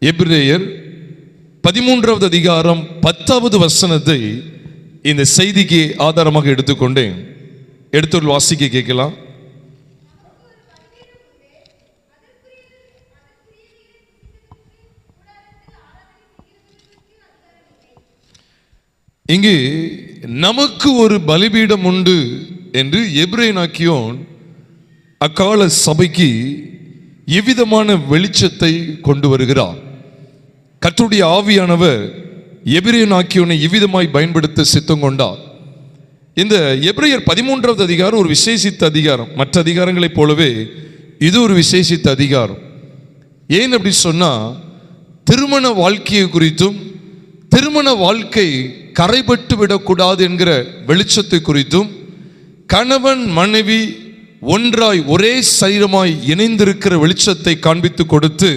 எபிரேயர் 13வது அதிகாரம் 10வது வசனத்தை இந்த செய்திக்கு ஆதாரமாக எடுத்துக்கொண்டேன். எடுத்து வாசிக்க கேட்கலாம். இங்கு நமக்கு ஒரு பலிபீடம் உண்டு என்று எபிரேயனாக்கியோன் அக்கால சபைக்கு எவ்விதமான வெளிச்சத்தை கொண்டு வருகிறார். கர்த்தருடைய ஆவியானவர் எபிரேயனாக்கியோனை எவ்விதமாய் பயன்படுத்த சித்தம் கொண்டார். இந்த எபிரேயர் 13வது அதிகாரம் ஒரு விசேஷித்த அதிகாரம். மற்ற அதிகாரங்களைப் போலவே இது ஒரு விசேஷித்த அதிகாரம். ஏன் அப்படி சொன்னா, திருமண வாழ்க்கையை குறித்தும் திருமண வாழ்க்கை கரைபட்டு விடக்கூடாது என்கிற வெளிச்சத்தை குறித்தும், கணவன் மனைவி ஒன்றாய் ஒரே சரீரமாய் இணைந்திருக்கிற வெளிச்சத்தை காண்பித்து கொடுத்து,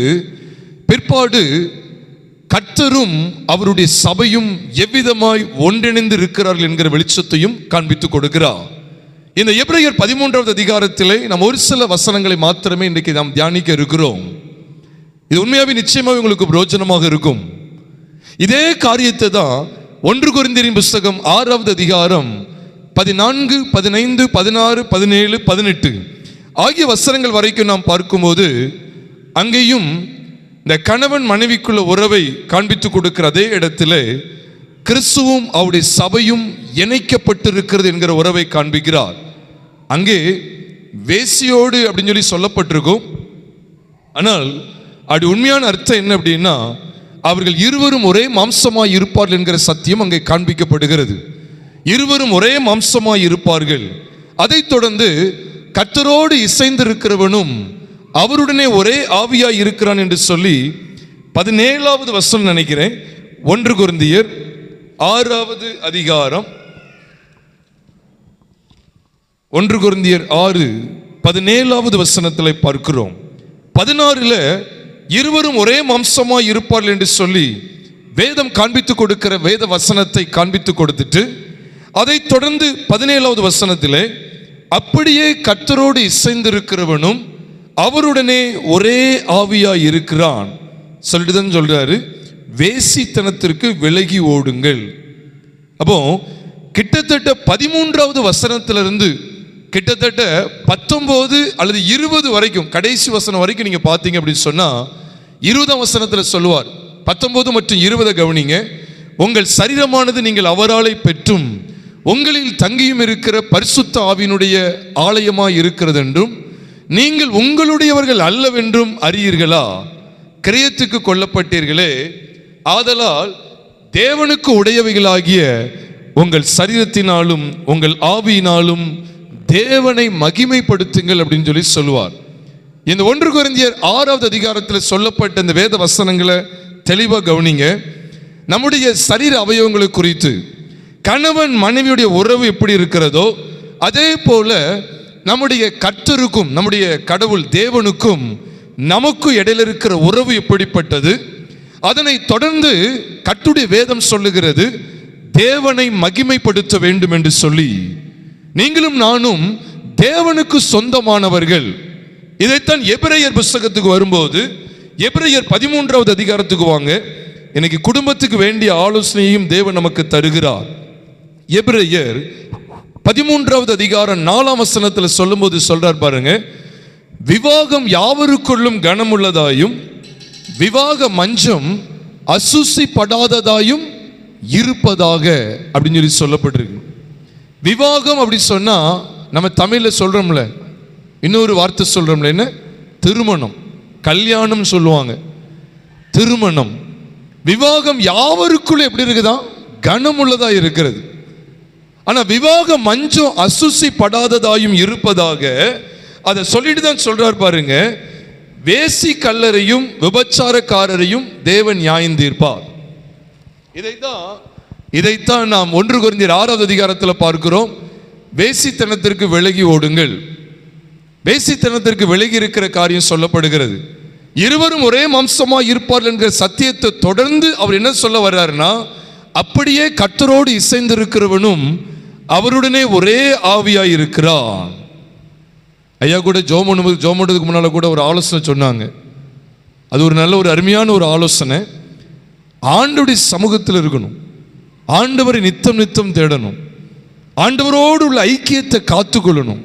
பிற்பாடு கர்த்தரும் அவருடைய சபையும் எவ்விதமாய் ஒன்றிணைந்து இருக்கிறார்கள் என்கிற வெளிச்சத்தையும் காண்பித்து கொடுக்கிறார். இந்த எபிரேயர் 13வது அதிகாரத்திலே நாம் ஒரு சில வசனங்களை மாத்திரமே இன்றைக்கு நாம் தியானிக்க இருக்கிறோம். இது உண்மையாவே நிச்சயமாக உங்களுக்கு பிரயோஜனமாக இருக்கும். இதே காரியத்தை தான் 1 கொரிந்தியரின் புஸ்தகம் 6வது அதிகாரம் 14, 15, 16, 17, 18 ஆகிய வசனங்கள் வரைக்கும் நாம் பார்க்கும்போது, அங்கேயும் இந்த கணவன் மனைவிக்குள்ள உறவை காண்பித்து கொடுக்கிற அதே இடத்துல கிறிஸ்துவும் அவருடைய சபையும் இணைக்கப்பட்டிருக்கிறது என்கிற உறவை காண்பிக்கிறார். அங்கே வேசியோடு அப்படின்னு சொல்லி சொல்லப்பட்டிருக்கும். ஆனால் அது உண்மையான அர்த்தம் என்ன அப்படின்னா, அவர்கள் இருவரும் ஒரே மாம்சமாய் இருப்பார்கள் என்கிற சத்தியம் அங்கே காண்பிக்கப்படுகிறது. இருவரும் ஒரே மாம்சமாய் இருப்பார்கள். அதைத் தொடர்ந்து கர்த்தரோடு இசைந்திருக்கிறவனும் அவருடனே ஒரே ஆவியாய் இருக்கிறான் என்று சொல்லி 17வது வசனம் நினைக்கிறேன், 1 கொரிந்தியர் 6வது அதிகாரம் 1 கொரிந்தியர் 6 17வது வசனத்தில் பார்க்கிறோம். 16ல் இருவரும் ஒரே மாம்சமாய் இருப்பார்கள் என்று சொல்லி வேதம் காண்பித்து கொடுக்கிற வேத வசனத்தை காண்பித்து கொடுத்துட்டு, அதை தொடர்ந்து 17வது வசனத்திலே அப்படியே கர்த்தரோடு இசைந்திருக்கிறவனும் அவருடனே ஒரே ஆவியாய் இருக்கிறான் சொல்லிட்டு தான் சொல்றாரு, வேசித்தனத்திற்கு விலகி ஓடுங்கள். அப்போ கிட்டத்தட்ட 13வது வசனத்திலிருந்து கிட்டத்தட்ட 19 அல்லது 20 வரைக்கும், கடைசி வசனம் வரைக்கும் நீங்க பார்த்தீங்க அப்படின்னு சொன்னா, 20ஆம் வசனத்தில் சொல்லுவார். 19 மற்றும் 20 கவனிங்க. உங்கள் சரீரமானது நீங்கள் அவராலே பெற்றும் உங்களில் தங்கியும் இருக்கிற பரிசுத்த ஆவியினுடைய ஆலயமாய் இருக்கிறது என்றும் நீங்கள் உங்களுடையவர்கள் அல்லவென்றும் அறியீர்களா? கிரயத்துக்கு கொல்லப்பட்டீர்களே, ஆதலால் தேவனுக்கு உடையவைகளாகிய உங்கள் சரீரத்தினாலும் உங்கள் ஆவியினாலும் தேவனை மகிமைப்படுத்துங்கள் அப்படின்னு சொல்லி சொல்லுவார். இந்த 1 கொரிந்தியர் 6வது அதிகாரத்தில் சொல்லப்பட்ட இந்த வேத வசனங்களை தெளிவாக கவனிங்க. நம்முடைய சரீர அவயவங்களை குறித்து, கணவன் மனைவியுடைய உறவு எப்படி இருக்கிறதோ அதே போல நம்முடைய கர்த்தருக்கும் நம்முடைய கடவுள் தேவனுக்கும் நமக்கு இடையில இருக்கிற உறவு எப்படிப்பட்டது, அதனை தொடர்ந்து கர்த்தருடைய வேதம் சொல்லுகிறது தேவனை மகிமைப்படுத்த வேண்டும் என்று சொல்லி. நீங்களும் நானும் தேவனுக்கு சொந்தமானவர்கள். இதைத்தான் எபிரேயர் புஸ்தகத்துக்கு வரும்போது, எபிரேயர் 13வது அதிகாரத்துக்கு வாங்க. இன்னைக்கு குடும்பத்துக்கு வேண்டிய ஆலோசனையும் தேவன் நமக்கு தருகிறார். எபிரேயர் 13வது அதிகாரம் 4ஆம் வசனத்தில் சொல்லும்போது சொல்றார் பாருங்க, விவாகம் யாவருக்குள்ளும் கனமுள்ளதாயும் விவாக மஞ்சம் அசுசிப்படாததாயும் இருப்பதாக அப்படின்னு சொல்லி சொல்லப்பட்டிருக்கு. விவாகம் அப்படி சொன்னா நம்ம தமிழ்ல சொல்றோம்ல, இன்னொரு வார்த்தை சொல்றோம்ல, என்ன? திருமணம், கல்யாணம் சொல்லுவாங்க. திருமணம், விவாகம் யாவருக்குள்ள எப்படி இருக்குதான்? கனமுள்ளதா இருக்கிறது. ஆனா விவாக மஞ்சம் அசுசி படாததாயும் இருப்பதாக அதை சொல்லிட்டு தான் சொல்றார் பாருங்க, வேசி கல்லரையும் விபச்சாரக்காரரையும் தேவன் நியாயந்தீர்ப்பார். இதைத்தான் நாம் 1 கொரிந்தியர் 6வது அதிகாரத்தில் பார்க்கிறோம். வேசித்தனத்திற்கு விலகி ஓடுங்கள். வேசித்தனத்திற்கு விலகி இருக்கிற காரியம் சொல்லப்படுகிறது. இருவரும் ஒரே மாம்சமாக இருப்பார்கள் என்கிற சத்தியத்தை தொடர்ந்து அவர் என்ன சொல்ல வர்றாருன்னா, அப்படியே கர்த்தரோடு இசைந்திருக்கிறவனும் அவருடனே ஒரே ஆவியாய் இருக்கிறான். ஐயா கூட ஜோமனுக்கு முன்னால கூட ஒரு ஆலோசனை சொன்னாங்க. அது ஒரு நல்ல ஒரு அருமையான ஒரு ஆலோசனை. ஆண்டவருடைய சமூகத்தில் இருக்கணும், ஆண்டவரை நித்தம் நித்தம் தேடணும், ஆண்டவரோடு உள்ள ஐக்கியத்தை காத்துக்கொள்ளணும்.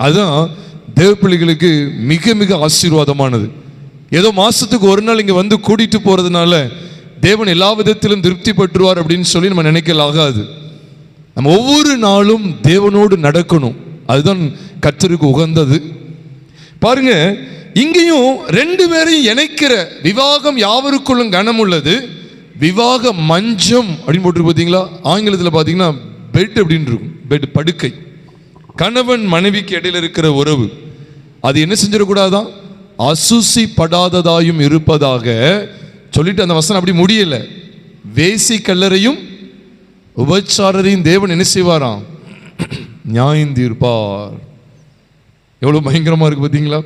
அதுதான் தேவ பிள்ளைகளுக்கு மிக மிக ஆசீர்வாதமானது. ஏதோ மாசத்துக்கு ஒரு நாள் இங்கே வந்து கூட்டிட்டு போறதுனால தேவன் எல்லா விதத்திலும் திருப்தி பற்றுவார் அப்படின்னு சொல்லி நம்ம நினைக்கல ஆகாது. நம்ம ஒவ்வொரு நாளும் தேவனோடு நடக்கணும். அதுதான் கர்த்தருக்கு உகந்தது. பாருங்க, இங்கேயும் ரெண்டு பேரையும் இணைக்கிற விவாகம் யாவருக்குள்ளும் கனம் உள்ளது, விவாக மஞ்சம் அப்படின்னு போட்டு பார்த்தீங்களா? ஆங்கிலத்தில் பார்த்தீங்கன்னா பெட் அப்படின்னு இருக்கும். பெட், படுக்கை. கணவன் மனைவிக்கு இடையில இருக்கிற உறவு அது என்ன செஞ்சிடக்கூடாதான்? அசுசிப்படாததாயும் இருப்பதாக சொல்லிட்டு அந்த வசனம் அப்படி முடியல. வேசி கல்லறையும் உபச்சாரரையும் தேவன் என்ன செய்வாராம்? நியாயம் தீர்ப்பார். எவ்வளவு பயங்கரமா இருக்கு பார்த்தீங்களா?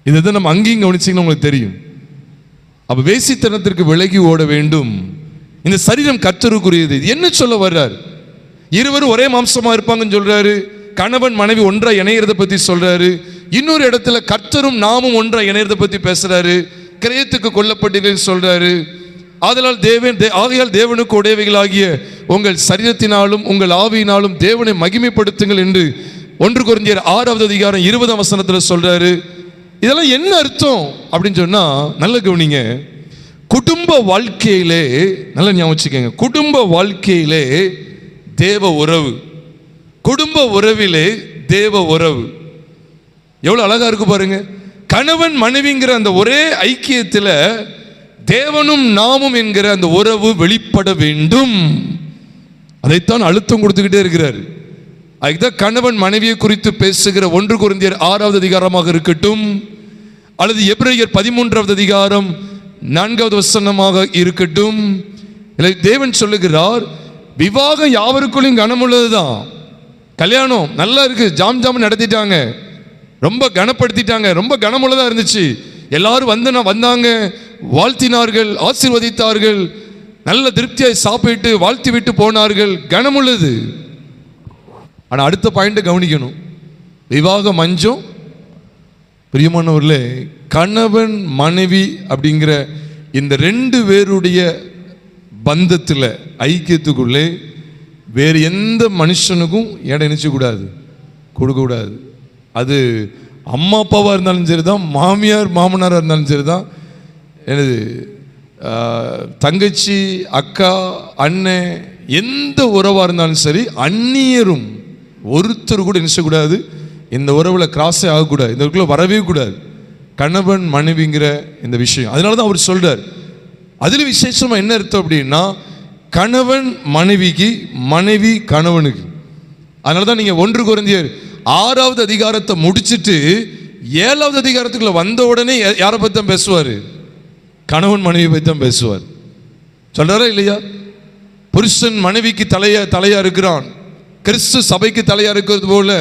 இதை நம்ம அங்கேயும் கவனிச்சிங்கன்னா உங்களுக்கு தெரியும். அப்ப வேசித்தனத்திற்கு விலகி ஓட வேண்டும். இந்த சரீரம் கர்த்தருக்குரியது. என்ன சொல்ல வர்றார்? இருவரும் ஒரே மாம்சமா இருப்பாங்கன்னு சொல்றாரு. கணவன் மனைவி ஒன்றா இணையறதை பத்தி சொல்றாரு. இன்னொரு இடத்துல கர்த்தரும் நாமும் ஒன்றா இணையறதை பத்தி பேசுறாரு. கிரயத்துக்கு கொல்லப்பட்டீர்கள் சொல்றாரு. ஆகையால் தேவனுக்கு உடையவைகளாகிய உங்கள் சரீரத்தினாலும் உங்கள் ஆவியினாலும் தேவனை மகிமைப்படுத்துங்கள் என்று 1 கொரிந்தியர் 6வது அதிகாரம் 20ஆம் வசனத்தில் சொல்றாரு. இதெல்லாம் என்ன அர்த்தம் அப்படின்னு சொன்னா, நல்ல கவனிங்க. குடும்ப வாழ்க்கையிலே நல்ல ஞாபகம் வச்சுக்கோங்க, குடும்ப வாழ்க்கையிலே தேவ உறவு, குடும்ப உறவிலே தேவ உறவு எவ்வளவு அழகா இருக்கு பாருங்க. கணவன் மனைவிங்கிற அந்த ஒரே ஐக்கியத்தில் தேவனும் நாமும் என்கிற அந்த உறவு வெளிப்பட வேண்டும். அதைத்தான் அழுத்தம் கொடுத்துக்கிட்டே இருக்கிறார். அதுதான் கணவன் மனைவியை குறித்து பேசுகிற 1 கொரிந்தியர் 6வது அதிகாரமாக இருக்கட்டும், அல்லது எபிரேயர் 13வது அதிகாரம் 4வது வசனமாக இருக்கட்டும், தேவன் சொல்லுகிறார், விவாகம் யாவருக்குள்ளும் கனமுள்ளதுதான். கல்யாணம் நல்லா இருக்கு, ஜாம் ஜாம் நடத்திட்டாங்க, ரொம்ப கனப்படுத்திட்டாங்க, ரொம்ப கனமுள்ளதா இருந்துச்சு. எல்லாரும் வந்தாங்க, வாழ்த்தினார்கள், ஆசீர்வதித்தார்கள், நல்ல திருப்தியாய் சாப்பிட்டு வாழ்த்தி விட்டு போனார்கள், கனமுள்ளது. ஆனால் அடுத்த பாயிண்ட் கவனிக்கணும். விவாக மஞ்சம். பிரியமானவர்களே, கணவன் மனைவி அப்படிங்கிற இந்த 2 பேருடைய பந்தத்தில், ஐக்கியத்துக்குள்ளே வேறு எந்த மனுஷனுக்கும் இடம் நினைச்சக்கூடாது, கொடுக்கக்கூடாது. அது அம்மா அப்பாவாக இருந்தாலும் சரி தான், மாமியார் மாமனாராக இருந்தாலும் சரி தான், எனது தங்கச்சி அக்கா அண்ணன் எந்த உறவாக இருந்தாலும் சரி, அந்நியரும் ஒருத்தர் கூட நினைச்சக்கூடாது, இந்த உறவில் கிராஸே ஆகக்கூடாது, இந்த உறவுக்குள்ள வரவே கூடாது. கணவன் மனைவிங்கிற இந்த விஷயம். அதனால தான் அவர் சொல்றார். அதில் விசேஷமாக என்ன அர்த்தம் அப்படின்னா, கணவன் மனைவிக்கு, மனைவி கணவனுக்கு. அதனால தான் நீங்கள் 1 கொரிந்தியர் 6வது அதிகாரத்தை முடிச்சுட்டு 7வது அதிகாரத்துக்குள்ள வந்த உடனே யாரை பற்றி தான் பேசுவார்? கணவன் மனைவி பற்றி தான் பேசுவார். சொல்றாரா இல்லையா? புருஷன் மனைவிக்கு தலையா இருக்கிறான், கிறிஸ்து சபைக்கு தலையா இருக்கிறது போல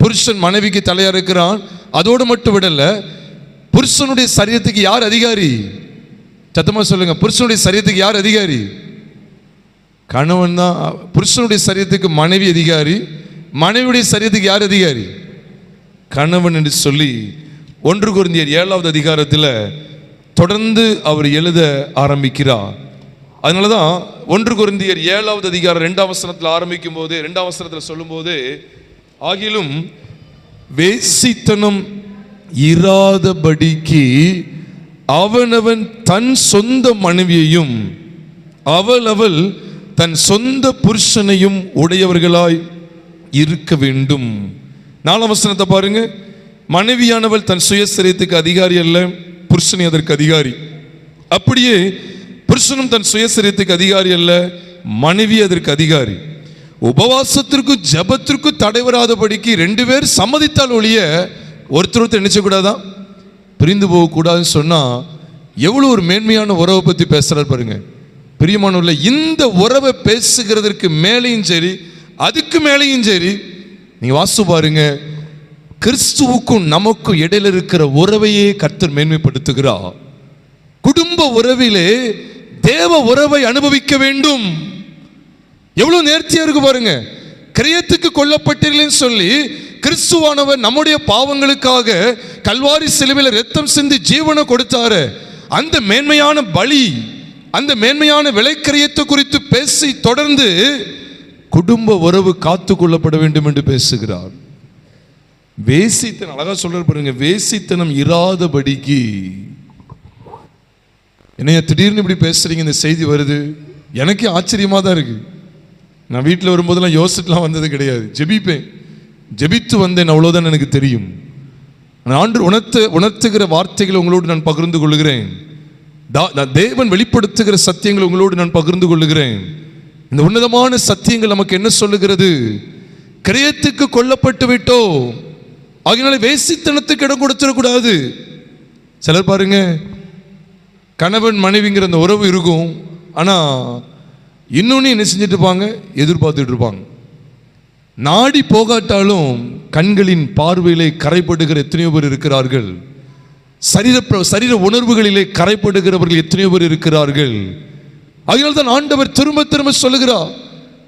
புருஷன் மனைவிக்கு தலையா இருக்கிறான். அதோடு மட்டும் விடல, புருஷனுடைய சரீரத்துக்கு யார் அதிகாரி? சத்தமா சொல்லுங்க. புருஷனுடைய சரீரத்துக்கு யார் அதிகாரி? கணவன் தான். புருஷனுடைய சரீரத்துக்கு மனைவி அதிகாரி, மனைவியுடைய சரீரத்துக்கு யார் அதிகாரி? கணவன் என்று சொல்லி 1 கொரிந்தியர் 7வது அதிகாரத்தில் தொடர்ந்து அவர் எழுத ஆரம்பிக்கிறார். அதனால தான் 1 கொரிந்தியர் 7வது அதிகாரம் 2ஆம் வசனத்தில் ஆரம்பிக்கும் போது, 2ஆம் வசனத்தில் சொல்லும்போது, ஆகிலும் வேசித்தனம் இராதபடிக்கு அவனவன் தன் சொந்த மனைவியையும் அவள் தன் சொந்த புருஷனையும் உடையவர்களாய் இருக்க வேண்டும். 4ஆம் வசனத்தை பாருங்க. மனைவியானவள் தன் சுயசரீரத்துக்கு அதிகாரி அல்ல, புருஷனை அதற்கு அதிகாரி. அப்படியே புருஷனும் தன் சுயசரீரத்துக்கு அதிகாரி அல்ல, மனைவி அதற்கு அதிகாரி. உபவாசத்திற்கு ஜபத்திற்கு தடை வராதபடிக்கு 2 பேர் சம்மதித்தால் ஒழிய ஒருத்தர் நினைச்சக்கூடாதான், பிரிந்து போகக்கூடாதுன்னு சொன்னா எவ்வளவு ஒரு மேன்மையான உறவை பற்றி பேசுறாரு பாருங்க. பிரியமானவர்களே, இந்த உறவை பேசுகிறதற்கு மேலேயும் சரி, அதுக்கு மேலேயும் சரி, நீங்க வாசு பாருங்க, கிறிஸ்துவுக்கும் நமக்கும் இடையில இருக்கிற உறவையே கர்த்தர் மேன்மைப்படுத்துகிறார். குடும்ப உறவிலே தேவ உறவை அனுபவிக்க வேண்டும். எவ்வளவு நேர்த்தியா இருக்கு பாருங்க. கிரயத்துக்கு கொல்லப்பட்டீர்கள்னு சொல்லி கிறிஸ்துவானவர் நம்முடைய பாவங்களுக்காக கல்வாரி சிலுவையில் ரத்தம் சிந்தி ஜீவனை கொடுத்தாரு. அந்த மேன்மையான பலி, அந்த மேன்மையான விலைக்கரியத்தை குறித்து பேசி தொடர்ந்து குடும்ப உறவு காத்து கொள்ளப்பட வேண்டும் என்று பேசுகிறார். வேசித்தனம், அழகா சொல்ற பாருங்க, வேசித்தனம் இராதபடிக்கு. என்னைய திடீர்னு இப்படி பேசுறீங்க, இந்த செய்தி வருது, எனக்கு ஆச்சரியமா தான் இருக்கு. நான் வீட்டில் வரும்போதெல்லாம் யோசிச்சுலாம் வந்தது கிடையாது. ஜெபிப்பேன், ஜெபித்து வந்தேன், அவ்வளோதான் எனக்கு தெரியும். ஆண்டு உணர்த்துகிற வார்த்தைகளை உங்களோடு நான் பகிர்ந்து கொள்ளுகிறேன். தேவன் வெளிப்படுத்துகிற சத்தியங்களை உங்களோடு நான் பகிர்ந்து கொள்ளுகிறேன். இந்த உன்னதமான சத்தியங்கள் நமக்கு என்ன சொல்லுகிறது? கிரயத்துக்கு கொல்லப்பட்டு விட்டோம், அதனால வேசித்தனத்துக்கு இடம் கொடுத்துடக்கூடாது. சிலர் பாருங்க, கணவன் மனைவிங்கிற அந்த உறவு இருக்கும், ஆனால் இன்னொன்று என்ன செஞ்சுட்டு இருப்பாங்க, எதிர்பார்த்துட்டு இருப்பாங்க. நாடி போகாட்டாலும் கண்களின் பார்வையிலே கரைப்படுகிற எத்தனையோ பேர் இருக்கிறார்கள். சரீர உணர்வுகளிலே கரைப்படுகிறவர்கள் எத்தனையோ பேர் இருக்கிறார்கள். அதனால தான் ஆண்டவர் திரும்ப திரும்ப சொல்லுகிறார்,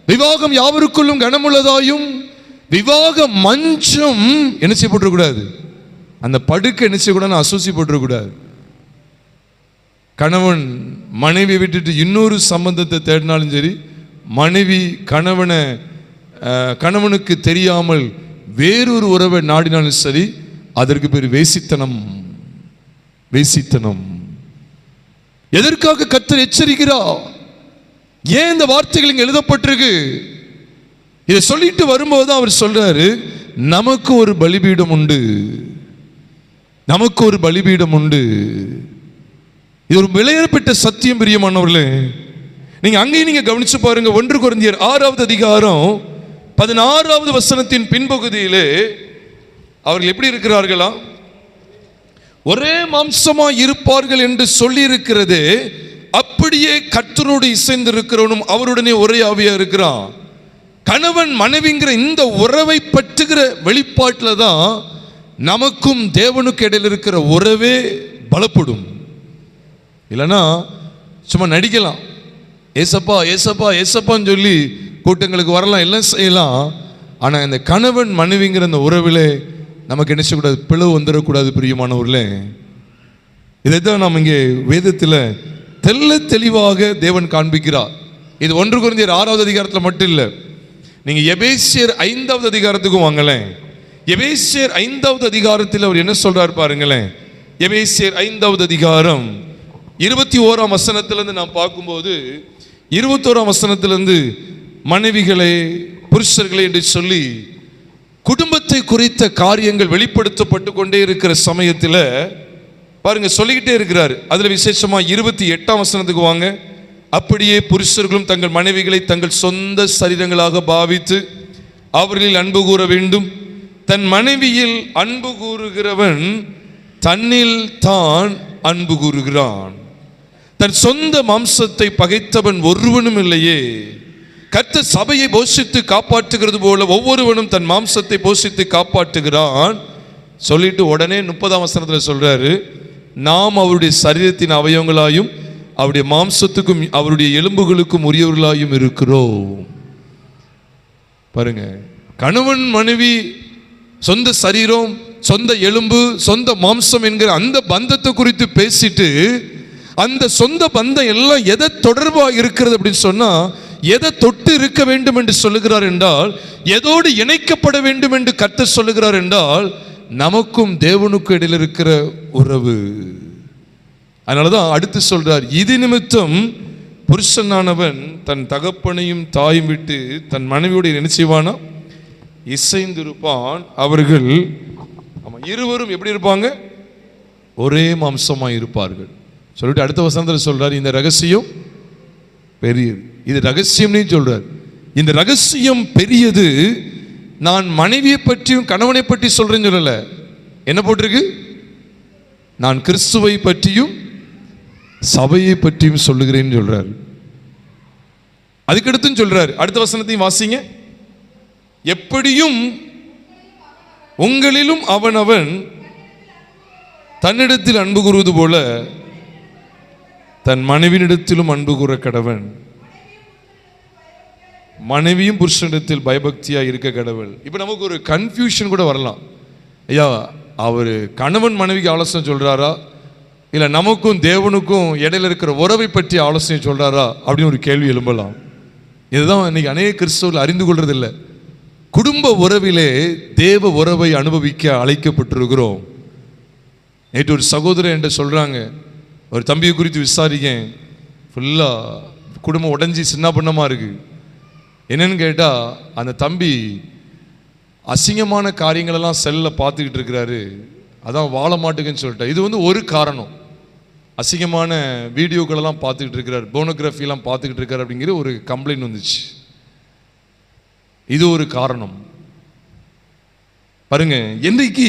விவாகம் யாவருக்குள்ளும் கனமுள்ளதாயும் விவாக மஞ்சம் என்ன செய்யப்பட்டிருக்கூடாது, அந்த படுக்கை என்ன செய்யக்கூடாது, அசூசி போட்டிருக்கூடாது. கணவன் மனைவியை விட்டுட்டு இன்னொரு சம்பந்தத்தை தேடினாலும் சரி, மனைவி கணவனுக்கு தெரியாமல் வேறொரு உறவை நாடினாலும் சரி, அதற்கு பேர் வேசித்தனம். வேசித்தனம். எதற்காக கர்த்தர் எச்சரிக்கிறார்? ஏன் இந்த வார்த்தைகள் இங்க எழுதப்பட்டிருக்கு? இதை சொல்லிட்டு வரும்போது அவர் சொல்றாரு, நமக்கு ஒரு பலிபீடம் உண்டு, நமக்கு ஒரு பலிபீடம் உண்டு. இது ஒரு விலையேறப்பட்ட சத்தியம் பிரியமானவர்களே. நீங்க அங்கேயும் நீங்க கவனிச்சு பாருங்க. 1 கொரிந்தியர் 6வது அதிகாரம் 16வது வசனத்தின் பின்பகுதியிலே அவர்கள் எப்படி இருக்கிறார்களா, ஒரே மாம்சமா இருப்பார்கள் என்று சொல்லி இருக்கிறது. அப்படியே கர்த்தரோடு இசைந்திருக்கிறவனும் அவருடனே ஒரே ஆவியா இருக்கிறான். கணவன் மனைவிங்கிற இந்த உறவை பற்றுகிற வெளிப்பாட்டில் தான் நமக்கும் தேவனுக்கு இடையில் இருக்கிற உறவே பலப்படும். இல்லைன்னா சும்மா நடிக்கலாம், ஏசப்பா ஏசப்பா ஏசப்பான்னு சொல்லி கூட்டங்களுக்கு வரலாம், எல்லாம் செய்யலாம். ஆனால் இந்த கணவன் மனைவிங்கிற அந்த உறவிலே நமக்கு என்ன செய்யக்கூடாது, பிளவு வந்துடக்கூடாது பிரியமானவர்களே. இதைத்தான் நாம் இங்கே வேதத்தில் தெளிவாக தேவன் காண்பிக்கிறார். இது 1 கொரிந்தியர் 6வது அதிகாரத்தில் மட்டும் இல்லை, நீங்கள் எபேசியர் 5வது அதிகாரத்துக்கும் வாங்களேன். எபேசியர் 5வது அதிகாரத்தில் அவர் என்ன சொல்றார் பாருங்களேன். எபேசியர் 5வது அதிகாரம் 21ஆம் வசனத்திலிருந்து நாம் பார்க்கும்போது, 21ஆம் வசனத்திலிருந்து மனைவிகளே புருஷர்களே என்று சொல்லி குடும்பத்தை குறித்த காரியங்கள் வெளிப்படுத்தப்பட்டு கொண்டே இருக்கிற சமயத்தில் பாருங்க சொல்லிக்கிட்டே இருக்கிறார். அதுல விசேஷமா 28ஆம் வசனத்துக்கு வாங்க. அப்படியே புருஷர்களும் தங்கள் மனைவிகளை தங்கள் சொந்த சரீரங்களாக பாவித்து அவர்களில் அன்பு கூற வேண்டும். தன் மனைவியில் அன்பு கூறுகிறவன் தன்னில் தான் அன்பு கூறுகிறான். தன் சொந்த மாம்சத்தை பகைத்தவன் ஒருவனும் இல்லையே. கர்த்தர் சபையை போஷித்து காப்பாற்றுகிறது போல ஒவ்வொருவனும் தன் மாம்சத்தை போஷித்து காப்பாற்றுகிறான். சொல்லிட்டு உடனே 30ஆம் வசனத்தில் சொல்றாரு, நாம் அவருடைய சரீரத்தின் அவயவங்களாயும் அவருடைய மாம்சத்துக்கும் அவருடைய எலும்புகளுக்கும் உரியவர்களாயும் இருக்கிறோம். பாருங்க, கணவன் மனைவி சொந்த சரீரம், சொந்த எலும்பு, சொந்த மாம்சம் என்கிற அந்த பந்தத்தை குறித்து பேசிட்டு, அந்த சொந்த பந்தம் எல்லாம் எதை தொடர்பா இருக்கிறது அப்படின்னு சொன்னா, எதை தொட்டு இருக்க வேண்டும் என்று சொல்லுகிறார் என்றால், எதோடு இணைக்கப்பட வேண்டும் என்று கர்த்தர் சொல்லுகிறார் என்றால், நமக்கும் தேவனுக்கும் இடையில் இருக்கிற உறவு. அதனாலதான் அடுத்து சொல்றார், இது நிமித்தம் புருஷனானவன் தன் தகப்பனையும் தாயும் விட்டு தன் மனைவியோடு என்ன செய்வானா, இசைந்திருப்பான். அவர்கள் இருவரும் எப்படி இருப்பாங்க, ஒரே மாம்சமாய் இருப்பார்கள். சொல்லிட்டு அடுத்த வசனத்தில் சொல்றார், இந்த ரகசியம் பெரியது. இது ரகசியம்னு சொல்றார். இந்த ரகசியம் பெரியது. நான் மனைவியை பற்றியும் கணவனை பற்றி சொல்றேன்னு சொல்லல. என்ன போட்டிருக்கு, நான் கிறிஸ்துவை பற்றியும் சபையை பற்றியும் சொல்லுகிறேன்னு சொல்றார். அதுக்கடுத்து சொல்றார், அடுத்த வசனத்தையும் வாசிங்க. எப்படியும் உங்களிலும் அவனவன் தன்னிடத்தில் அன்பு கூறுவது போல தன் மனைவியிடத்திலும் அன்பு கூற கடவன். மனைவியும் புருஷனிடத்தில் பயபக்தியா இருக்க கடவுள். இப்ப நமக்கு ஒரு கன்ஃபியூஷன் கூட வரலாம். ஐயா, அவர் கணவன் மனைவிக்கு ஆலோசனை சொல்றாரா, இல்லை நமக்கும் தேவனுக்கும் இடையில இருக்கிற உறவை பற்றி ஆலோசனை சொல்றாரா அப்படின்னு ஒரு கேள்வி எழும்பலாம். இதுதான் இன்னைக்கு அநேக கிறிஸ்தவர்கள் அறிந்து கொள்றது இல்லை. குடும்ப உறவிலே தேவ உறவை அனுபவிக்க அழைக்கப்பட்டிருக்கிறோம். நேற்று ஒரு சகோதரர் என்கிட்ட சொல்றாங்க, ஒரு தம்பியை குறித்து விசாரிக்கேன், ஃபுல்லாக குடும்பம் உடஞ்சி சின்ன பண்ணமாக இருக்குது. என்னன்னு கேட்டால் அந்த தம்பி அசிங்கமான காரியங்களெல்லாம் செல்லில் பார்த்துக்கிட்டு இருக்கிறாரு, அதான் வாழ மாட்டேங்குன்னு சொல்லிட்டேன். இது ஒரு காரணம். அசிங்கமான வீடியோக்களெல்லாம் பார்த்துக்கிட்டு இருக்கிறார், போனோகிராஃபிலாம் பார்த்துக்கிட்டு இருக்கார் அப்படிங்கிற ஒரு கம்ப்ளைண்ட் வந்துச்சு. இது ஒரு காரணம். பாருங்க, என்றைக்கு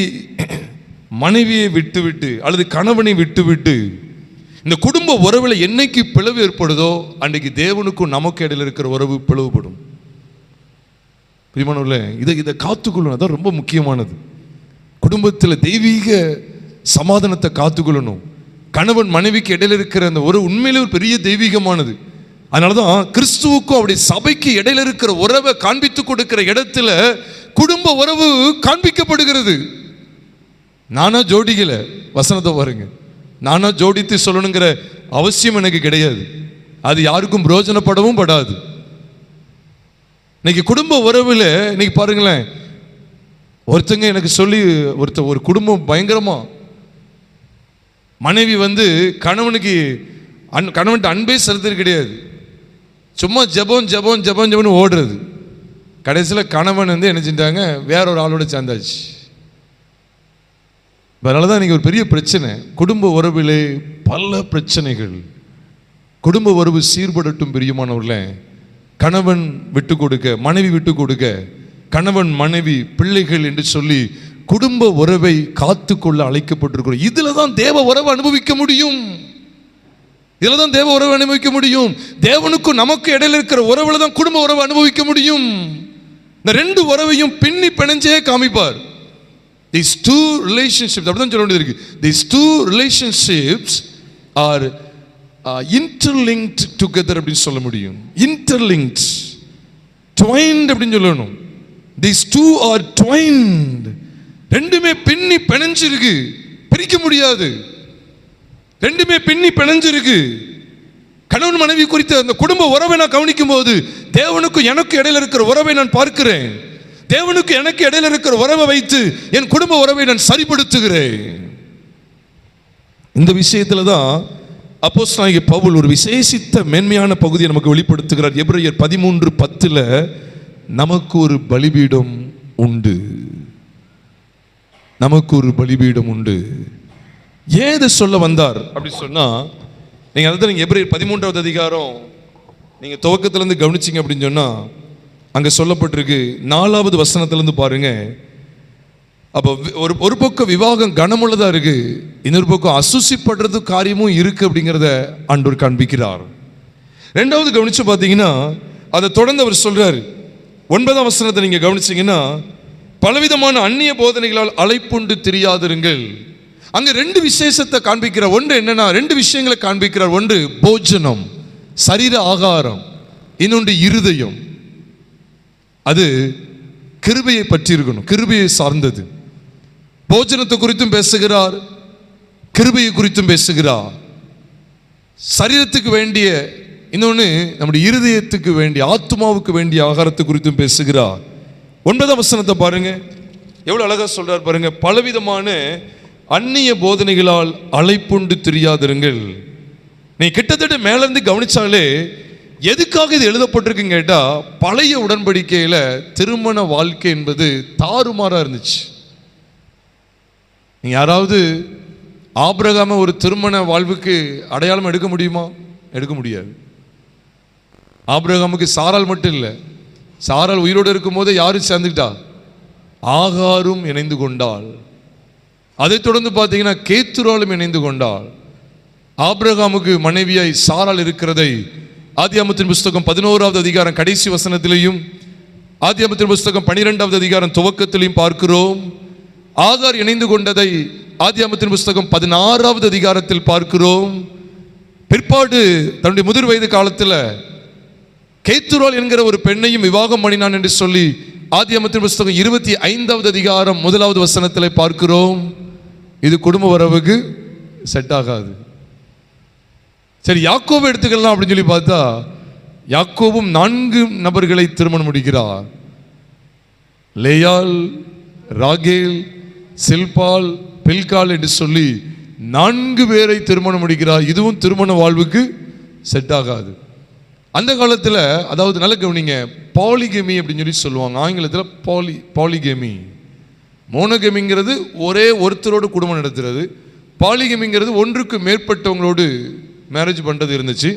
மனைவியை விட்டு அல்லது கணவனை விட்டு இந்த குடும்ப உறவில் என்னைக்கு பிளவு ஏற்படுதோ அன்றைக்கு தேவனுக்கும் நமக்கு இடையில இருக்கிற உறவு பிளவுபடும். பிரியமானவர்களே, இதை காத்துக்கொள்ளணும். அதான் ரொம்ப முக்கியமானது. குடும்பத்தில் தெய்வீக சமாதானத்தை காத்துக்கொள்ளணும். கணவன் மனைவிக்கு இடையில இருக்கிற அந்த ஒரு உண்மையிலே ஒரு பெரிய தெய்வீகமானது. அதனாலதான் கிறிஸ்துவுக்கும் அப்படி சபைக்கு இடையில இருக்கிற உறவை காண்பித்து கொடுக்கிற இடத்துல குடும்ப உறவு காண்பிக்கப்படுகிறது. நானா ஜோடிக்கல, வசனத்தை பாருங்க, நானா ஜோடித்து சொல்லணுங்கிற அவசியம் எனக்கு கிடையாது. அது யாருக்கும் பிரயோஜனப்படவும் படாது. இன்னைக்கு குடும்ப உறவில் இன்னைக்கு பாருங்களேன், ஒருத்தங்க எனக்கு சொல்லி ஒரு குடும்பம் பயங்கரமா மனைவி கணவன்ட்டு அன்பே செலுத்துறது கிடையாது, சும்மா ஜெபம் ஓடுறது. கடைசியில் கணவன் என்ன செஞ்சாங்க, வேற ஒரு ஆளோட சேர்ந்தாச்சு. அதனால தான் இன்னைக்கு ஒரு பெரிய பிரச்சனை. குடும்ப உறவிலே பல பிரச்சனைகள். குடும்ப உறவு சீர்படட்டும் பிரியமானவர்களே. கணவன் விட்டு கொடுக்க, மனைவி விட்டு கொடுக்க, கணவன் மனைவி பிள்ளைகள் என்று சொல்லி குடும்ப உறவை காத்துக்கொள்ள அழைக்கப்பட்டிருக்கிறோம். இதுல தான் தேவ உறவை அனுபவிக்க முடியும். இதுல தான் தேவ உறவை அனுபவிக்க முடியும். தேவனுக்கும் நமக்கு இடையில இருக்கிற உறவுல தான் குடும்ப உறவை அனுபவிக்க முடியும். இந்த ரெண்டு உறவையும் பின்னி பிணைஞ்சே காமிப்பார். These two relationships, அப்படிதான் சொல்ல வேண்டியது இருக்கு. These two relationships are interlinked together அப்படின்னு சொல்ல முடியும். Interlinked, twined அப்படின்னு சொல்லணும். These two are twined. ரெண்டுமே பின்னி பிணைஞ்சிருக்கு, பிரிக்க முடியாது. ரெண்டுமே பின்னி பிணைஞ்சிருக்கு. கணவன் மனைவி குறித்த அந்த குடும்ப உறவை நான் கவனிக்கும் போது தேவனுக்கு எனக்கு இடையில இருக்கிற உறவை நான் பார்க்கிறேன். தேவனுக்கு எனக்கு இடையில இருக்கிற உறவை வைத்து என் குடும்ப உறவை நான் சரிப்படுத்துகிறேன். இந்த விஷயத்துல தான் அப்போஸ்தலனாகிய பவுல் ஒரு விசேஷித்த மேன்மையான பகுதியை நமக்கு வெளிப்படுத்துகிறார். எபிரேயர் 13:10 நமக்கு ஒரு பலிபீடம் உண்டு, நமக்கு ஒரு பலிபீடம் உண்டு. ஏன் இதை சொல்ல வந்தார் அப்படி சொன்னா, நீங்க அதான் எபிரேயர் 13வது அதிகாரம் நீங்க துவக்கத்திலிருந்து கவனிச்சிங்க அப்படின்னு சொன்னா அங்க சொல்லப்பட்டிருக்கு 4வது வசனத்திலிருந்து பாருங்க. அப்போ ஒரு பக்கம் விவாகம் கனமுள்ளதா இருக்கு, இன்னொரு பக்கம் அசுசிப்படுறது காரியமும் இருக்கு அப்படிங்கிறத ஆண்டவர் காண்பிக்கிறார். ரெண்டாவது கவனிச்சு பார்த்தீங்கன்னா அதை தொடர்ந்து அவர் சொல்றாரு. 9ஆம் வசனத்தை நீங்க கவனிச்சீங்கன்னா, பலவிதமான அந்நிய போதனைகளால் அலைப்புண்டு தெரியாதிருங்கள். அங்க ரெண்டு விசேஷத்தை காண்பிக்கிறார். ஒன்று என்னன்னா, ரெண்டு விஷயங்களை காண்பிக்கிறார். ஒன்று போஜனம், சரீர ஆகாரம், இன்னொன்று இருதயம். அது கிருபையை பற்றி இருக்கணும், கிருபையை சார்ந்தது. போஜனத்தை குறித்தும் பேசுகிறார், கிருபையை குறித்தும் பேசுகிறார். சரீரத்துக்கு வேண்டிய, இன்னொன்று நம்முடைய இருதயத்துக்கு வேண்டிய, ஆத்மாவுக்கு வேண்டிய ஆகாரத்தை குறித்தும் பேசுகிறார். 9ஆம் வசனத்தை பாருங்க, எவ்வளவு அழகா சொல்றார் பாருங்க. பலவிதமான அந்நிய போதனைகளால் அலைப்புண்டு தெரியாதிருங்கள். நீ கிட்டத்தட்ட மேல இருந்து கவனிச்சாலே எதுக்காக இது எழுதப்பட்டிருக்குன்னு கேட்டா, பழைய உடன்படிக்கையில திருமண வாழ்க்கை என்பது தாறுமாறா இருந்துச்சு. நீங்க யாராவது ஆபிரகாம ஒரு திருமண வாழ்வுக்கு அடையாளம் எடுக்க முடியுமா? எடுக்க முடியாது. ஆபிரகாமுக்கு சாராள் மட்டும் இல்லை, சாராள் உயிரோடு இருக்கும் போதே யாரும் சேர்ந்துக்கிட்டா, ஆகாரும் இணைந்து கொண்டாள். அதை தொடர்ந்து பார்த்தீங்கன்னா கேத்துராலும் இணைந்து கொண்டாள். ஆபிரகாமுக்கு மனைவியாய் சாராள் இருக்கிறதை ஆதியாகமத்தின் புஸ்தகம் 11வது அதிகாரம் கடைசி வசனத்திலையும், ஆதியாகமத்தின் புஸ்தகம் 12வது அதிகாரம் துவக்கத்திலையும் பார்க்கிறோம். ஆகார் இணைந்து கொண்டதை ஆதியாகமத்தின் புஸ்தகம் 16வது அதிகாரத்தில் பார்க்கிறோம். பிற்பாடு தன்னுடைய முதிர் வயது காலத்தில் கேத்துரால் என்கிற ஒரு பெண்ணையும் விவாகம் பண்ணினான் என்று சொல்லி ஆதியாகமத்தின் புஸ்தகம் 25வது அதிகாரம் 1வது வசனத்தில் பார்க்கிறோம். இது குடும்ப உறவுக்கு செட் ஆகாது. சரி, யாக்கோபு எடுத்துக்கலாம் அப்படின்னு சொல்லி பார்த்தா, யாக்கோபும் 4 நபர்களை திருமணம் முடிக்கிறார். லேயாள், ராகேல், சில்பால், பில்கால் என்று சொல்லி 4 பேரை திருமணம் முடிக்கிறார். இதுவும் திருமண வாழ்வுக்கு செட் ஆகாது. அந்த காலத்தில், அதாவது நல்ல கவனிங்க, பாலிகெமி அப்படின்னு சொல்லி சொல்லுவாங்க ஆங்கிலத்தில். பாலிகெமி, மோனோகெமிங்கிறது ஒரே ஒருத்தரோடு குடும்பம் நடத்துறது. பாலிகெமிங்கிறது ஒன்றுக்கு மேற்பட்டவங்களோடு மேரேஜ் பண்ணுறது இருந்துச்சு.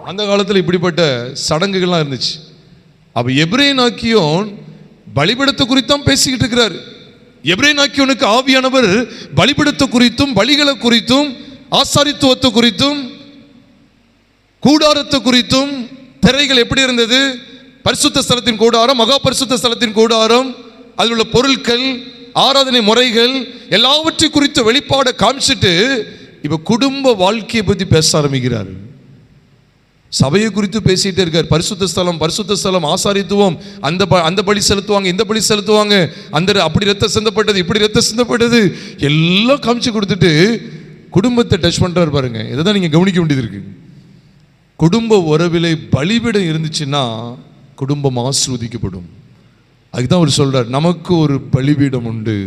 அந்த காலத்தில் இப்படிப்பட்ட சடங்குகள்லாம் இருந்துச்சு. அப்போ எபிரேனாக்கியோன் பலிபீடத்தை குறித்தான் பேசிக்கிட்டு இருக்கிறார். எபிரேனாக்கியோனுக்கு ஆவியானவர் பலிபீடத்தை குறித்தும், பலிகளை குறித்தும், ஆசாரித்துவத்தை குறித்தும், கூடாரத்தை குறித்தும், திரைகள் எப்படி இருந்தது, பரிசுத்த ஸ்தலத்தின் கூடாரம், மகா பரிசுத்த ஸ்தலத்தின் கூடாரம், அதில் உள்ள பொருட்கள், ஆராதனை முறைகள் எல்லாவற்றை குறித்த வெளிப்பாடை காமிச்சிட்டு இப்ப குடும்ப வாழ்க்கையை பற்றி பேச ஆரம்பிக்கிறார். சபையை குறித்து பேசிட்டே இருக்கார். பரிசுத்த ஸ்தலம், ஆசாரித்துவம், அந்த பலி செலுத்துவாங்க, இந்த பலி செலுத்துவாங்க, அந்த அப்படி ரத்தம் சிந்தப்பட்டது, இப்படி ரத்தம் சிந்தப்பட்டது எல்லாம் காமிச்சு கொடுத்துட்டு குடும்பத்தை டச் பண்றாரு. பாருங்க, இதை தான் நீங்க கவனிக்க வேண்டியது இருக்கு. குடும்ப உறவிலே பலிபீடம் இருந்துச்சுன்னா குடும்பம் ஆசீர்வதிக்கப்படும். அதுதான் அவர் சொல்றார், நமக்கு ஒரு பலிபீடம் உண்டு,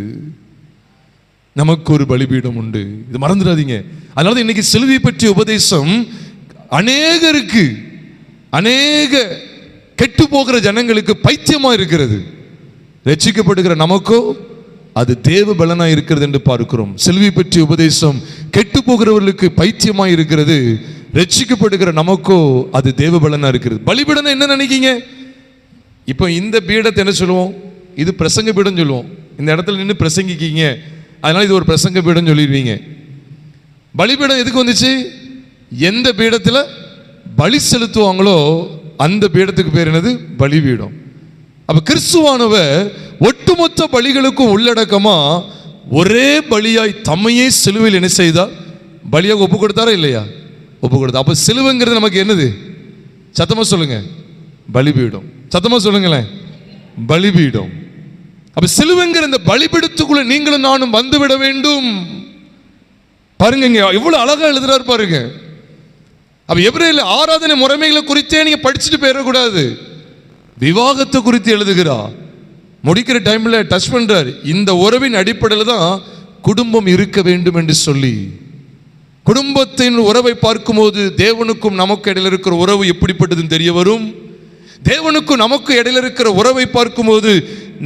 நமக்கு ஒரு பலிபீடம் உண்டு. இது மறந்துடாதீங்க. அதனால இன்னைக்கு சிலுவை பற்றிய உபதேசம் அநேகருக்கு, அநேக கெட்டு போகிற ஜனங்களுக்கு பைத்தியமா இருக்கிறது. ரட்சிக்கப்படுகிற நமக்கோ அது தேவ பலனா இருக்கிறது என்று பார்க்கிறோம். சிலுவை பற்றிய உபதேசம் கெட்டு போகிறவர்களுக்கு பைத்தியமா இருக்கிறது. ரட்சிக்கப்படுகிற நமக்கோ அது தேவ பலனா இருக்கிறது. பலிபீடம் என்ன நினைக்கீங்க? இப்போ இந்த பீடத்தை என்ன சொல்லுவோம்? இது பிரசங்க பீடம் சொல்லுவோம். இந்த இடத்துல நின்று பிரசங்கிக்கீங்க, அதனால இது ஒரு பிரசங்க பீடம் சொல்லிடுவீங்க. பலிபீடம் எதுக்கு வந்துச்சு? எந்த பீடத்தில் பலி செலுத்துவாங்களோ அந்த பீடத்துக்கு பேர் என்னது? பலிபீடம். அப்ப கிறிஸ்துவானவர் ஒட்டுமொத்த பலிகளுக்கும் உள்ளடக்கமா ஒரே பலியாய் தம்மையே சிலுவையில் என்ன செய்தார்? பலியாக ஒப்பு கொடுத்தாரா இல்லையா? ஒப்பு கொடுத்தா. அப்ப சிலுவைங்கிறது நமக்கு என்னது? சத்தமா சொல்லுங்க, பலிபீடம். சத்தமா சொல்லுங்களேன், பலிபீடம். அப்ப சிலுவைங்கிற இந்த பலிபீடத்துக்குள்ள நீங்களும் நானும் வந்துவிட வேண்டும். பாருங்க, எவ்வளவு அழகா எழுதுறாரு பாருங்க. அப்ப எபிரேயர்ல ஆராதனை முறைமைகளை குறித்தே நீங்க படிச்சுட்டு போயிடக்கூடாது. விவாகத்தை குறித்து எழுதுகிறார். முடிக்கிற டைம்ல டச் பண்றாரு. இந்த உறவின் அடிப்படையில் தான் குடும்பம் இருக்க வேண்டும் என்று சொல்லி, குடும்பத்தின் உறவை பார்க்கும்போது தேவனுக்கும் நமக்கு இடையில இருக்கிற உறவு எப்படிப்பட்டதுன்னு தெரிய வரும். தேவனுக்கும் நமக்கு இடையில இருக்கிற உறவை பார்க்கும்போது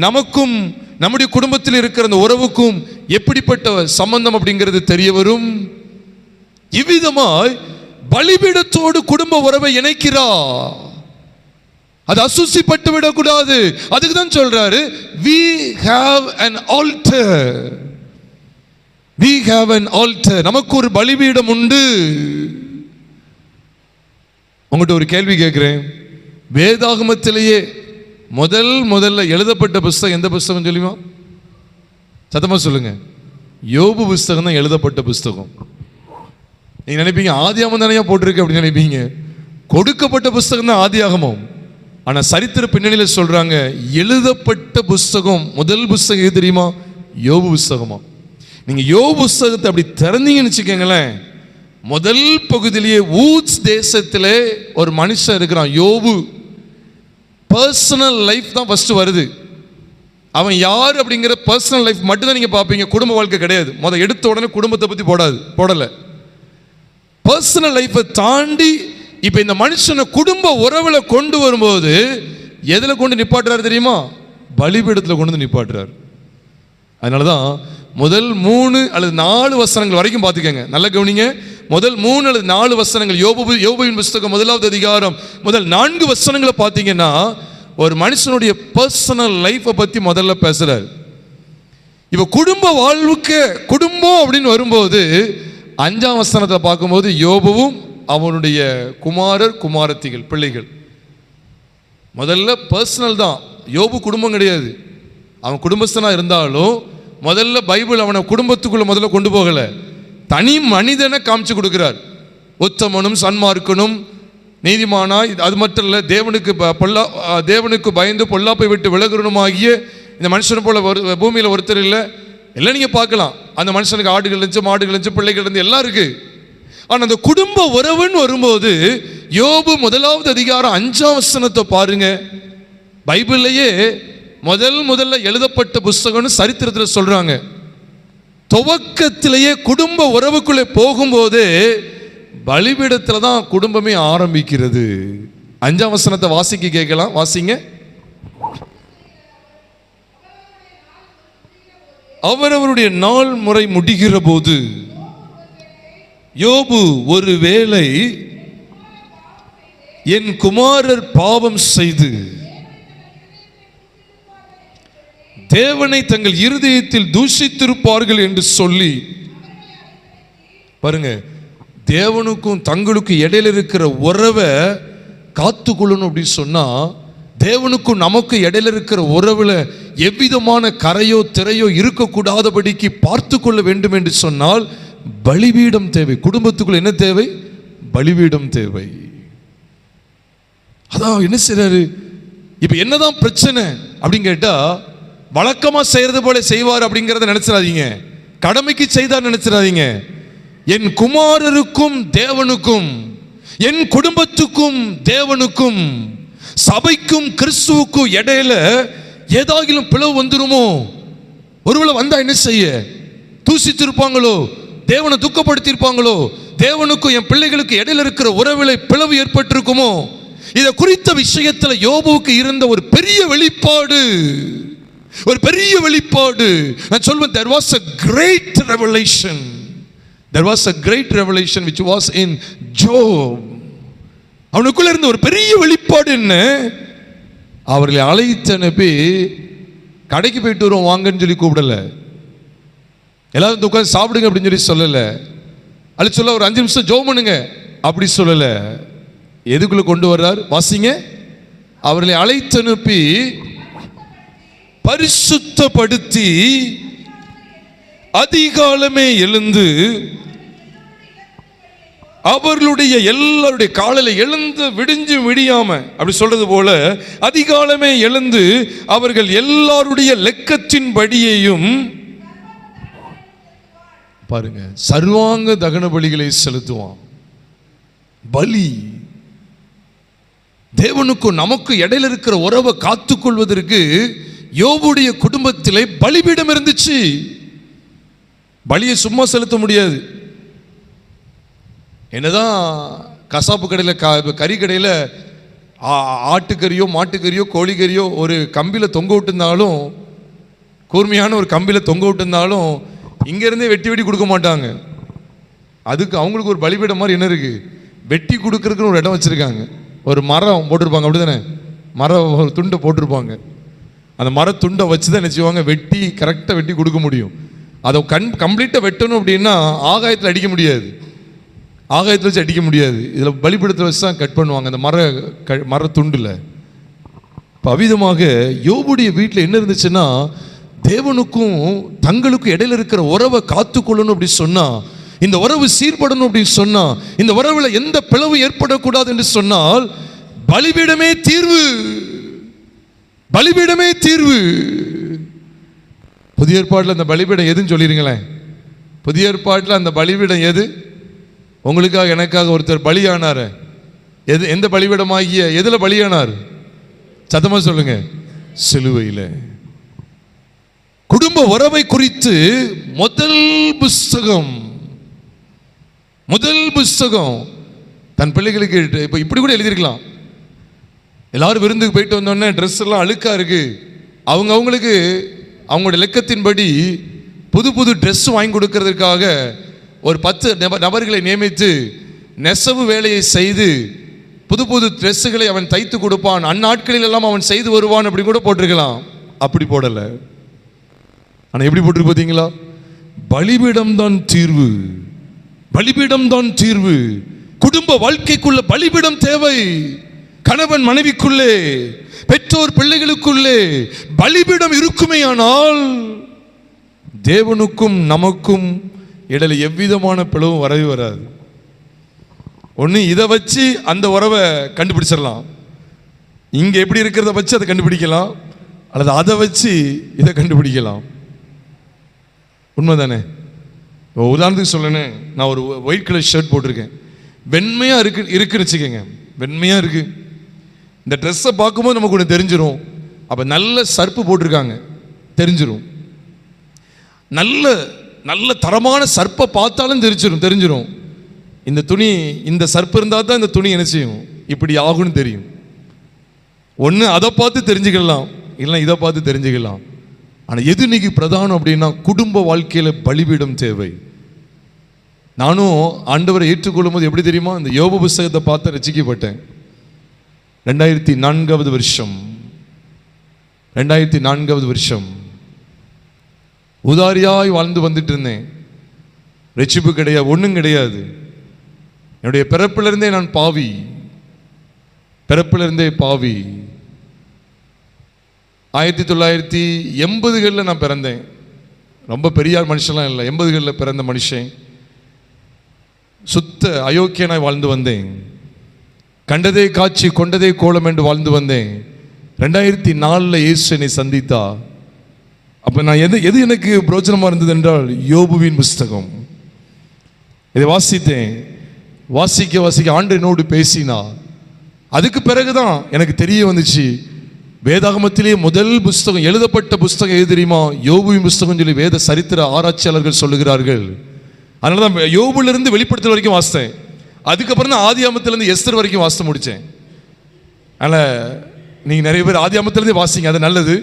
நமக்கும் நம்முடைய குடும்பத்தில் இருக்கிற அந்த உறவுக்கும் எப்படிப்பட்ட சம்பந்தம் அப்படிங்கிறது தெரிய வரும். இவ்விதமாய் பலிபீடத்தோடு குடும்ப உறவை இணைக்கிறார். அது அசுசிப்பட்டு விடக்கூடாது. அதுக்கு தான் சொல்றாரு, we have an altar, we have an altar. நமக்கு ஒரு பலிபீடம் உண்டு. உங்கள்கிட்ட ஒரு கேள்வி கேட்கிறேன். வேதாகமத்திலேயே முதல்ல எழுதப்பட்ட புஸ்தகம் எந்த புஸ்தகம் சொல்லுமா? சத்தமா சொல்லுங்க. யோபு புஸ்தகம் தான் எழுதப்பட்ட புஸ்தகம். நீங்க நினைப்பீங்க ஆதியாகமம் தானே போட்டிருக்கு அப்படின்னு நினைப்பீங்க. கொடுக்கப்பட்ட புஸ்தகம் தான் ஆதியாகமம். ஆனா சரித்திர பின்னணியில சொல்றாங்க, எழுதப்பட்ட புஸ்தகம் முதல் புஸ்தகம் எது தெரியுமா? யோபு புஸ்தகமா. நீங்க யோபு புஸ்தகத்தை அப்படி திறந்தீங்கன்னு வச்சுக்கோங்களேன், முதல் பகுதியிலேயே ஊத்ஸ் தேசத்திலே ஒரு மனுஷன் இருக்கிறான், யோபு. பர்சனல் லைஃப் தான் ஃபர்ஸ்ட் வருது. அவன் யார் அப்படிங்கிற பர்சனல் லைஃப் மட்டும் தான் நீங்க பார்ப்பீங்க. குடும்ப வாழ்க்கை கிடையாது. எடுத்த உடனே குடும்பத்தை பத்தி போடல. பர்சனல் லைஃபை தாண்டி இப்ப இந்த மனுஷனை குடும்ப உறவுல கொண்டு வரும்போது எதுல கொண்டு நிப்பாட்டுறாரு தெரியுமா? பலிபீடத்தில் கொண்டு வந்து நிப்பாட்டுறாரு. அதனாலதான் முதல் 3 அல்லது 4 வசனங்கள் வரைக்கும் பார்த்துக்கங்க, நல்ல கவனிங்க. முதல் 3 அல்லது 4 வசனங்கள் யோபுவின் புஸ்தகம் 1வது அதிகாரம் முதல் 4 வசனங்களை பார்த்தீங்கன்னா ஒரு மனுஷனுடைய பர்சனல் லைஃபை பத்தி முதல்ல பேசுறாரு. இப்ப குடும்ப வாழ்வுக்கு குடும்பம் அப்படின்னு வரும்போது 5ஆம் வசனத்தை பார்க்கும்போது யோபுவும் அவனுடைய குமாரத்திகள், பிள்ளைகள். முதல்ல பர்சனல் தான். யோபு குடும்பம் கிடையாது. அவன் குடும்பஸ்தனா இருந்தாலும் முதல்ல பைபிள் அவனை குடும்பத்துக்குள்ள முதல்ல கொண்டு போகல, தனி மனிதனை காமிச்சு கொடுக்கிறார். உத்தமனும் சன்மார்க்கனும் நீதிமானாய், அது மட்டும் இல்லை தேவனுக்கு பயந்து பொல்லாப்பை விட்டு விலகுறனுமாகிய இந்த மனுஷனை போல பூமியில் ஒருத்தர் இல்லை. எல்லாம் நீங்க பார்க்கலாம். அந்த மனுஷனுக்கு ஆடுகள் இருந்துச்சு, மாடுகள் இருந்துச்சு, பிள்ளைகள் இருந்து எல்லாம் இருக்கு. ஆனா அந்த குடும்ப உறவுன்னு வரும்போது யோபு 1வது அதிகாரம் 5ஆம் வசனத்தை பாருங்க. பைபிள்லயே முதல்ல எழுதப்பட்ட புஸ்தகம்னு சரித்திரத்தில் சொல்றாங்க. துவக்கத்திலேயே குடும்ப உறவுக்குள்ளே போகும்போது பலிபீடத்துல தான் குடும்பமே ஆரம்பிக்கிறது. 5ஆம் வசனத்தை வாசிக்க கேட்கலாம், வாசிங்க. அவரவருடைய நாள் முறை முடிகிற போது யோபு, ஒருவேளை என் குமாரர் பாவம் செய்து தேவனை தங்கள் இருதயத்தில் தூஷித்திருப்பார்கள் என்று சொல்லி, பாருங்க, தேவனுக்கும் தங்களுக்கும் இடையில இருக்கிற உறவை காத்துக்கொள்ளணும் அப்படின்னு சொன்னா, தேவனுக்கும் நமக்கு இடையில இருக்கிற உறவுல எவ்விதமான கரையோ திரையோ இருக்கக்கூடாதபடிக்கு பார்த்து கொள்ள வேண்டும் என்று சொன்னால் பலிபீடம் தேவை. குடும்பத்துக்குள்ள என்ன தேவை? பலிபீடம் தேவை. அதான் என்ன செய்றாரு? இப்ப என்னதான் பிரச்சனை அப்படின்னு கேட்டா, வழக்கமா செய்யறது போல செய்வார் அப்படிங்கறத நினைச்சிடாதீங்க. கடமைக்கு செய்தார் நினைச்சிடாதீங்க. என் குமாரருக்கும் தேவனுக்கும், என் குடும்பத்துக்கும் தேவனுக்கும், சபைக்கும் கிறிஸ்துவுக்கும் இடையில ஏதாகிலும் பிளவு வந்துருமோ? ஒருவேளை வந்தா என்ன செய்ய? தூசித்திருப்பாங்களோ, தேவனை துக்கப்படுத்தியிருப்பாங்களோ, தேவனுக்கும் என் பிள்ளைகளுக்கு இடையில இருக்கிற உறவில பிளவு ஏற்பட்டிருக்குமோ? இதை குறித்த விஷயத்தில் யோபுவுக்கு இருந்த ஒரு பெரிய வெளிப்பாடு, ஒரு பெரிய வெளிப்பாடு. நான் சொல்வேன், there was a great revelation. There was a great revelation which was in Job. அவனுக்குள்ள இருந்த ஒரு பெரிய வெளிப்பாடு என்ன? அவர்களை அழைத்து அனுப்பி கடைக்கு போயிட்டு வருவோம் வாங்கன்னு சொல்லி கூப்பிடல, எல்லாரும் உட்கார்ந்து சாப்பிடுங்க அப்படின்னு சொல்லி சொல்லல, அது சொல்ல ஒரு 5 நிமிஷம் ஜெபம் பண்ணுங்க அப்படி சொல்லல. எதுக்குள்ள கொண்டு வர்றார்? வாசிங்க. அவர்களை அழைத்து அனுப்பி பரிசுத்தப்படுத்தி அதிகாலமே எழுந்து, அவர்களுடைய எல்லாருடைய காலையில எழுந்து விடிஞ்சு விடியாம அப்படி சொல்றது போல அதிகாலமே எழுந்து அவர்கள் எல்லாருடைய லெக்கத்தின் படியையும், பாருங்க, சர்வாங்க தகன பலிகளை செலுத்துவான். பலி, தேவனுக்கும் நமக்கு இடையில இருக்கிற உறவை காத்துக்கொள்வதற்கு யோபுடைய குடும்பத்திலே பலிபீடம் இருந்துச்சு. பலியை சும்மா செலுத்த முடியாது. என்னதான் கசாப்பு கடையில், கறி கடையில் ஆட்டுக்கறியோ மாட்டுக்கறியோ கோழிக்கறியோ ஒரு கம்பியில் தொங்க விட்டுருந்தாலும், கூர்மையான ஒரு கம்பியில் தொங்க விட்டுருந்தாலும் இங்கேருந்தே வெட்டி வெட்டி கொடுக்க மாட்டாங்க. அதுக்கு அவங்களுக்கு ஒரு பலிபீடம் மாதிரி என்ன இருக்குது, வெட்டி கொடுக்கறதுக்குன்னு ஒரு இடம் வச்சுருக்காங்க. ஒரு மரம் போட்டிருப்பாங்க, அப்படி தானே? மரம் துண்டை போட்டிருப்பாங்க. அந்த மரத்துண்டை வச்சு தான் நினச்சிவாங்க வெட்டி கரெக்டாக வெட்டி கொடுக்க முடியும். அதை கம்ப்ளீட்டாக வெட்டணும் அப்படின்னா ஆகாயத்தில் அடிக்க முடியாது, ஆகாயத்தில் வச்சு அடிக்க முடியாது. இதில் பலிபீடத்தில் வச்சு தான் கட் பண்ணுவாங்க அந்த மரத்துண்டில். இப்போ அவ்விதமாக யோபுடைய வீட்டில் என்ன இருந்துச்சுன்னா, தேவனுக்கும் தங்களுக்கும் இடையில இருக்கிற உறவை காத்துக்கொள்ளணும் அப்படி சொன்னா, இந்த உறவு சீர்படணும் அப்படின்னு சொன்னா, இந்த உறவுல எந்த பிளவு ஏற்படக்கூடாது என்று சொன்னால் பலிபீடமே தீர்வு, பலிபீடமே தீர்வு. புதிய ஏற்பாட்டில் அந்த பலிபீடம் எதுன்னு சொல்லிருங்களேன். புதிய ஏற்பாட்டில் அந்த பலிபீடம் எது? உங்களுக்காக எனக்காக ஒருத்தர் பலியானார். எது? எந்த பலிபீடமாகிய எதுல பலியானார்? சத்தமா சொல்லுங்க. சிலுவையில். குடும்ப உறவை குறித்து முதல் புஸ்தகம் தன் பிள்ளைகளுக்கு இப்போ இப்படி கூட எழுதியிருக்கலாம். எல்லாரும் விருந்துக்கு போயிட்டு வந்தோடனே ட்ரெஸ் எல்லாம் அழுக்கா இருக்கு, அவங்களுக்கு அவங்களுடைய லெக்கத்தின்படி புது புது ட்ரெஸ் வாங்கி கொடுக்கறதுக்காக ஒரு 10 நபர்களை நியமித்து நெசவு வேலையை செய்து புது புது ட்ரெஸ்ஸுகளை அவன் தைத்து கொடுப்பான், அந்நாட்களில் எல்லாம் அவன் செய்து வருவான் அப்படி கூட போட்டிருக்கலாம். அப்படி போடல. ஆனால் எப்படி போட்டிருக்கு பார்த்தீங்களா? பலிபீடம் தான் தீர்வு, பலிபீடம் தான் தீர்வு. குடும்ப வாழ்க்கைக்குள்ள பலிபீடம் தேவை. கணவன் மனைவிக்குள்ளே, பெற்றோர் பிள்ளைகளுக்குள்ளே பலிபீடம் இருக்குமேயானால் தேவனுக்கும் நமக்கும் இடையில எவ்விதமான பிளவும் வரவே வராது. ஒன்று இதை வச்சு அந்த உறவை கண்டுபிடிச்சிடலாம், இங்கே எப்படி இருக்கிறத வச்சு அதை கண்டுபிடிக்கலாம், அல்லது அதை வச்சு இதை கண்டுபிடிக்கலாம். உண்மைதானே? உதாரணத்துக்கு சொல்லணே, நான் ஒரு ஒயிட் கலர் ஷர்ட் போட்டிருக்கேன், வெண்மையாக இருக்குன்னு வச்சுக்கோங்க. வெண்மையாக இருக்குது, இந்த ட்ரெஸ்ஸை பார்க்கும்போது நமக்கு ஒன்று தெரிஞ்சிடும். அப்போ நல்ல சர்ப்பு போட்டிருக்காங்க தெரிஞ்சிடும். நல்ல நல்ல தரமான சர்ப்பை பார்த்தாலும் தெரிஞ்சிடும். இந்த துணி, இந்த சர்ப்பு இருந்தால் தான் இந்த துணி என்ன செய்யும், இப்படி ஆகும்னு தெரியும். ஒன்று அதை பார்த்து தெரிஞ்சுக்கலாம், இல்லை இதை பார்த்து தெரிஞ்சுக்கலாம். ஆனால் எது இன்னைக்கு பிரதானம் அப்படின்னா, குடும்ப வாழ்க்கையில் பலிபீடம் தேவை. நானும் ஆண்டவரை ஏற்றுக்கொள்ளும் போது எப்படி தெரியுமா, இந்த யோபு புஸ்தகத்தை பார்த்து ரசிக்கப்பட்டேன். 2004 வருஷம் உதாரியாய் வாழ்ந்து வந்துட்டு இருந்தேன். ரட்சிப்பு கிடையாது, ஒன்றும் கிடையாது. என்னுடைய பிறப்பிலிருந்தே நான் பாவி, பிறப்பிலிருந்தே பாவி. 1980களில் நான் பிறந்தேன். ரொம்ப பெரிய மனுஷன்லாம் இல்லை, 80களில் பிறந்த மனுஷன். சுத்த அயோக்கியனாய் வாழ்ந்து வந்தேன். கண்டதே காட்சி கொண்டதே கோலம் என்று வாழ்ந்து வந்தேன். 2004 இயேசு என்னை சந்தித்தா. அப்போ நான் எது எனக்கு பிரோஜனமாக இருந்தது என்றால், யோபுவின் புஸ்தகம் இதை வாசித்தேன். வாசிக்க ஆண்டு என்னோடு பேசினா. அதுக்கு பிறகுதான் எனக்கு தெரிய வந்துச்சு, வேதாகமத்திலேயே முதல் புஸ்தகம் எழுதப்பட்ட புஸ்தகம் எது தெரியுமா, யோபுவின் புஸ்தகம் சொல்லி வேத சரித்திர ஆராய்ச்சியாளர்கள் சொல்லுகிறார்கள். அதனால தான் யோபுலேருந்து வெளிப்படுத்தல் வரைக்கும் வாசித்தேன். அதுக்கப்புறம் தான் ஆதியாகமத்திலேருந்து எஸ்தர் வரைக்கும் வாசித்து முடித்தேன். அதனால் நீங்கள் நிறைய பேர் ஆதியாகமத்திலேருந்தே வாசிங்க, அது நல்லது.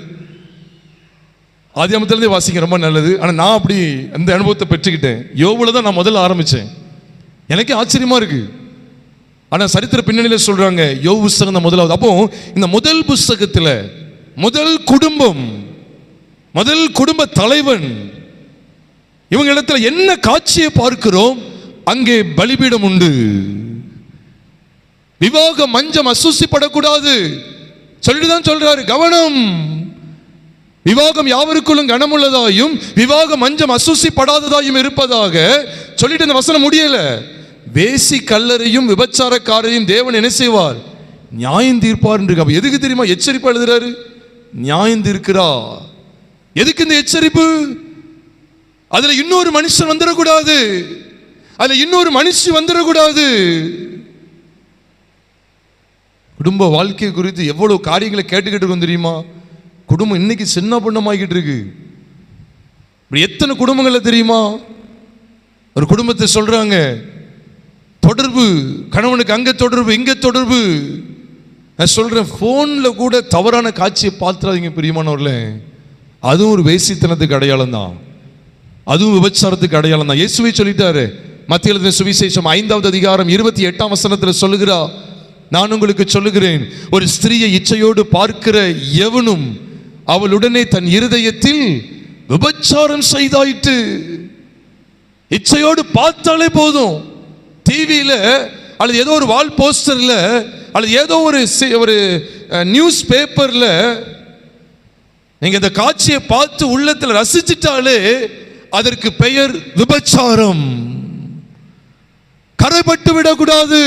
ஆதியாகமத்திலேருந்தே வாசிங்க, ரொம்ப நல்லது. ஆனால் நான் அப்படி அந்த அனுபவத்தை பெற்றுக்கிட்டேன். யோபுல தான் நான் முதல்ல ஆரம்பித்தேன். எனக்கே ஆச்சரியமாக இருக்குது. ஆனால் சரித்திர பின்னணியில் சொல்கிறாங்க யோபு புஸ்தகம் தான் முதலாவது. அப்போ இந்த முதல் புஸ்தகத்தில் முதல் குடும்ப தலைவன், இவங்க இடத்துல என்ன காட்சியை பார்க்கிறோம், அங்கே பலிபீடம் உண்டு. விவாக மஞ்சம் அசூசிப்படக்கூடாது சொல்லிட்டுதான் சொல்றாரு. கவனம், விவாகம் யாவருக்குள்ளும் கனமுள்ளதாயும் விவாக மஞ்சம் அசூசிப்படாததாயும் இருப்பதாக சொல்லிட்டு இந்த வசனம் முடியல. வேசி கல்லறையும் விபச்சாரக்காரையும் தேவன் என்ன செய்வார், நியாயம் தீர்ப்பார் என்று. எதுக்கு தெரியுமா எச்சரிப்பு எழுதுறாரு, நியாயம் தீர்க்கிறா. எதுக்கு இந்த எச்சரிப்பு? அதுல இன்னொரு மனுஷன் வந்துடக்கூடாது, அதுல இன்னொரு மனுஷி வந்துடக்கூடாது. குடும்ப வாழ்க்கை குறித்து எவ்வளவு காரியங்களை கேட்டுக்கிட்டு இருக்கோம் தெரியுமா? குடும்பம் இன்னைக்கு சின்ன பொண்ணமாகிட்டு இருக்கு. எத்தனை குடும்பங்கள தெரியுமா? ஒரு குடும்பத்தை சொல்றாங்க, தொடர்பு கணவனுக்கு அங்க தொடர்பு இங்க தொடர்பு. நான் சொல்றேன், போன்ல கூட தவறான காட்சியை பார்த்துறாதீங்க பிரியமானவர்களே. அதுவும் ஒரு வேசித்தனத்துக்கு அடையாளம் தான், அதுவும் விபச்சாரத்துக்கு அடையாளம் தான். இயேசுவே சொல்லிட்டாரு. மத்திய எழுதின சுவிசேஷம் 5வது அதிகாரம் 28ஆம் வசனத்தில் சொல்லுகிறா, நான் உங்களுக்கு சொல்லுகிறேன், ஒரு ஸ்திரீயை இச்சையோடு பார்க்கிற எவனும் அவளுடனே தன் இருதயத்தில் விபச்சாரம் செய்தாயிற்று. இச்சையோடு பார்த்தாலே போதும், டிவியில அல்லது ஏதோ ஒரு வால் போஸ்டர்ல அல்லது ஏதோ ஒரு நியூஸ் பேப்பர்ல நீங்க இந்த காட்சியை பார்த்து உள்ளத்தில் ரசிச்சிட்டாலே அதற்கு பெயர் விபச்சாரம். கரைபட்டு விடக்கூடாது.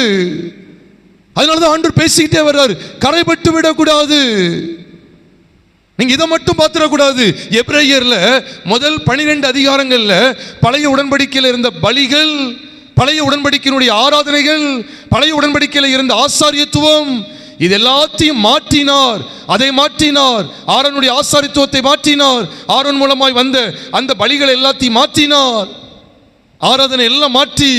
அதனாலதான் ஆண்டவர் பேசிக்கிட்டே வர்றாரு, கரைபட்டு விடக்கூடாது. நீங்க இதை மட்டும் பார்த்துடக்கூடாது. எபிரேயர்ல முதல் 12 அதிகாரங்கள்ல பழைய உடன்படிக்கையில் இருந்த பலிகள், பழைய உடன்படிக்கையினுடைய ஆராதனைகள், பழைய உடன்படிக்கையில் இருந்த ஆசாரியத்துவம், இது எல்லாத்தையும் மாற்றினார். அதை மாற்றினார். ஆரோனுடைய ஆசாரித்துவத்தை மாற்றினார். ஆரோன் மூலமாய் வந்த அந்த பலிகள் எல்லாத்தையும் மாற்றினார். ஆராதனை எல்லாம் மாற்றி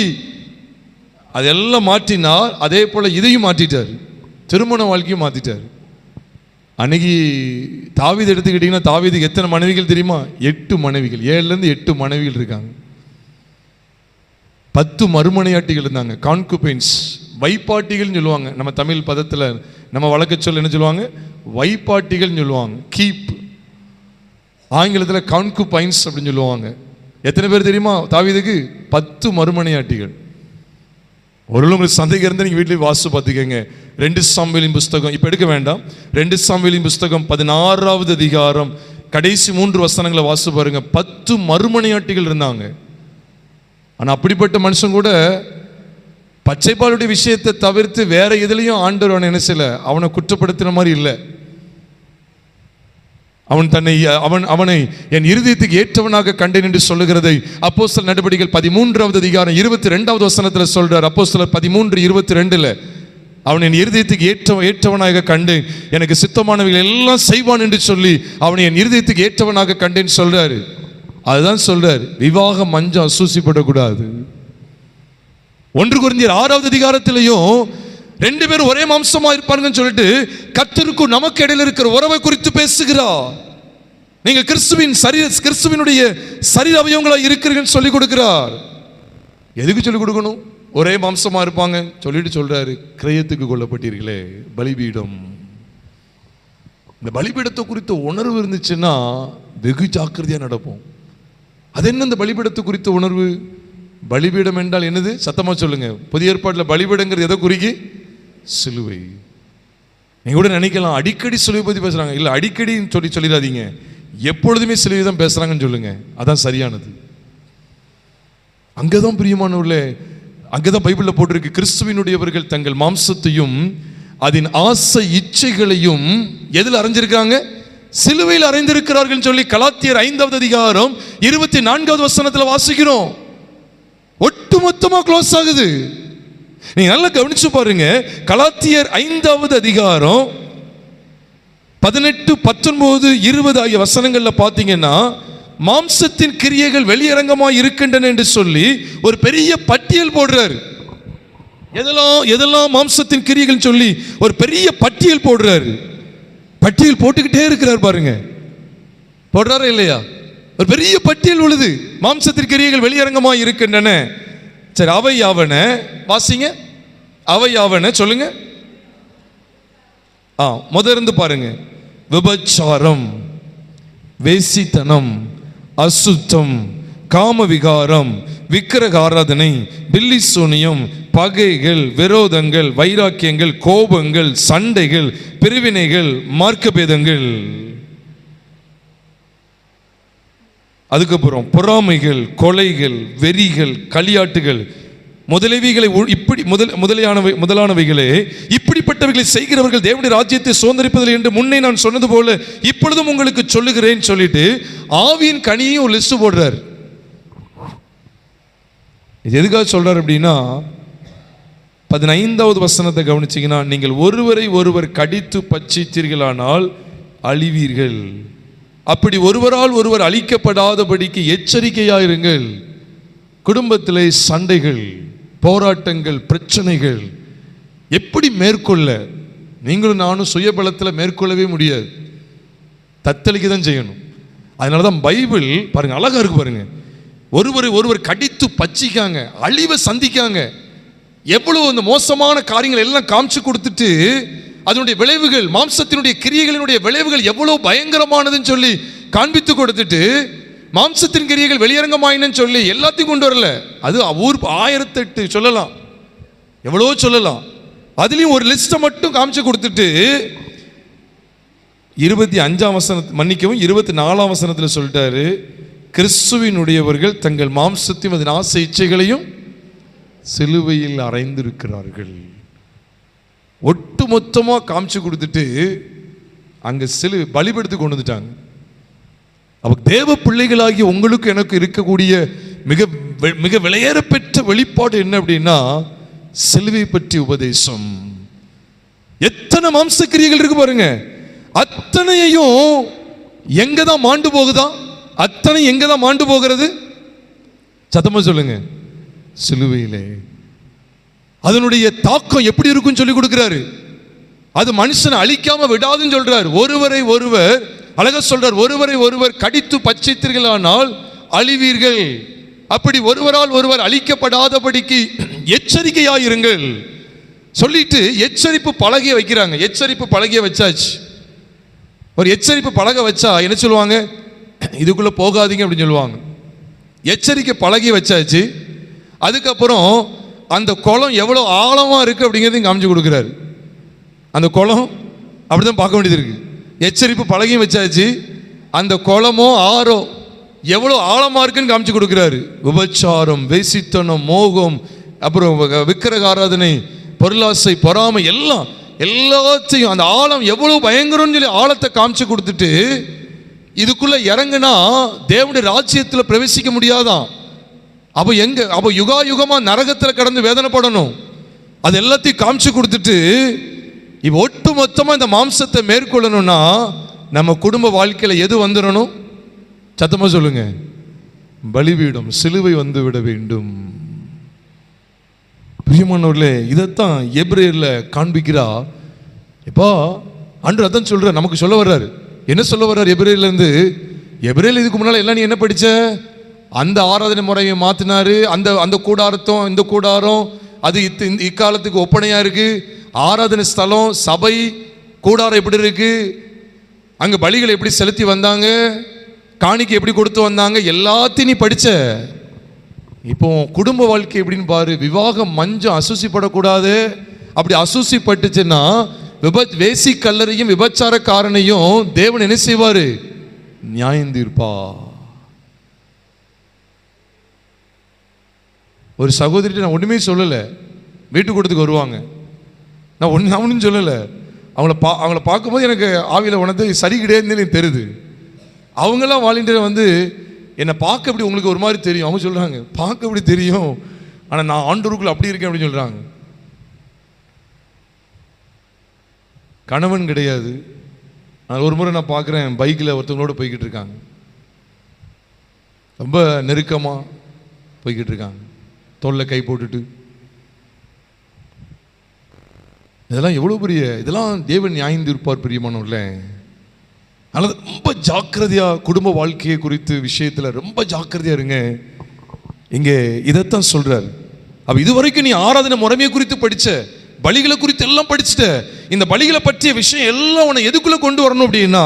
அதெல்லாம் மாற்றினார். அதே போல இதையும் மாற்றிட்டார். திருமண வாழ்க்கையும் மாற்றிட்டார். அன்னைக்கு தாவீது எடுத்துக்கிட்டீங்கன்னா, தாவீதுக்கு எத்தனை மனைவிகள் தெரியுமா? 8 மனைவிகள். 7லேருந்து 8 மனைவிகள் இருக்காங்க. 10 மறுமனையாட்டிகள் இருந்தாங்க, கான்குபைன்ஸ், வைப்பாட்டிகள் சொல்லுவாங்க. நம்ம தமிழ் பதத்தில் நம்ம வழக்க சொல்ல என்ன சொல்லுவாங்க? வைப்பாட்டிகள் சொல்லுவாங்க. கீப், ஆங்கிலத்தில் கான்குபைன்ஸ் அப்படின்னு சொல்லுவாங்க. எத்தனை பேர் தெரியுமா தாவீதுக்கு? 10 மறுமனையாட்டிகள். ஒரு உங்களுக்கு சந்தேகம் இருந்தால் நீங்கள் வீட்டில் வாசித்து பார்த்துக்கங்க. 2 சாமுவேலின் புஸ்தகம் இப்போ எடுக்க வேண்டாம். 2 சாமுவேலின் புஸ்தகம் 16வது அதிகாரம் கடைசி 3 வசனங்களை வாசித்து பாருங்க. 10 மறுமனையாட்டிகள் இருந்தாங்க. ஆனால் அப்படிப்பட்ட மனுஷன் கூட பச்சைப்பாலுடைய விஷயத்தை தவிர்த்து வேற எதுலையும் ஆண்டவர் அவனை என்ன செய்யல, அவனை குற்றப்படுத்தின மாதிரி இல்லை. அவனை என் இருதயத்துக்கு ஏற்றவனாக கண்டேன் என்று சொல்லுகிறதை அப்போஸ்தலர் நடபடிகள் 13வது அதிகாரம் 22வது வசனத்தில் சொல்றார். அப்போஸ்தலர் 13:22 அவன் என் இருதயத்துக்கு ஏற்றவனாக கண்டேன், எனக்கு சித்தமானவைகள் எல்லாம் செய்வான் என்று சொல்லி அவனை என் இருதயத்துக்கு ஏற்றவனாக கண்டேன் சொல்றாரு. அதுதான் சொல்றார், விவாகம் மஞ்சம் அசூசிப்படக்கூடாது. 1 கொரிந்தியர் 6வது அதிகாரத்திலையும் 2 பேரும் ஒரே மாம்சமா இருப்பாருன்னு சொல்லிட்டு கர்த்தருக்கும் நமக்கு இடையில இருக்கிற உறவை குறித்து பேசுகிறார். நீங்கள் கிறிஸ்துவினுடைய சரீர அவயவங்களா இருக்கிறீங்கன்னு சொல்லி கொடுக்கிறார். எதுக்கு சொல்லி கொடுக்கணும்? ஒரே மாம்சமா இருப்பாங்க சொல்லிட்டு சொல்றாரு, கிரயத்துக்கு கொல்லப்பட்டீர்களே பலிபீடம். இந்த பலிபீடத்தை குறித்த உணர்வு இருந்துச்சுன்னா வெகு ஜாக்கிரதையா நடப்போம். அது என்ன இந்த பலிபீடத்தை குறித்த உணர்வு? பலிபீடம் என்றால் என்னது? சத்தமா சொல்லுங்க. புதிய ஏற்பாட்டில் பலிபீடங்கிறது எதை குறிக்கி? சிலுவை. நீங்க கூட நினைக்கலாம் அடிக்கடி சிலுவை பத்தி பேசுறாங்க. இல்ல, அடிக்கடி சொல்லிடாதீங்க, எப்பொழுதுமே சிலுவை தான் பேசுறாங்கன்னு சொல்லுங்க. அதான் சரியானது. அங்கதான் பிரியமானவர்களே, அங்கதான் பைபிள்ல போட்டிருக்கு, கிறிஸ்துவினுடையவர்கள் தங்கள் மாம்சத்தையும் அதன் ஆசை இச்சைகளையும் எதில் அறைஞ்சிருக்காங்க? சிலுவையில் அறைந்திருக்கிறார்கள் சொல்லி கலாத்தியர் 5வது அதிகாரம் 24வது வசனத்தில் வாசிக்கிறோம். ஒட்டுமொத்தமா க்ளோஸ் ஆகுது. நீங்க நல்லா கவனிச்சு பாருங்க. கலாத்தியர் 5வது அதிகாரம் 18, 19, 20 ஆகிய வசனங்கள்ல பாத்தீங்கன்னா மாம்சத்தின் கிரியைகள் வெளியரங்கமாக இருக்கின்றன என்று சொல்லி ஒரு பெரிய பட்டியல் போடுறார். எதெல்லாம் மாம்சத்தின் கிரியைகள் சொல்லி ஒரு பெரிய பட்டியல் போடுறாரு. பட்டியல் போட்டுக்கிட்டே இருக்கிறார் பாருங்க. போடுறாரா இல்லையா? ஒரு பெரிய பட்டியல் உள்ளது. மாம்சத்தின் கிரியைகள் வெளியரங்கமாக இருக்கின்றன. சரி, அவை யாவன? வாசிங்க. அவை யாவன சொல்லுங்க. முதலிருந்து பாருங்க. விபச்சாரம், வேசித்தனம், அசுத்தம், காமவிகாரம், விக்கிரக ஆராதனை, பில்லி சூனியம், பகைகள், விரோதங்கள், வைராக்கியங்கள், கோபங்கள், சண்டைகள், பிரிவினைகள், மார்க்கபேதங்கள், அதுக்கப்புறம் பொறாமைகள், கொலைகள், வெறிகள், களியாட்டுகள் முதலவிகளை இப்படி முதலானவைகளே இப்படிப்பட்டவைகளை செய்கிறவர்கள் தேவனுடைய ராஜ்யத்தை சுதந்தரிப்பதில்லை என்று முன்னே நான் சொன்னது போல இப்பொழுதும் உங்களுக்கு சொல்லுகிறேன் சொல்லிட்டு ஆவியின் கனியும் ஒரு லிஸ்ட் போடுறார். எதுக்காக சொல்றார் அப்படின்னா 15வது வசனத்தை கவனிச்சீங்கன்னா, நீங்கள் ஒருவரை ஒருவர் கடித்து பட்சித்தீர்களானால் அழிவீர்கள். அப்படி ஒருவரால் ஒருவர் அழிக்கப்படாதபடிக்கு எச்சரிக்கையாயிருங்கள். குடும்பத்திலே சண்டைகள், போராட்டங்கள், பிரச்சனைகள் எப்படி மேற்கொள்ள? நீங்களும் நானும் சுயபலத்தில் மேற்கொள்ளவே முடியாது, தத்தளிக்க தான் செய்யணும். அதனால தான் பைபிள் பாருங்க அழகா இருக்கு பாருங்க. ஒருவரை ஒருவர் கடித்து பச்சிக்காங்க, அழிவை சந்திக்காங்க. எவ்வளவு அந்த மோசமான காரியங்கள் எல்லாம் காமிச்சு கொடுத்துட்டு அதனுடைய விளைவுகள், மாம்சத்தினுடைய கிரியைகளினுடைய விளைவுகள் எவ்வளவு பயங்கரமானதுன்னு சொல்லி காண்பித்து கொடுத்துட்டு மாம்சத்தின் கிரியைகள் வெளியரங்கமாயின்னு சொல்லி எல்லாத்தையும் கொண்டு வரல. அது ஊர் 1008 சொல்லலாம், எவ்வளோ சொல்லலாம். அதுலேயும் ஒரு லிஸ்ட்டை மட்டும் காமிச்சு கொடுத்துட்டு 25ஆம் வசனத்தை மன்னிக்கவும் 24ஆம் வசனத்தில் சொல்லிட்டாரு, கிறிஸ்துவினுடையவர்கள் தங்கள் மாம்சத்தையும் அதன் ஆசை இச்சைகளையும் சிலுவையில் அறைந்திருக்கிறார்கள். ஒட்டு மொத்தமாக காமிச்சு கொடுத்துட்டு அங்கே பலிபடுத்தி கொண்டு வந்துட்டாங்க. அப்ப தேவ பிள்ளைகளாகி உங்களுக்கு எனக்கு இருக்கக்கூடிய மிக மிக விலையேற பெற்ற வெளிப்பாடு என்ன அப்படின்னா சிலுவை பற்றி உபதேசம். எத்தனை மாம்சக்கிரியைகள் இருக்கு பாருங்க. அத்தனையும் எங்க தான் மாண்டு போகுதா? அத்தனை எங்க தான் மாண்டு போகிறது? சத்தமா சொல்லுங்க, சிலுவையிலே. அதனுடைய தாக்கம் எப்படி இருக்குன்னு சொல்லி கொடுக்கிறாரு. அது மனுஷனை அழிக்காம விடாதுன்னு சொல்றாரு. ஒருவரை ஒருவர் அழகா சொல்றார், ஒருவரை ஒருவர் கடித்து பட்சித்தீர்களானால் அழிவீர்கள். அப்படி ஒருவரால் ஒருவர் அழிக்கப்படாதபடிக்கு எச்சரிக்கையாயிருங்கள் சொல்லிட்டு எச்சரிப்பு பலகைய வைக்கிறாங்க. எச்சரிப்பு பலகைய வச்சாச்சு. ஒரு எச்சரிப்பு பலகை வச்சா என்ன சொல்லுவாங்க? இதுக்குள்ள போகாதீங்க அப்படின்னு சொல்லுவாங்க. எச்சரிக்கை பலகைய வச்சாச்சு. அதுக்கப்புறம் அந்த குளம் எவ்வளோ ஆழமா இருக்கு அப்படிங்கிறதையும் காமிச்சு கொடுக்குறாரு. அந்த குளம் அப்படிதான் பார்க்க வேண்டியது இருக்கு. எச்சரிப்பு பலகையும் வச்சாச்சு, அந்த குளமோ ஆறோ எவ்வளோ ஆழமா இருக்குன்னு காமிச்சு கொடுக்குறாரு. விபச்சாரம், வேசித்தனம், மோகம், அப்புறம் விக்கிரக ஆராதனை, பொருளாசை, பொறாமை எல்லாத்தையும் அந்த ஆழம் எவ்வளவு பயங்கரம்னு சொல்லி ஆழத்தை காமிச்சு கொடுத்துட்டு இதுக்குள்ள இறங்குனா தேவனுடைய ராஜ்யத்துல பிரவேசிக்க முடியாதான். அப்ப யுகா யுகமா நரகத்துல கடந்து வேதனைப்படணும். அது எல்லாத்தையும் காமிச்சு கொடுத்துட்டு இப்ப ஒட்டு மொத்தமா இந்த மாம்சத்தை மேற்கொள்ளணும்னா நம்ம குடும்ப வாழ்க்கையில எது வந்துடணும்? சத்தமா சொல்லுங்க, பலிபீடம், சிலுவை வந்து விட வேண்டும். பிரியமானவர்களே, இதைத்தான் எபிரேயர்ல காண்பிக்கிறா. இப்போ ஆண்டவர் அதான் சொல்ற, நமக்கு சொல்ல வர்றாரு. என்ன சொல்ல வர்றாரு எபிரேயர்ல இருந்து? எபிரேயர்ல இதுக்கு முன்னால எல்லாம் நீ என்ன படிச்ச? அந்த ஆராதனை முறையை மாத்தினாரு. அந்த கூடாரத்தும் இந்த கூடாரம் அது இக்காலத்துக்கு ஒப்பனையா இருக்கு. ஆராதனை ஸ்தலம், சபை, கூடாரம் எப்படி இருக்கு, அங்க பலிகளை எப்படி செலுத்தி வந்தாங்க, காணிக்கை எப்படி கொடுத்து வந்தாங்க, எல்லாத்தையும் நீ படிச்ச. இப்போ குடும்ப வாழ்க்கை எப்படின்னு பாரு. விவாகம் மஞ்சம் அசூசிப்படக்கூடாது. அப்படி அசூசிப்பட்டுச்சுன்னா வேசி கல்லறையும் விபச்சாரக்காரனையும் தேவன் என்ன செய்வாரு? நியாயம் தீர்ப்பா. ஒரு சகோதரிட்ட நான் ஒண்ணுமே சொல்லலை, வீட்டு கூட்டத்துக்கு வருவாங்க, நான் ஒன்றும் சொல்லலை. அவங்கள பார்க்கும்போது எனக்கு ஆவியில் உனது சரி கிடையாதுன்னு எனக்கு தெரியுது. அவங்கெல்லாம் வாலண்டியர் வந்து என்னை பார்க்க அப்படி உங்களுக்கு ஒரு மாதிரி தெரியும். அவங்க சொல்கிறாங்க, பார்க்க அப்படி தெரியும், ஆனால் நான் ஆண்டவருக்குள்ள அப்படி இருக்கேன் அப்படின்னு சொல்கிறாங்க. கணவன் கிடையாது. ஒரு முறை நான் பார்க்குறேன், பைக்கில் ஒருத்தவங்களோட போய்கிட்டு இருக்காங்க, ரொம்ப நெருக்கமாக போய்கிட்டு இருக்காங்க, தோல்ல கை போட்டுட்டு. இதெல்லாம் எவ்வளோ பெரிய, இதெல்லாம் தேவன் நியாயம் தீர்ப்பார் பிரியமானவர்களே. அதனால ரொம்ப ஜாக்கிரதையாக குடும்ப வாழ்க்கையை குறித்து விஷயத்தில் ரொம்ப ஜாக்கிரதையாக இருங்க. இங்கே இதைத்தான் சொல்கிறார். அப்போ இது வரைக்கும் நீ ஆராதனை முறைமையை குறித்து படித்த, பலிகளை குறித்து எல்லாம் படிச்சுட்ட. இந்த பலிகளை பற்றிய விஷயம் எல்லாம் உன்னை எதுக்குள்ளே கொண்டு வரணும் அப்படின்னா,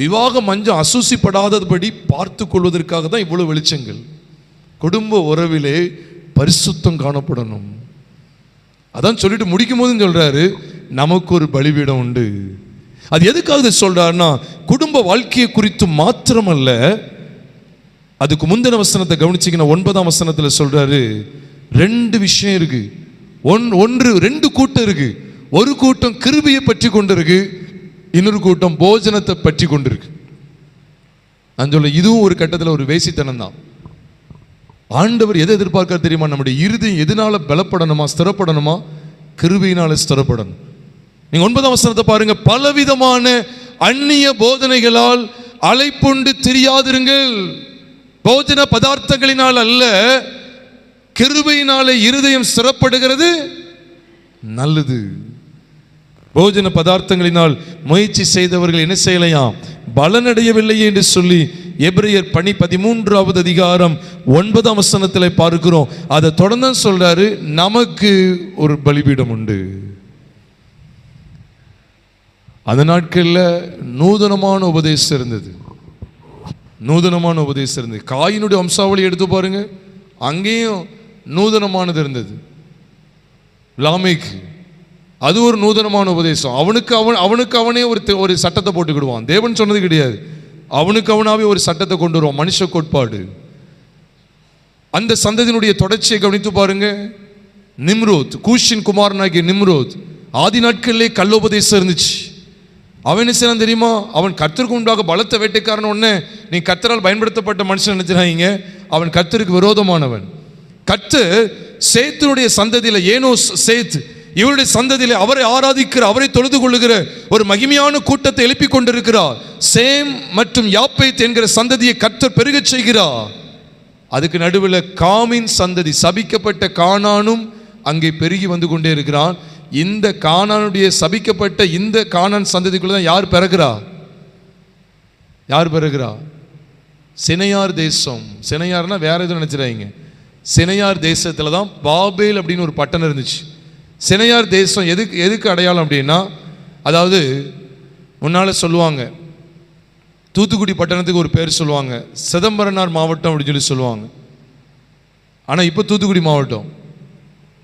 விவாகம் மஞ்சம் அசூசிப்படாதபடி பார்த்து கொள்வதற்காக தான் இவ்வளோ வெளிச்சங்கள். குடும்ப உறவிலே பரிசுத்தம் காணப்படணும். அதான் சொல்லிட்டு முடிக்கும் போது சொல்றாரு, நமக்கு ஒரு பலிபீடம் உண்டு. அது எதுக்காக சொல்றாருன்னா, குடும்ப வாழ்க்கையை குறித்து மாத்திரமல்ல, அதுக்கு முந்தின வசனத்தை கவனிச்சிங்கன்னா 9ஆம் வசனத்தில் சொல்றாரு, 2 விஷயம் இருக்கு. ஒன்று 2 கூட்டம் இருக்கு. ஒரு கூட்டம் கிருபையை பற்றி கொண்டு இருக்கு, இன்னொரு கூட்டம் போஜனத்தை பற்றி கொண்டு இருக்கு. நான் சொல்ல, இதுவும் ஒரு கட்டத்தில் ஒரு வேசித்தனம் தான். ஆண்டவர் எதை எதிர்பார்க்க தெரியுமா? நம்முடைய இருதயம் எதனால பலப்படணுமா, ஸ்திரப்படணுமா? கிருபையினால ஸ்திரப்படணும். நீங்க 9ஆம் வசனத்தை பாருங்க, பலவிதமான அந்நிய போதனைகளால் அலைப்புண்டு தெரியாதிருங்கள். போஜன பதார்த்தங்களினால் அல்ல, கிருபையினாலே இருதயம் ஸ்திரப்படுகிறது நல்லது. போஜன பதார்த்தங்களினால் முயற்சி செய்தவர்கள் என்ன செய்யலையாம்? பலனடையவில்லையே என்று சொல்லி எபிரேயர் 13வது அதிகாரம் 9ஆம் வசனத்தில் பார்க்கிறோம். அதை தொடர்ந்து சொல்றாரு, நமக்கு ஒரு பலிபீடம் உண்டு. அந்த நாட்களில் நூதனமான உபதேசம் இருந்தது. நூதனமான உபதேசம் இருந்தது. காயினுடைய வம்சாவளி எடுத்து பாருங்க, அங்கேயும் நூதனமானது இருந்தது. லாமேக்கு அது ஒரு நூதனமான உபதேசம். அவனுக்கு அவனே ஒரு சட்டத்தை போட்டுக்கிடுவான். தேவன் சொன்னது கிடையாது, அவனுக்கு அவனாவே ஒரு சட்டத்தை கொண்டு வருவான், மனுஷ கோட்பாடு. அந்த சந்ததியினுடைய தொடர்ச்சியை கவனித்து பாருங்க. நிம்ரோத், கூஷின் குமாரனாகிய நிம்ரோத், ஆதி நாட்களிலே கள்ளோபதேசம் இருந்துச்சு. அவன் என்ன செய்யலாம் தெரியுமா? அவன் கர்த்தருக்கு உண்டாக பலத்த வேட்டைக்காரன். ஒன்று நீ கர்த்தரால் பயன்படுத்தப்பட்ட மனுஷன் நினைச்சாங்க, அவன் கர்த்தருக்கு விரோதமானவன். கர்த்தர் சேத்தினுடைய சந்ததியில், ஏனோ சேத் இவருடைய சந்ததியில் அவரை ஆராதிக்கிற, அவரை தொழுது கொள்ளுகிற ஒரு மகிமையான கூட்டத்தை எழுப்பி கொண்டிருக்கிறார். சேம் மற்றும் யாப்பேத் என்கிற சந்ததியை கர்த்தர் பெருகச் செய்கிறார். அதுக்கு நடுவில் காமின் சந்ததி, சபிக்கப்பட்ட கானானும் அங்கே பெருகி வந்து கொண்டே இருக்கிறான். இந்த கானானுடைய சபிக்கப்பட்ட இந்த கானான் சந்ததிக்குள்ள தான் யார் பிறகுறா? யார் பிறகுறா? சினையார் தேசம். சினையார்னா வேற எதுவும் நினைச்சிடாங்க. சினையார் தேசத்துல தான் பாபேல் அப்படின்னு ஒரு பட்டணம் இருந்துச்சு. சினையார் தேசம் எதுக்கு அடையாளம் அப்படின்னா, அதாவது முன்னால சொல்லுவாங்க, தூத்துக்குடி பட்டணத்துக்கு ஒரு பேர் சொல்லுவாங்க, சிதம்பரனார் மாவட்டம் அப்படின்னு சொல்லுவாங்க. ஆனால் இப்போ தூத்துக்குடி மாவட்டம்.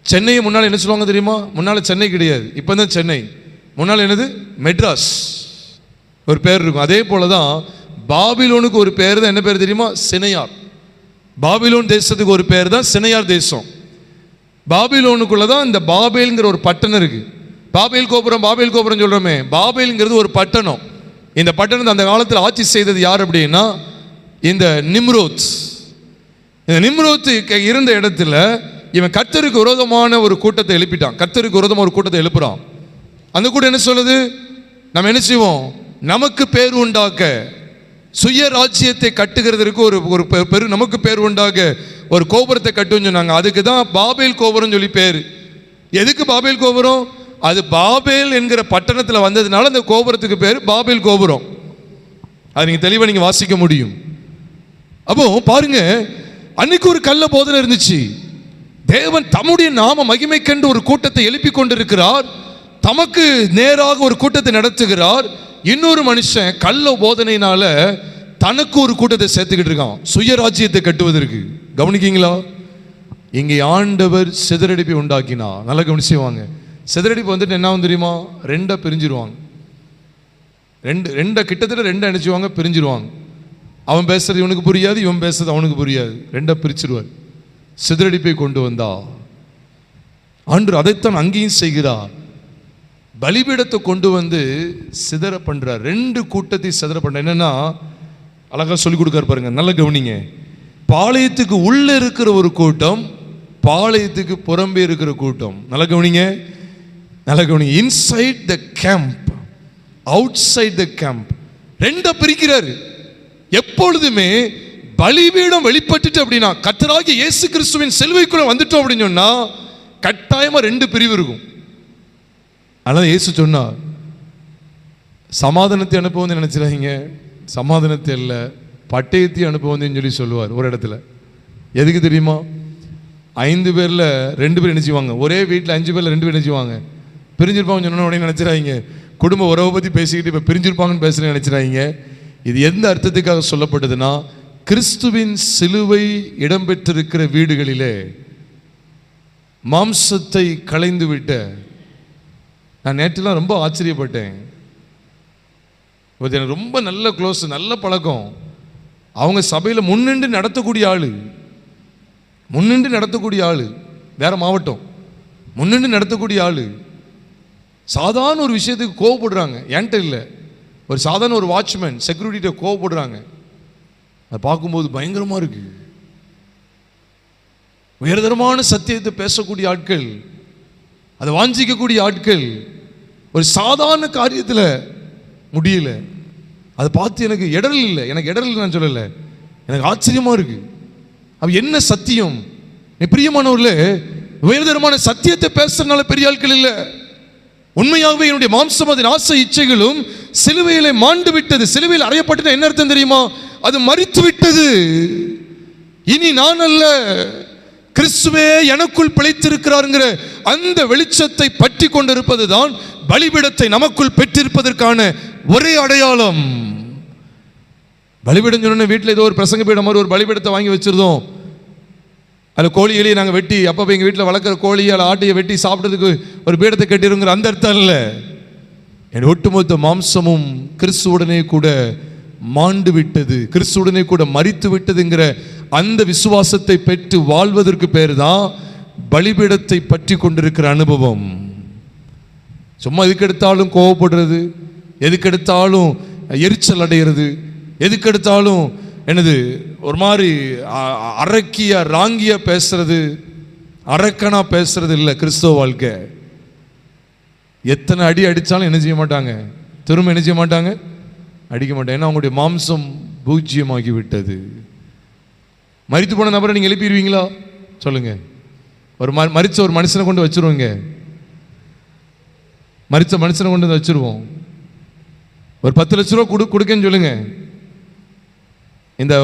சென்னையை முன்னால் என்ன சொல்லுவாங்க தெரியுமா? முன்னால் சென்னை கிடையாது, இப்போ தான் சென்னை. முன்னால் என்னது? மெட்ராஸ் ஒரு பேர் இருக்கும். அதே போல தான் பாபிலோனுக்கு ஒரு பேர் தான். என்ன பேர் தெரியுமா? சினையார். பாபிலோன் தேசத்துக்கு ஒரு பேர் தான் சினையார் தேசம். பாபிலோனுக்குள்ள தான் இந்த பாபேல்ங்கிற ஒரு பட்டணம் இருக்கு. பாபேல் கோபுரம் சொல்றோமே, பாபேல்ங்கிறது ஒரு பட்டணம். இந்த பட்டணத்தை அந்த காலத்தில் ஆட்சி செய்தது யார் அப்படின்னா இந்த நிம்ரோத். இந்த நிம்ரோத் இருந்த இடத்துல இவன் கர்த்தருக்கு விரோதமான ஒரு கூட்டத்தை எழுப்பிட்டான். கர்த்தருக்கு விரோதமாக ஒரு கூட்டத்தை எழுப்புறான். அந்த கூட்டம் என்ன சொல்லுது? நம்ம என்ன செய்வோம்? நமக்கு பேர் உண்டாக்க, சுய ராஜ்யத்தை கட்டுகிறதுக்கு ஒரு நமக்கு பேர் உண்டாக ஒரு கோபுரத்தை கட்டுன்னு சொன்னாங்க. அதுக்கு தான் பாபேல் கோபுரம் சொல்லி பேர். எதுக்கு பாபேல் கோபுரம்? அது பாபேல் என்கிற பட்டணத்தில் வந்ததுனால அந்த கோபுரத்துக்கு பேர் பாபேல் கோபுரம். அது நீங்க தெளிவாக நீங்க வாசிக்க முடியும். அப்போ பாருங்க, அன்னைக்கு ஒரு கள்ள போதனை இருந்துச்சு. தேவன் தம்முடைய நாம மகிமை கண்டு ஒரு கூட்டத்தை எழுப்பி கொண்டிருக்கிறார். தமக்கு நேராக ஒரு கூட்டத்தை நடத்துகிறார். இன்னொரு மனுஷன் கள்ள போதனையினால தனக்கு ஒரு கூட்டத்தை சேர்த்துக்கிட்டு இருக்கான், சுயராஜ்யத்தை கட்டுவதற்கு. கவனிக்கீங்களா? இங்கே ஆண்டவர் சிதறடிப்பை உண்டாக்கினா. நல்லா கவனிச்சுவாங்க. சிதறடிப்பு வந்துட்டு என்ன தெரியுமா? ரெண்டா பிரிஞ்சிருவாங்க. ரெண்டா கிட்டத்தட்ட ரெண்டா நினைச்சுவாங்க, பிரிஞ்சிருவாங்க. அவன் பேசுறது இவனுக்கு புரியாது, இவன் பேசுறது அவனுக்கு புரியாது. ரெண்டா பிரிச்சிருவார். சிதறடிப்பை கொண்டு வந்தா ஆண்டு அதைத்தான் அங்கேயும் செய்கிறார். பலிபீடத்தை கொண்டு வந்து சிதற பண்றார். ரெண்டு கூட்டத்தை சிதற பண்ற. என்னன்னா அழகா சொல்லி கொடுக்காரு பாருங்க, நல்ல கவனிங்க. பாளையத்துக்கு உள்ள இருக்கிற ஒரு கூட்டம், பாளையத்துக்கு புறம்பே இருக்கிற கூட்டம். நல்ல கவனிங்க, நல்ல கவனிங்க. Inside the camp, outside the camp. ரெண்டா பிரிக்கிறாரு. எப்பொழுதுமே பலிபீடம் வெளிப்பட்டுட்டு அப்படின்னா, கர்த்தராகிய இயேசு கிறிஸ்துவின் சிலுவைக்குள்ள வந்துட்டோம் அப்படின்னு சொன்னா கட்டாயமா ரெண்டு பிரிவு இருக்கும். அதனால இயேசு சொன்னார், சமாதானத்தை அனுப்ப வந்து நினைச்சிடாதீங்க, சமாதானத்தை இல்லை பட்டயத்தை அனுப்ப வந்தேன்னு சொல்லி சொல்லுவார் ஒரு இடத்துல. எதுக்கு தெரியுமா? 5 பேரில் 2 பேர் நினைச்சுவாங்க, ஒரே வீட்டில் 5 பேரில் 2 பேர் நினைச்சுவாங்க. பிரிஞ்சிருப்பாங்க சொன்ன உடனே நினைச்சிடாதீங்க குடும்ப உறவை பற்றி பேசிக்கிட்டு இப்போ பிரிஞ்சிருப்பாங்கன்னு பேசுகிறேன் நினைச்சிடாதீங்க. இது எந்த அர்த்தத்துக்காக சொல்லப்பட்டதுன்னா, கிறிஸ்துவின் சிலுவை இடம்பெற்றிருக்கிற வீடுகளிலே மாம்சத்தை களைந்து விட்ட. நான் நேற்றுலாம் ரொம்ப ஆச்சரியப்பட்டேன். எனக்கு ரொம்ப நல்ல க்ளோஸ், நல்ல பழக்கம். அவங்க சபையில் முன்னின்று நடத்தக்கூடிய ஆளு, முன்னின்று நடத்தக்கூடிய ஆளு, வேற மாவட்டம், முன்னின்று நடத்தக்கூடிய ஆளு. சாதாரண ஒரு விஷயத்துக்கு கோவப்படுறாங்க. என்கிட்ட இல்லை, ஒரு சாதாரண ஒரு வாட்ச்மேன் செக்யூரிட்டிகிட்ட கோவப்படுறாங்க. அதை பார்க்கும்போது பயங்கரமாக இருக்கு. உயர்தரமான சத்தியத்தை பேசக்கூடிய ஆட்கள், அதை வாஞ்சிக்கக்கூடிய ஆட்கள், ஒரு சாதாரண காரியத்தில் முடியல. அதை பார்த்து எனக்கு இடரல் இல்லை, எனக்கு இடரல் நான் சொல்லலை, எனக்கு ஆச்சரியமாக இருக்கு. அப்ப என்ன சத்தியம்? பிரியமானவர்களே, உயர்தரமான சத்தியத்தை பேசுறதுனால பெரிய ஆட்கள் இல்லை. உண்மையாகவே என்னுடைய மாம்சம் அதன் ஆசை இச்சைகளும் சிலுவையிலே மாண்டு விட்டது. சிலுவையில் அறையப்பட்டது என்ன அர்த்தம் தெரியுமா? அது மரித்து விட்டது. இனி நான் அல்ல, கிறிஸ்துவே எனக்குள் பிழைத்திருக்கிறாருங்கிற அந்த வெளிச்சத்தை பற்றி கொண்டிருப்பது தான் பலிபீடத்தை நமக்குள் பெற்றிருப்பதற்கான ஒரே அடையாளம். பலிபீடம் சொன்ன வீட்டில் ஏதோ ஒரு பிரசங்க பீடம் மாதிரி ஒரு பலிபீடத்தை வாங்கி வச்சிருந்தோம். அதில் கோழிகளையும் நாங்கள் வெட்டி, அப்போ எங்கள் வீட்டில் வளர்க்குற கோழியை அதில் ஆட்டையை வெட்டி சாப்பிட்றதுக்கு ஒரு பீடத்தை கட்டிருங்கிற அந்த அர்த்தம் இல்லை. என் ஒட்டுமொத்த மாம்சமும் கிறிஸ்துவுடனே கூட மாண்டு விட்டது, கிறிஸ்துவுடனே கூட மரித்து விட்டதுங்கிற அந்த விசுவாசத்தை பெற்று வாழ்வதற்கு பேர் தான் பலிபீடத்தை பற்றி கொண்டிருக்கிற அனுபவம். சும்மா எதுக்கெடுத்தாலும் கோவப்படுறது, எதுக்கெடுத்தாலும் எரிச்சல் அடைகிறது, எதுக்கெடுத்தாலும் என்னது ஒரு மாதிரி அரக்கியா ராங்கியா பேசுறது, அரக்கனா பேசுறது இல்லை கிறிஸ்தவ வாழ்க்கை. எத்தனை அடி அடித்தாலும் என்ன செய்ய மாட்டாங்க, திரும்ப என்ன செய்ய மாட்டாங்க, அடிக்க மாட்டாங்க. ஏன்னா அவங்களுடைய மாம்சம் பூஜ்யமாகி விட்டது. மரித்து போன நபரை நீங்கள் எழுப்பிடுவீங்களா சொல்லுங்க? ஒரு மரிச்ச ஒரு மனுஷனை கொண்டு வச்சிருவோங்க, மரிச்ச மனுஷனை கொண்டு வந்து வச்சிருவோம். ஒரு 10 லட்ச ரூபா கொடுக்கன்னு சொல்லுங்க. இந்த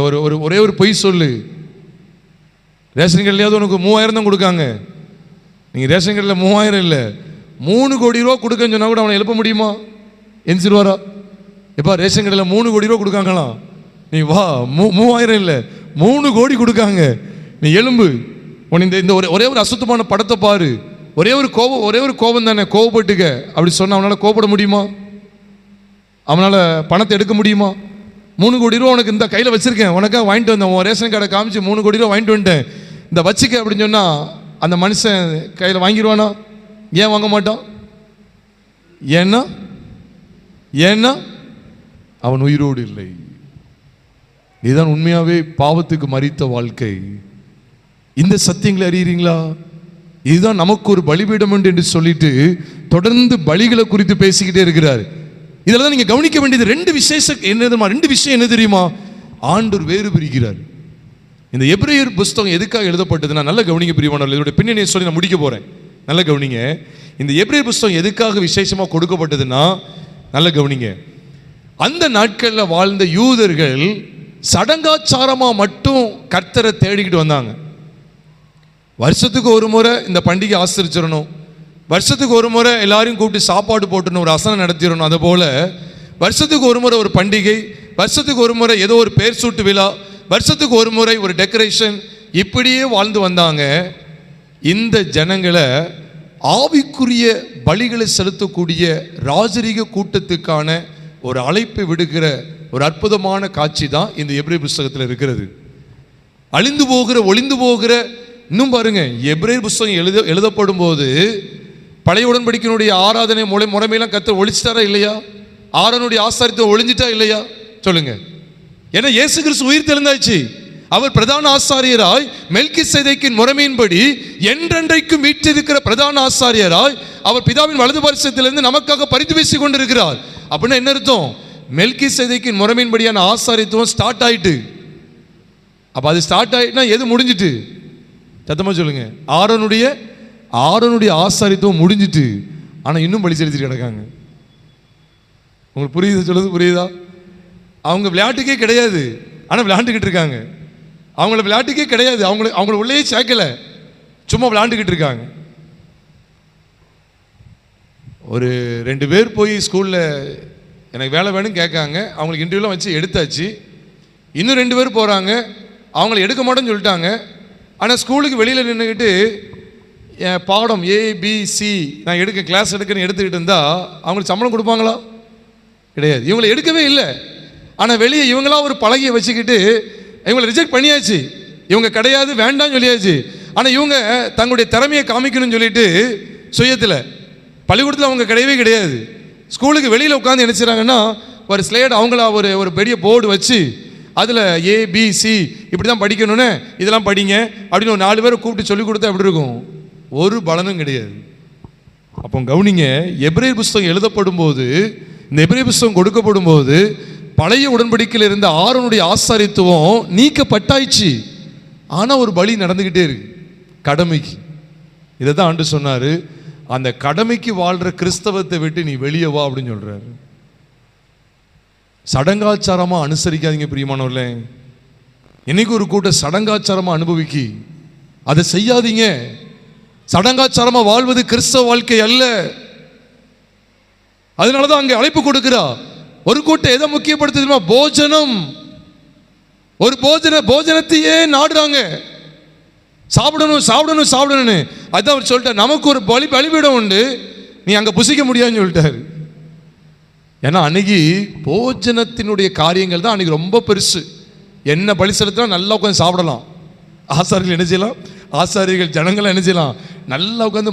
ஒரே ஒரு பொய் சொல்லு, ரேஷன் கடையிலாவது உனக்கு 3000 தான் கொடுக்காங்க. நீங்கள் ரேஷன் கடையில் 3000 இல்லை 3 கோடி ரூபா கொடுக்கன்னு சொன்னால் கூட அவனை எழுப்ப முடியுமா? எந்திரிச்சிருவாரா? எப்பா ரேஷன் கடையில் 3 கோடி ரூபா கொடுக்காங்களாம், நீ வா. 3000 இல்லை 3 கோடி கொடுக்காங்க, நீ எலும்பு. உன் இந்த ஒரே ஒரு அசுத்தமான படத்தை பாரு, ஒரே ஒரு கோபம் தானே, கோவப்பட்டுக்க அப்படி சொன்ன அவனால் கோபப்பட முடியுமா? அவனால் பணத்தை எடுக்க முடியுமா? 3 கோடி ரூபா உனக்கு இந்த கையில் வச்சிருக்கேன், உனக்காக வாங்கிட்டு வந்தேன், உன் ரேஷன் கார்டை காமிச்சு 3 கோடி ரூபா வாங்கிட்டு வந்துட்டேன், இந்த வச்சுக்க அப்படின்னு சொன்னால் அந்த மனுஷன் கையில் வாங்கிடுவானா? ஏன் வாங்க மாட்டான்? ஏன்னா அவன் உயிரோடு இல்லை. இதுதான் உண்மையாவே பாவத்துக்கு மரித்த வாழ்க்கை. இந்த சத்தியங்களை அறியறீங்களா? இதுதான் நமக்கு ஒரு பலிபீடம் என்று சொல்லிட்டு தொடர்ந்து பலிகளை குறித்து பேசிக்கிட்டே இருக்கிறார். இதில் தான் நீங்க கவனிக்க வேண்டியது ரெண்டு விஷயம் என்ன தெரியுமா? ஆண்டவர் வேறு பிரிக்கிறார். இந்த எபிரேயர் புஸ்தகம் எதுக்காக எழுதப்பட்டதுன்னா, நல்ல கவனிங்க பிரியமானவர்களே, இதோட பின்னணியை சொல்லி நான் முடிக்க போறேன். நல்ல கவனிங்க. இந்த எபிரேயர் புஸ்தகம் எதுக்காக விசேஷமா கொடுக்கப்பட்டதுன்னா, நல்ல கவனிங்க. அந்த நாட்களில் வாழ்ந்த யூதர்கள் சடங்காச்சாரமா மட்டும் கர்த்தரை தேடிக்கிட்டு வந்தாங்க. வருஷத்துக்கு ஒரு முறை இந்த பண்டிகை ஆசரிச்சிடணும், வருஷத்துக்கு ஒரு முறை எல்லாரையும் கூப்பிட்டு சாப்பாடு போட்டுணும், ஒரு அசனம் நடத்திடணும். அதுபோல வருஷத்துக்கு ஒரு முறை ஒரு பண்டிகை, வருஷத்துக்கு ஒரு முறை ஏதோ ஒரு பேர் சூட்டு விழா, வருஷத்துக்கு ஒரு முறை ஒரு டெக்கரேஷன், இப்படியே வாழ்ந்து வந்தாங்க. இந்த ஜனங்களை ஆவிக்குரிய பலிகளை செலுத்தக்கூடிய ராஜரீக கூட்டத்துக்கான ஒரு அழைப்பை விடுகிற ஒரு அற்புதமான காட்சி தான் இந்த எபிரேயர் புஸ்தகத்தில் இருக்கிறது. அழிந்து போகிற, ஒளிந்து போகிற, இன்னும் பாருங்க, எபிரேயர் புஸ்தகம் எழுதப்படும் போது பழைய உடன்படிக்கையினுடைய ஆராதனை முறைமையெல்லாம் கர்த்தர் ஒழிச்சிட்டாரா இல்லையா? ஆரோனுடைய ஆசாரித்துவம் ஒழிஞ்சிட்டா இல்லையா? சொல்லுங்க. ஏன்னா இயேசு கிறிஸ்து உயிர் தெழுந்தாச்சு. அவர் பிரதான ஆசாரியராய் மெல்கிசேதேக்கின் முறைமையின்படி என்றென்றைக்கும் வீற்றிருக்கிற பிரதான ஆசாரியராய் அவர் பிதாவின் வலது பரிசத்திலிருந்து நமக்காக பரிந்து பேசிக் கொண்டிருக்கிறார். அப்படின்னா என்ன அர்த்தம்? மெல்கிசேதேக்கின் முறைமையின்படியான ஆசாரித்துவம் ஸ்டார்ட் ஆயிட்டு. அப்ப அது ஸ்டார்ட் ஆயிட்டுனா எது முடிஞ்சிட்டு? சத்தமா சொல்லுங்க. ஆரோனுடைய ஆசாரித்துவம் முடிஞ்சிட்டு. ஆனா இன்னும் பலி செலுத்திட்டு கிடக்காங்க. உங்களுக்கு புரியுது? சொல்லுது புரியுதா? அவங்க விளையாட்டுக்கே கிடையாது, ஆனா விளையாண்டுக்கிட்டு இருக்காங்க. அவங்கள விளையாட்டுக்கே கிடையாது, அவங்கள உள்ளே சேர்க்கல, சும்மா விளையாண்டுக்கிட்டு இருக்காங்க. ஒரு 2 பேர் போய் ஸ்கூல்ல எனக்கு வேலை வேணும் கேட்காங்க, அவங்களுக்கு இன்டர்வியூலாம் வச்சு எடுத்தாச்சு. இன்னும் 2 பேர் போறாங்க, அவங்கள எடுக்க மாட்டேன்னு சொல்லிட்டாங்க. ஆனால் ஸ்கூலுக்கு வெளியில் நின்றுக்கிட்டு என் பாடம் ABC நான் கிளாஸ் எடுக்கிறேன்னு எடுத்துக்கிட்டு இருந்தா அவங்களுக்கு சம்பளம் கொடுப்பாங்களா? கிடையாது. இவங்களை எடுக்கவே இல்லை. ஆனால் வெளியே இவங்களாம் ஒரு பலகையை வச்சுக்கிட்டு இவங்களை ரிஜெக்ட் பண்ணியாச்சு. இவங்க கிடையாது, வேண்டாம்னு சொல்லியாச்சு. ஆனால் இவங்க தங்களுடைய திறமையை காமிக்கணும்னு சொல்லிட்டு சுயத்தில் பள்ளிக்கூடத்தில் அவங்க கிடையவே கிடையாது. ஸ்கூலுக்கு வெளியில் உட்காந்து என்ன செய்கிறாங்கன்னா, ஒரு ஸ்லேட் அவங்கள ஒரு பெரிய போர்டு வச்சு அதில் ABC இப்படி தான் படிக்கணும்னு இதெல்லாம் படிங்க அப்படின்னு ஒரு 4 பேரை கூப்பிட்டு சொல்லி கொடுத்தா எப்படி இருக்கும்? ஒரு பலனும் கிடையாது. அப்போ கவனிங்க, எபிரேயர் புஸ்தகம் எழுதப்படும் போது, இந்த எபிரேயர் புஸ்தகம் கொடுக்கப்படும் போது பழைய உடன்படிக்கையில் இருந்த ஆரோனுடைய ஆசாரித்துவம் நீக்கப்பட்டாயிச்சு. ஆனால் ஒரு பலி நடந்துக்கிட்டே இருக்கு கடமைக்கு. இதை தான் ஆண்டு சொன்னார், அந்த கடமைக்கு வாழ்கிற கிறிஸ்தவத்தை விட்டு நீ வெளியே வா அப்படின்னு சொல்கிறாரு. சடங்காச்சாரமாக அனுசரிக்காதீங்க பிரியமானவர்களே. இன்னைக்கு ஒரு கூட்டம் சடங்காச்சாரமாக அனுபவிக்கி அதை செய்யாதீங்க. சடங்காச்சாரமாக வாழ்வது கிறிஸ்தவ வாழ்க்கை அல்ல. அதனால தான் அங்கே அழைப்பு கொடுக்கிறா. ஒரு கூட்டம் எதை முக்கியப்படுத்துமா? போஜனம். ஒரு போஜனத்தையே நாடுறாங்க, சாப்பிடணும் சாப்பிடணும் சாப்பிடணும்னு. அதான் அவர் சொல்லிட்டார், நமக்கு ஒரு பலிபீடம் உண்டு, நீ அங்கே புசிக்க முடியாதுன்னு சொல்லிட்டாரு. ஏன்னா அன்னைக்கு போஜனத்தினுடைய காரியங்கள் தான் அன்னைக்கு ரொம்ப பெருசு. என்ன பலி செலுத்தினா நல்லா உட்காந்து சாப்பிடலாம். ஆசாரிகள் என்ன செய்யலாம்? ஆசாரிகள் ஜனங்கள் என்ன செய்யலாம்? நல்லா உட்காந்து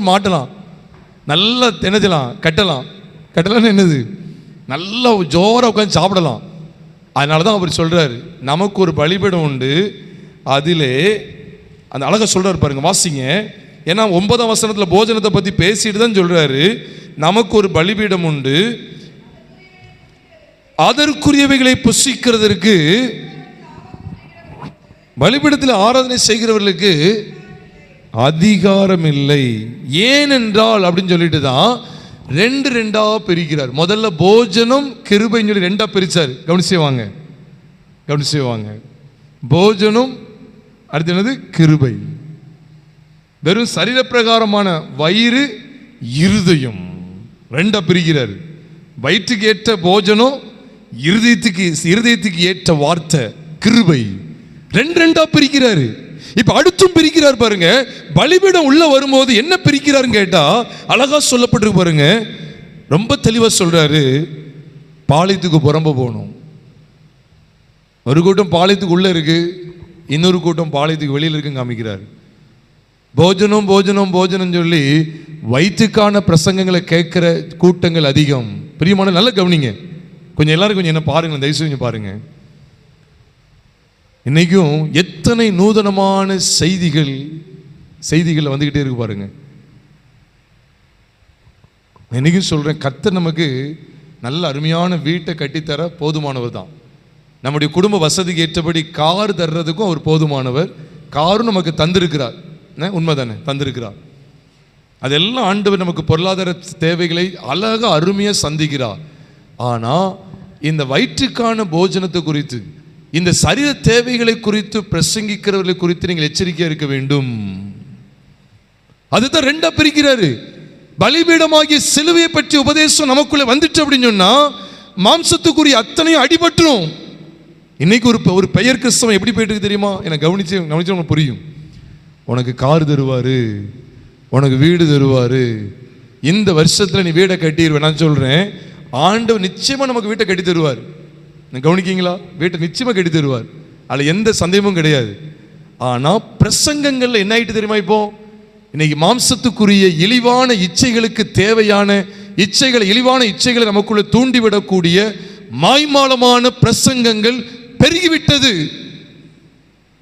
மாட்டலாம், நல்லா என்ன செய்யலாம்? கட்டலாம்னு என்னது? நல்லா ஜோராக உட்காந்து சாப்பிடலாம். அதனால தான் அவர் சொல்றாரு, நமக்கு ஒரு பலிபீடம் உண்டு, அதிலே அந்த அழகா சொல்றாரு பாருங்க, வாசிங்க. ஏன்னா 9ஆம் வசனத்தில் போஜனத்தை பற்றி பேசிட்டு தான் சொல்றாரு, நமக்கு ஒரு பலிபீடம் உண்டு, அதற்குரியவைகளை புசிக்கிறதற்கு பலிபீடத்தில் ஆராதனை செய்கிறவர்களுக்கு அதிகாரம் இல்லை. ஏனென்றால் அப்படின்னு சொல்லிட்டு தான் 2 பிரிக்கிறார். முதல்ல போஜனம் கிருபைன்னு சொல்லி 2 பிரிச்சார். கவனிச்சு வாங்க. போஜனம், அடுத்து என்னது? கிருபை. வெறும் சரீர பிரகாரமான வயிறு, இருதயம் 2 பிரிக்கிறார். வயிற்றுக்கு ஏற்ற போஜனம், இருதயத்துக்கு ஏற்ற வார்த்தை கிருபை. 2 பிரிக்கிறாரு. இப்ப அடுத்தும் பிரிக்கிறார் பாருங்க. பலிபீடம் உள்ள வரும்போது என்ன பிரிக்கிறாருன்னு கேட்டா அழகா சொல்லப்பட்டிருக்கு பாருங்க. ரொம்ப தெளிவா சொல்றாரு, பாளையத்துக்கு புறம்ப போகணும். ஒரு கூட்டம் பாளையத்துக்கு உள்ள இருக்கு, இன்னொரு கூட்டம் பாளையத்துக்கு வெளியில் இருக்குன்னு காமிக்கிறார். போஜனம் போஜனம் போஜனம் சொல்லி வயிற்றுக்கான பிரசங்கங்களை கேட்கிற கூட்டங்கள் அதிகம். பிரியமான நல்ல கவனிங்க, கொஞ்சம் எல்லாரும் கொஞ்சம் என்ன பாருங்க, தயவுசெய்து கொஞ்சம் பாருங்க. இன்னைக்கும் எத்தனை நூதனமான செய்திகள் வந்துகிட்டே இருக்கு பாருங்க. இன்னைக்கும் சொல்றேன், கர்த்தர் நமக்கு நல்ல அருமையான வீட்டை கட்டித்தர போதுமானவர் தான். நம்முடைய குடும்ப வசதிக்கு ஏற்றபடி கார் தர்றதுக்கும் அவர் போதுமானவர். காரும் நமக்கு தந்திருக்கிறார், உண்மைதானே, தந்திருக்கிறார். அதெல்லாம் ஆண்டவர் நமக்கு பொருளாதார தேவைகளை அழகா அருமையாக சந்திக்கிறார். ஆனால் இந்த வயிற்றுக்கான போஜனத்தை குறித்து, இந்த சரீர தேவைகளை குறித்து பிரசங்கிக்கிறவர்களை குறித்து நீங்கள் எச்சரிக்கையாக இருக்க வேண்டும். அதுதான் ரெண்டா பிரிக்கிறாரு. பலிபீடமாகிய சிலுவையை பற்றி உபதேசம் நமக்குள்ள வந்துட்டு அப்படின்னு சொன்னா மாம்சத்துக்குரிய அத்தனையும் அடிபட்டுரும். இன்னைக்கு ஒரு பெயர் கிறிஸ்தவம் எப்படி போயிட்டு இருக்கு தெரியுமா? எனக்கு கவனிச்சு உங்களுக்கு புரியும். உனக்கு கார் தருவாரு, உனக்கு வீடு தருவாரு, இந்த வருஷத்துல நீ வீடை கட்டிடுவேன். நான் சொல்றேன், ஆண்டவர் நிச்சயமா நமக்கு வீட்டை கட்டி தருவார். கவனிக்கீங்களா? வீட்டை நிச்சயமா கட்டி தருவார், அதுல எந்த சந்தேகமும் கிடையாது. ஆனா பிரசங்கங்கள்ல என்ன ஆயிட்டு தெரியுமா? இப்போ இன்னைக்கு மாம்சத்துக்குரிய இழிவான இச்சைகளுக்கு தேவையான இழிவான இச்சைகளை நமக்குள்ள தூண்டிவிடக்கூடிய மாய்மாலமான பிரசங்கங்கள் பெருகிவிட்டது.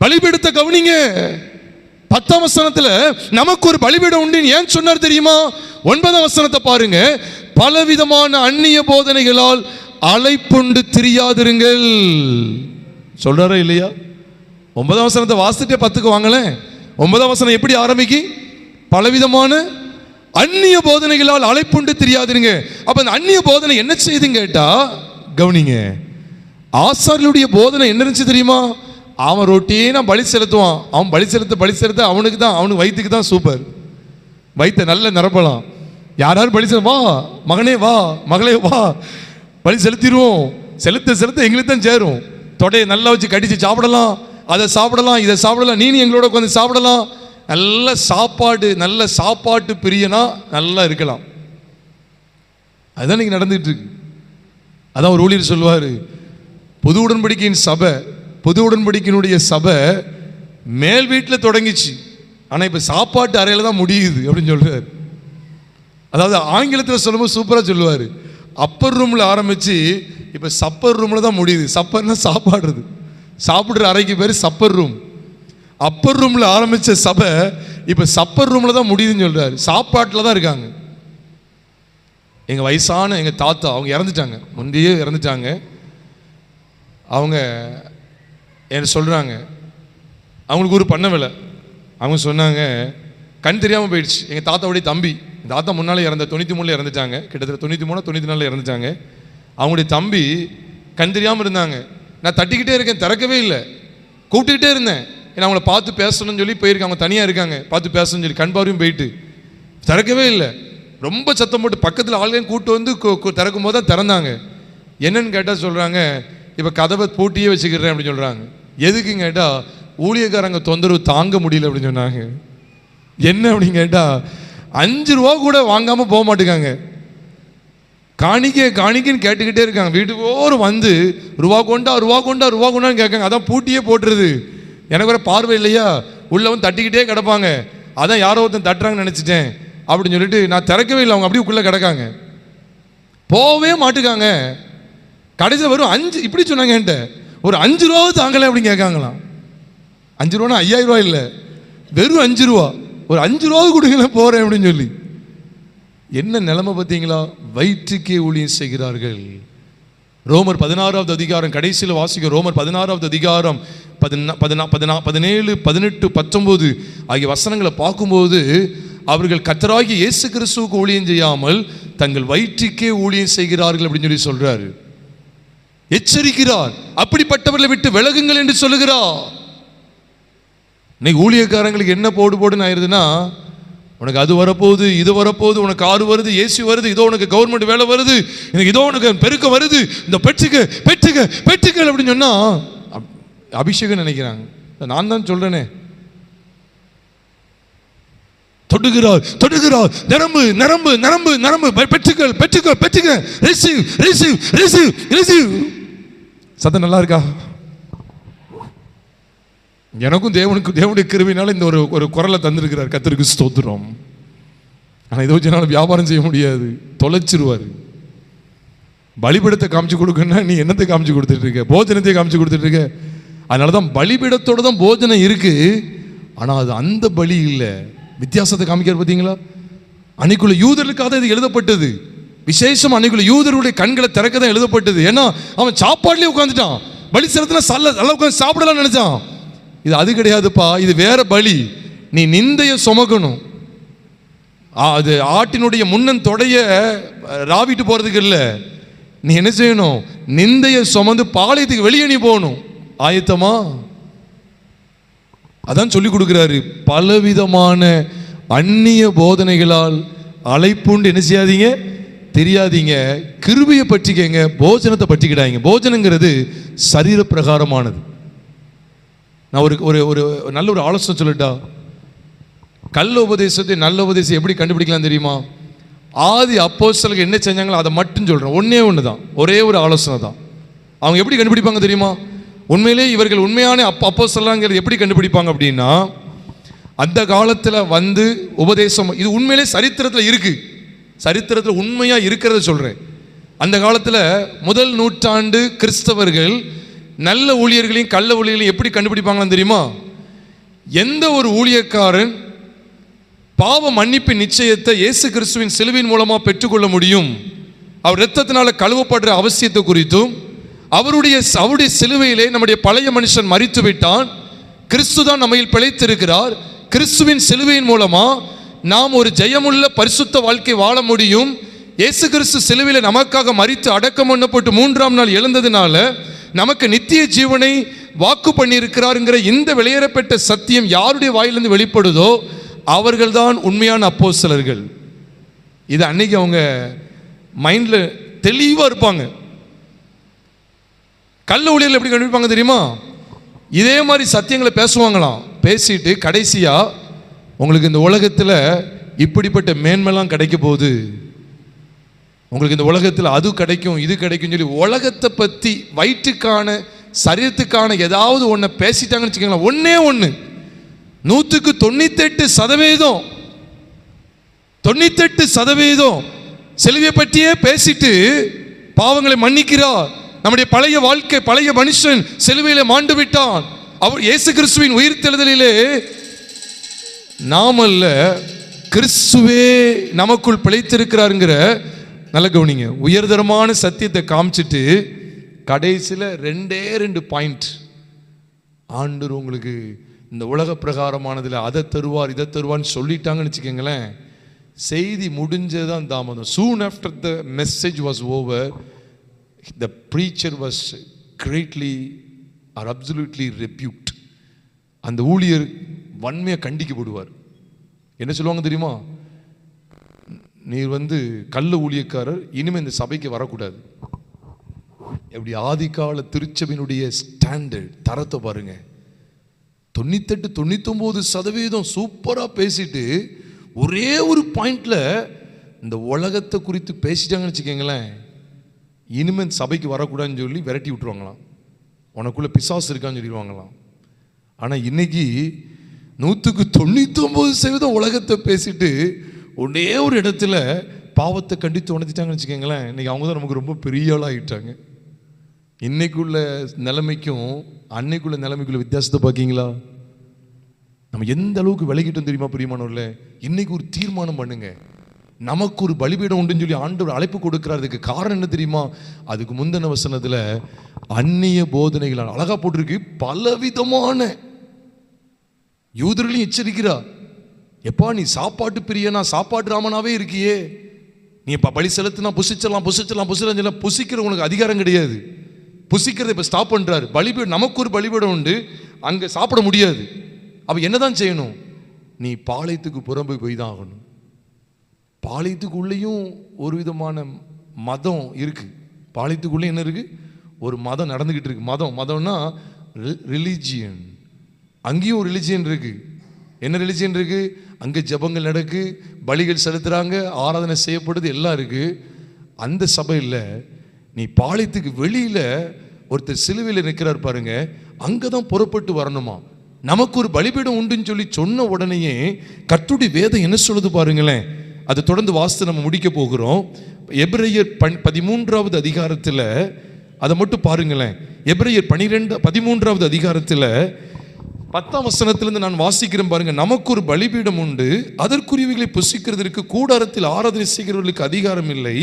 பலிபீடத்தை கவனிங்க. 10ஆம் வசனத்துல நமக்கு ஒரு பலிபீடம் உண்டு ஏன் சொன்னார் தெரியுமா? 9ஆம் வசனத்தை பாருங்க. பலவிதமான அந்நிய போதனைகளால் அலைப்புண்டு திரியாதிருங்கள் சொல்றாரா இல்லையா? 9ஆம் வசனத்தை வாசிட்டே 10க்கு வாங்கலேன். 9ஆம் வசனம் எப்படி ஆரம்பிக்கு? பலவிதமான அந்நிய போதனைகளால் அலைப்புண்டு தெரியாதுங்க. அப்ப அந்த அந்நிய போதனை என்ன செய்யுதுன்னு கேட்டா கவனிங்க. ஆசாரியருடைய போதனை என்ன இருந்துச்சு தெரியுமா? அவன் ரொட்டீனா பலி செலுத்துவான். அவன் பலி செலுத்த அவனுக்கு வயிற்றுக்கு தான் சூப்பர், வயிற்றை நல்ல நிரப்பலாம். யாராரும் பலி செலுத்த, வா மகனே, வா மகளே, வா பலி செலுத்திடுவோம். செலுத்த எங்களுக்கு தான் சேரும். தொடையை நல்லா வச்சு கடிச்சு சாப்பிடலாம், அதை சாப்பிடலாம், இதை சாப்பிடலாம், நீ எங்களோட உட்காந்து சாப்பிடலாம். நல்ல சாப்பாட்டு பிரியனா நல்லா இருக்கலாம். அதுதான் இன்னைக்கு நடந்துட்டு இருக்கு. அதான் ஒரு ஊழியர் சொல்லுவாரு, புது உடன்படிக்கையினுடைய சபை மேல் வீட்டில் தொடங்கிச்சு, ஆனால் இப்போ சாப்பாட்டு அறையில் தான் முடியுது அப்படின்னு சொல்றாரு. அதாவது ஆங்கிலத்தில் சொல்லும்போது சூப்பராக சொல்லுவார், அப்பர் ரூமில் ஆரம்பித்து இப்போ சப்பர் ரூமில் தான் முடியுது. சப்பர்னா சாப்பிடுற அறைக்கு பேர் சப்பர் ரூம். அப்பர் ரூமில் ஆரம்பித்த சபை இப்போ சப்பர் ரூமில் தான் முடியுதுன்னு சொல்கிறாரு. சாப்பாட்டில் தான் இருக்காங்க. எங்கள் வயசான எங்கள் தாத்தா, அவங்க இறந்துட்டாங்க, முந்தையே இறந்துட்டாங்க. அவங்க என்ன சொல்கிறாங்க, அவங்களுக்கு ஒரு பண்ண வேலை. அவங்க சொன்னாங்க, கண் தெரியாமல் போயிடுச்சு. எங்கள் தாத்தாவுடைய தம்பி, தாத்தா முன்னாலே 93 இறந்துட்டாங்க, கிட்டத்தட்ட 93-94 இறந்துட்டாங்க. அவங்களுடைய தம்பி கண் தெரியாமல் இருந்தாங்க. நான் தட்டிக்கிட்டே இருக்கேன், திறக்கவே இல்லை. கூப்பிட்டுக்கிட்டே இருந்தேன், ஏன்னா அவங்கள பார்த்து பேசணும்னு சொல்லி போயிருக்காங்க. அவங்க தனியாக இருக்காங்க, பார்த்து பேசணும்னு சொல்லி கண் பார்வையும் போயிட்டு திறக்கவே இல்லை. ரொம்ப சத்தம் போட்டு பக்கத்தில் ஆளுங்க கூப்பிட்டு வந்து திறக்கும் போது தான் திறந்தாங்க. என்னன்னு கேட்டால் சொல்கிறாங்க, இப்போ கதவை பூட்டியே வச்சுக்கிறேன் அப்படின்னு சொல்கிறாங்க. எதுக்குன்னு கேட்டால் ஊழியக்காரங்க தொந்தரவு தாங்க முடியல அப்படின்னு சொன்னாங்க. என்ன அப்படின்னு கேட்டால் 5 ரூபா கூட வாங்காமல் போக மாட்டேங்காங்க. காணிக்கைன்னு கேட்டுக்கிட்டே இருக்காங்க. வீட்டுக்கு ஓரம் வந்து ரூபா கொண்டான்னு கேட்காங்க. அதான் பூட்டியே போட்டுருது. எனக்கு வேற பார்வை இல்லையா, உள்ளவன் தட்டிக்கிட்டே கிடப்பாங்க. அதான் யாரோ ஒருத்தன் தட்டுறாங்கன்னு நினச்சிட்டேன் அப்படின்னு சொல்லிட்டு நான் திறக்கவே இல்லை. அவங்க அப்படியே உள்ளே கிடக்காங்க, போவே மாட்டுக்காங்க. கடைசியில் வரும் 5 இப்படி சொன்னாங்க என்கிட்ட, ஒரு 5 ரூபா தாங்கலை அப்படின்னு கேட்காங்களாம். 5 ரூபானா 5000 ரூபா இல்லை, வெறும் 5 ரூபா. ஒரு 5 ரூபா கொடுக்கல போகிறேன் அப்படின்னு சொல்லி. என்ன நிலைமை பார்த்தீங்களா? வயிற்றுக்கே ஊழியம் செய்கிறார்கள். ரோமர் 16வது அதிகாரம் கடைசியில் வாசிக்க. ரோமர் 16வது அதிகாரம் 17, 18, 19 ஆகிய வசனங்களை பார்க்கும்போது அவர்கள் கர்த்தராகிய இயேசு கிறிஸ்துவுக்கு ஊழியம் செய்யாமல் தங்கள் வயிற்றுக்கே ஊழியம் செய்கிறார்கள் அப்படின்னு சொல்லி சொல்றாரு, எச்சரிக்கிறார். அப்படிப்பட்டவர்களை விட்டு விலகுங்கள் என்று சொல்லுகிறார். இன்னைக்கு ஊழியக்காரங்களுக்கு என்ன போடுன்னு ஆயிருதுன்னா, உனக்கு அது வரப்போகுது, இது வரப்போகுது, உனக்கு காரு வருது, ஏசி வருது, இதோ உனக்கு கவர்மெண்ட் வேலை வருது, இதோ உனக்கு பெருக்க வருது, இந்த பெற்றுக்க அப்படின்னு சொன்னா அபிஷேகம் நினைக்கிறாங்க. நான் தான் சொல்றேனே, தொடுகிறார், நிரம்பு, பெற்றுக்க, ரிசீவ். சத்தம் நல்லா இருக்கா? எனக்கும் தேவனுடைய கிருபையினால இந்த ஒரு குரலை தந்திருக்கிறார். கர்த்தருக்கு ஸ்தோத்திரம். ஆனால் இதை வச்சு என்னால் வியாபாரம் செய்ய முடியாது, தொலைச்சிருவார். பலிபீடத்தை காமிச்சு கொடுக்கணும்னா நீ என்னத்தை காமிச்சு கொடுத்துட்டு இருக்க? போஜனத்தை காமிச்சு கொடுத்துட்டு இருக்க. அதனாலதான் பலிபீடத்தோட தான் போஜனம் இருக்கு, ஆனா அது அந்த பலி இல்லை. வித்தியாசத்தை காமிக்கிற பார்த்தீங்களா? அன்னைக்குள்ள யூதர்களுக்காக இது எழுதப்பட்டது. விசேஷம் அன்னைக்குள்ள யூதருடைய கண்களை திறக்க தான் எழுதப்பட்டது. ஏன்னா அவன் சாப்பாடுலேயே உட்காந்துட்டான். பலி செலுத்தினா நல்லா உட்காந்து சாப்பிடலாம் நினைச்சான். இது அது கிடையாதுப்பா, இது வேற பலி. நீ நிந்தைய சுமக்கணும். அது ஆட்டினுடைய முன்னன் தொடைய ராவிட்டு போறதுக்கு இல்லை. நீ என்ன செய்யணும்? நிந்தைய சுமந்து பாளையத்துக்கு வெளியே நீ போகணும். ஆயத்தமா? அதான் சொல்லி கொடுக்கிறாரு. பலவிதமான அந்நிய போதனைகளால் அழைப்புண்டு என்ன செய்யாதீங்க, தெரியாதீங்க. கிருபையை பற்றிக்கங்க, போஜனத்தை பற்றிக்கிடாங்க. போஜனங்கிறது சரீர பிரகாரமானது. நான் ஒரு ஒரு ஒரு நல்ல ஒரு ஆலோசனை சொல்லட்டா? கள்ள உபதேசத்தை நல்ல உபதேசம் எப்படி கண்டுபிடிக்கலாம் தெரியுமா? ஆதி அப்போஸ்தலர்கள் என்ன செஞ்சாங்களோ அதை மட்டும் சொல்றேன். ஒன்று தான், ஒரே ஒரு ஆலோசனை தான். அவங்க எப்படி கண்டுபிடிப்பாங்க தெரியுமா? உண்மையிலே இவர்கள் உண்மையான அப்போஸ்தலர்கள் எப்படி கண்டுபிடிப்பாங்க அப்படின்னா, அந்த காலத்தில் வந்து உபதேசம் இது உண்மையிலே சரித்திரத்தில் இருக்கு, சரித்திரத்தில் உண்மையா இருக்கிறத சொல்றேன். அந்த காலத்தில் முதல் நூற்றாண்டு கிறிஸ்தவர்கள் நல்ல ஊழியர்களையும் கள்ள ஊழியர்களையும் எப்படி கண்டுபிடிப்பாங்கன்னு தெரியுமா? எந்த ஒரு ஊழியக்காரன் பாவ மன்னிப்பின் நிச்சயத்தை இயேசு கிறிஸ்துவின் சிலுவையின் மூலமா பெற்றுக்கொள்ள முடியும், அவர் இரத்தத்தினால கழுவப்படுற அவசியத்தை குறித்தும், அவருடைய சிலுவையிலே நம்முடைய பழைய மனுஷன் மரித்து விட்டான், கிறிஸ்து தான் நம்மையில் பிழைத்திருக்கிறார், கிறிஸ்துவின் சிலுவையின் மூலமா நாம் ஒரு ஜெயமுள்ள பரிசுத்த வாழ்க்கை வாழ முடியும், இயேசு கிறிஸ்து சிலுவையில் நமக்காக மரித்து அடக்கம் பண்ணப்பட்டு 3ஆம் நாள் எழுந்ததுனால நமக்கு நித்திய ஜீவனை வாக்கு பண்ணியிருக்கிறாருங்கிற இந்த வெளியேறப்பட்ட சத்தியம் யாருடைய வாயிலிருந்து வெளிப்படுதோ அவர்கள்தான் உண்மையான அப்போஸ்தலர்கள். இது அன்னைக்கு அவங்க மைண்ட்ல தெளிவா இருப்பாங்க. கள்ள ஊழியர்கள் எப்படி கண்டுபிடிப்பாங்க தெரியுமா? இதே மாதிரி சத்தியங்களை பேசுவாங்களாம். பேசிட்டு கடைசியா உங்களுக்கு இந்த உலகத்தில் இப்படிப்பட்ட மேன்மைலாம் கிடைக்க போகுது, உங்களுக்கு இந்த உலகத்தில் அது கிடைக்கும் இது கிடைக்கும் சொல்லி உலகத்தை பற்றி வயிற்றுக்கான சரீரத்துக்கான ஏதாவது ஒன்றை பேசிட்டாங்கன்னு வச்சுக்கோங்களேன். ஒன்னே ஒன்று 98% சிலுவையை பற்றியே பேசிட்டு பாவங்களை மன்னிக்கிறார். நம்முடைய பழைய வாழ்க்கை, பழைய மனுஷன் சிலுவையில மாண்டு விட்டான். அவர் இயேசு கிறிஸ்துவின் உயிர்த்தெழுதலிலே நாம் அல்ல, கிறிஸ்துவே நமக்குள் பிழைத்திருக்கிறாருங்கிற நல்ல கவனிங்க உயர்தரமான சத்தியத்தை காமிச்சிட்டு கடைசியில் 2 பாயிண்ட் ஆண்டவர் உங்களுக்கு இந்த உலக பிரகாரமானதில் அதை தருவார் இதை தருவான்னு சொல்லிட்டாங்கன்னு வச்சுக்கோங்களேன், செய்தி முடிஞ்சதான் தாமதம். Soon after the message was over, the preacher was greatly or absolutely rebuked. அந்த ஊழியர் வன்மையாக கண்டிக்கப்படுவார். என்ன சொல்லுவாங்க தெரியுமா? நீர் கள்ள ஊழியக்காரர், இனிமேல் இந்த சபைக்கு வரக்கூடாது. எப்படி ஆதிகால திருச்சபையினுடைய ஸ்டாண்டர்ட் தரத்தை பாருங்க. 98-99% சூப்பரா பேசிட்டு ஒரே ஒரு பாயிண்ட்ல இந்த உலகத்தை குறித்து பேசிட்டாங்கன்னு வச்சுக்கோங்களேன், இனிமேல் சபைக்கு வரக்கூடாதுன்னு சொல்லி விரட்டி விட்டுருவாங்களாம். உனக்குள்ள பிசாசு இருக்கான்னு சொல்லிடுவாங்களாம். ஆனா இன்னைக்கு 199% உலகத்தை பேசிட்டு ஒரே ஒரு இடத்துல பாவத்தை கண்டித்து உணர்த்திட்டாங்கன்னு வச்சுக்கோங்களேன், இன்னைக்கு அவங்க தான் நமக்கு ரொம்ப பெரிய ஆளாகிட்டாங்க. இன்னைக்குள்ள நிலைமைக்கும் அன்னைக்குள்ள நிலைமைக்குள்ள வித்தியாசத்தை பார்க்கீங்களா? நம்ம எந்த அளவுக்கு விலகிட்டோம் தெரியுமா பிரியமானவர்களே? இன்னைக்கு ஒரு தீர்மானம் பண்ணுங்க, நமக்கு ஒரு பலிபீடம் உண்டுன்னு சொல்லி ஆண்டவர் அழைப்பு கொடுக்கிறாருக்கு. காரணம் என்ன தெரியுமா? அதுக்கு முந்தின வசனத்துல அந்நிய போதனைகள் அழகா போட்டிருக்கு. பலவிதமான யூதர்களையும் எச்சரிக்கிறார். எப்பா நீ சாப்பாட்டு பிரியனா, சாப்பாட்டு ராமனாவே இருக்கியே, நீ இப்ப பலி செலுத்தினா புசிச்சலாம் புசிக்கிற உனக்கு அதிகாரம் கிடையாது. புசிக்கிறத இப்ப ஸ்டாப் பண்றாரு. பலிபீடம், நமக்கு ஒரு பலிபீடம் உண்டு, அங்க சாப்பிட முடியாது. அப்ப என்னதான் செய்யணும்? நீ பாளையத்துக்கு புறம்பு போய் தான் ஆகணும். பாளையத்துக்குள்ளேயும் ஒரு விதமான மதம் இருக்கு. பாளையத்துக்குள்ளே என்ன இருக்கு? ஒரு மதம் நடந்துகிட்டு இருக்கு. மதம்னா ரிலிஜியன். அங்கேயும் ஒரு ரிலிஜியன் இருக்கு. என்ன ரிலிஜியன் இருக்கு? அங்கே ஜபங்கள் நடக்கு, பலிகள் செலுத்துறாங்க, ஆராதனை செய்யப்படுது, எல்லாம் இருக்கு. அந்த சபையில் நீ பாளையத்துக்கு வெளியில ஒருத்தர் சிலுவையில் நிற்கிறார் பாருங்க, அங்கதான் புறப்பட்டு வரணுமா. நமக்கு ஒரு பலிபீடம் உண்டுன்னு சொல்லி சொன்ன உடனேயே கர்த்தருடைய வேதம் என்ன சொல்லுது பாருங்களேன், அதை தொடர்ந்து வாசித்து நம்ம முடிக்க போகிறோம். எபிரேயர் 13வது அதிகாரத்தில் அதை மட்டும் பாருங்களேன். எபிரேயர் 13வது அதிகாரத்தில் 10ஆம் வசனத்திலிருந்து நான் வாசிக்கிறேன் பாருங்க. நமக்கு ஒரு பலிபீடம் உண்டு, அதற்குரியவைகளை புசிக்கிறதற்கு கூடாரத்தில் ஆராதனை செய்கிறவர்களுக்கு அதிகாரம் இல்லை.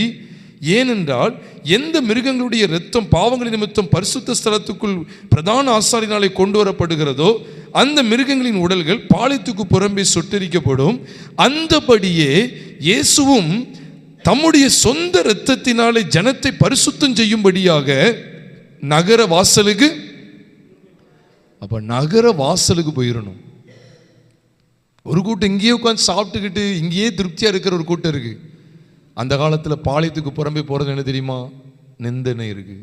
ஏனென்றால் எந்த மிருகங்களுடைய இரத்தம் பாவங்களின் நிமித்தம் பரிசுத்த ஸ்தலத்துக்குள் பிரதான ஆசாரினாலே கொண்டு வரப்படுகிறதோ அந்த மிருகங்களின் உடல்கள் பாளையத்துக்கு புறம்பே சுட்டெரிக்கப்படும். அந்தபடியே இயேசுவும் தம்முடைய சொந்த இரத்தத்தினாலே ஜனத்தை பரிசுத்தம் செய்யும்படியாக நகர வாசலுக்கு, அப்ப நகர வாசலுக்கு போயிடணும். ஒரு கூட்டம் இங்கேயே உட்காந்து சாப்பிட்டுக்கிட்டு இங்கேயே திருப்தியா இருக்கிற ஒரு கூட்டம் இருக்கு. அந்த காலத்தில் பாளையத்துக்கு புறம்பே போறது என்ன தெரியுமா? நிந்தனை இருக்கு.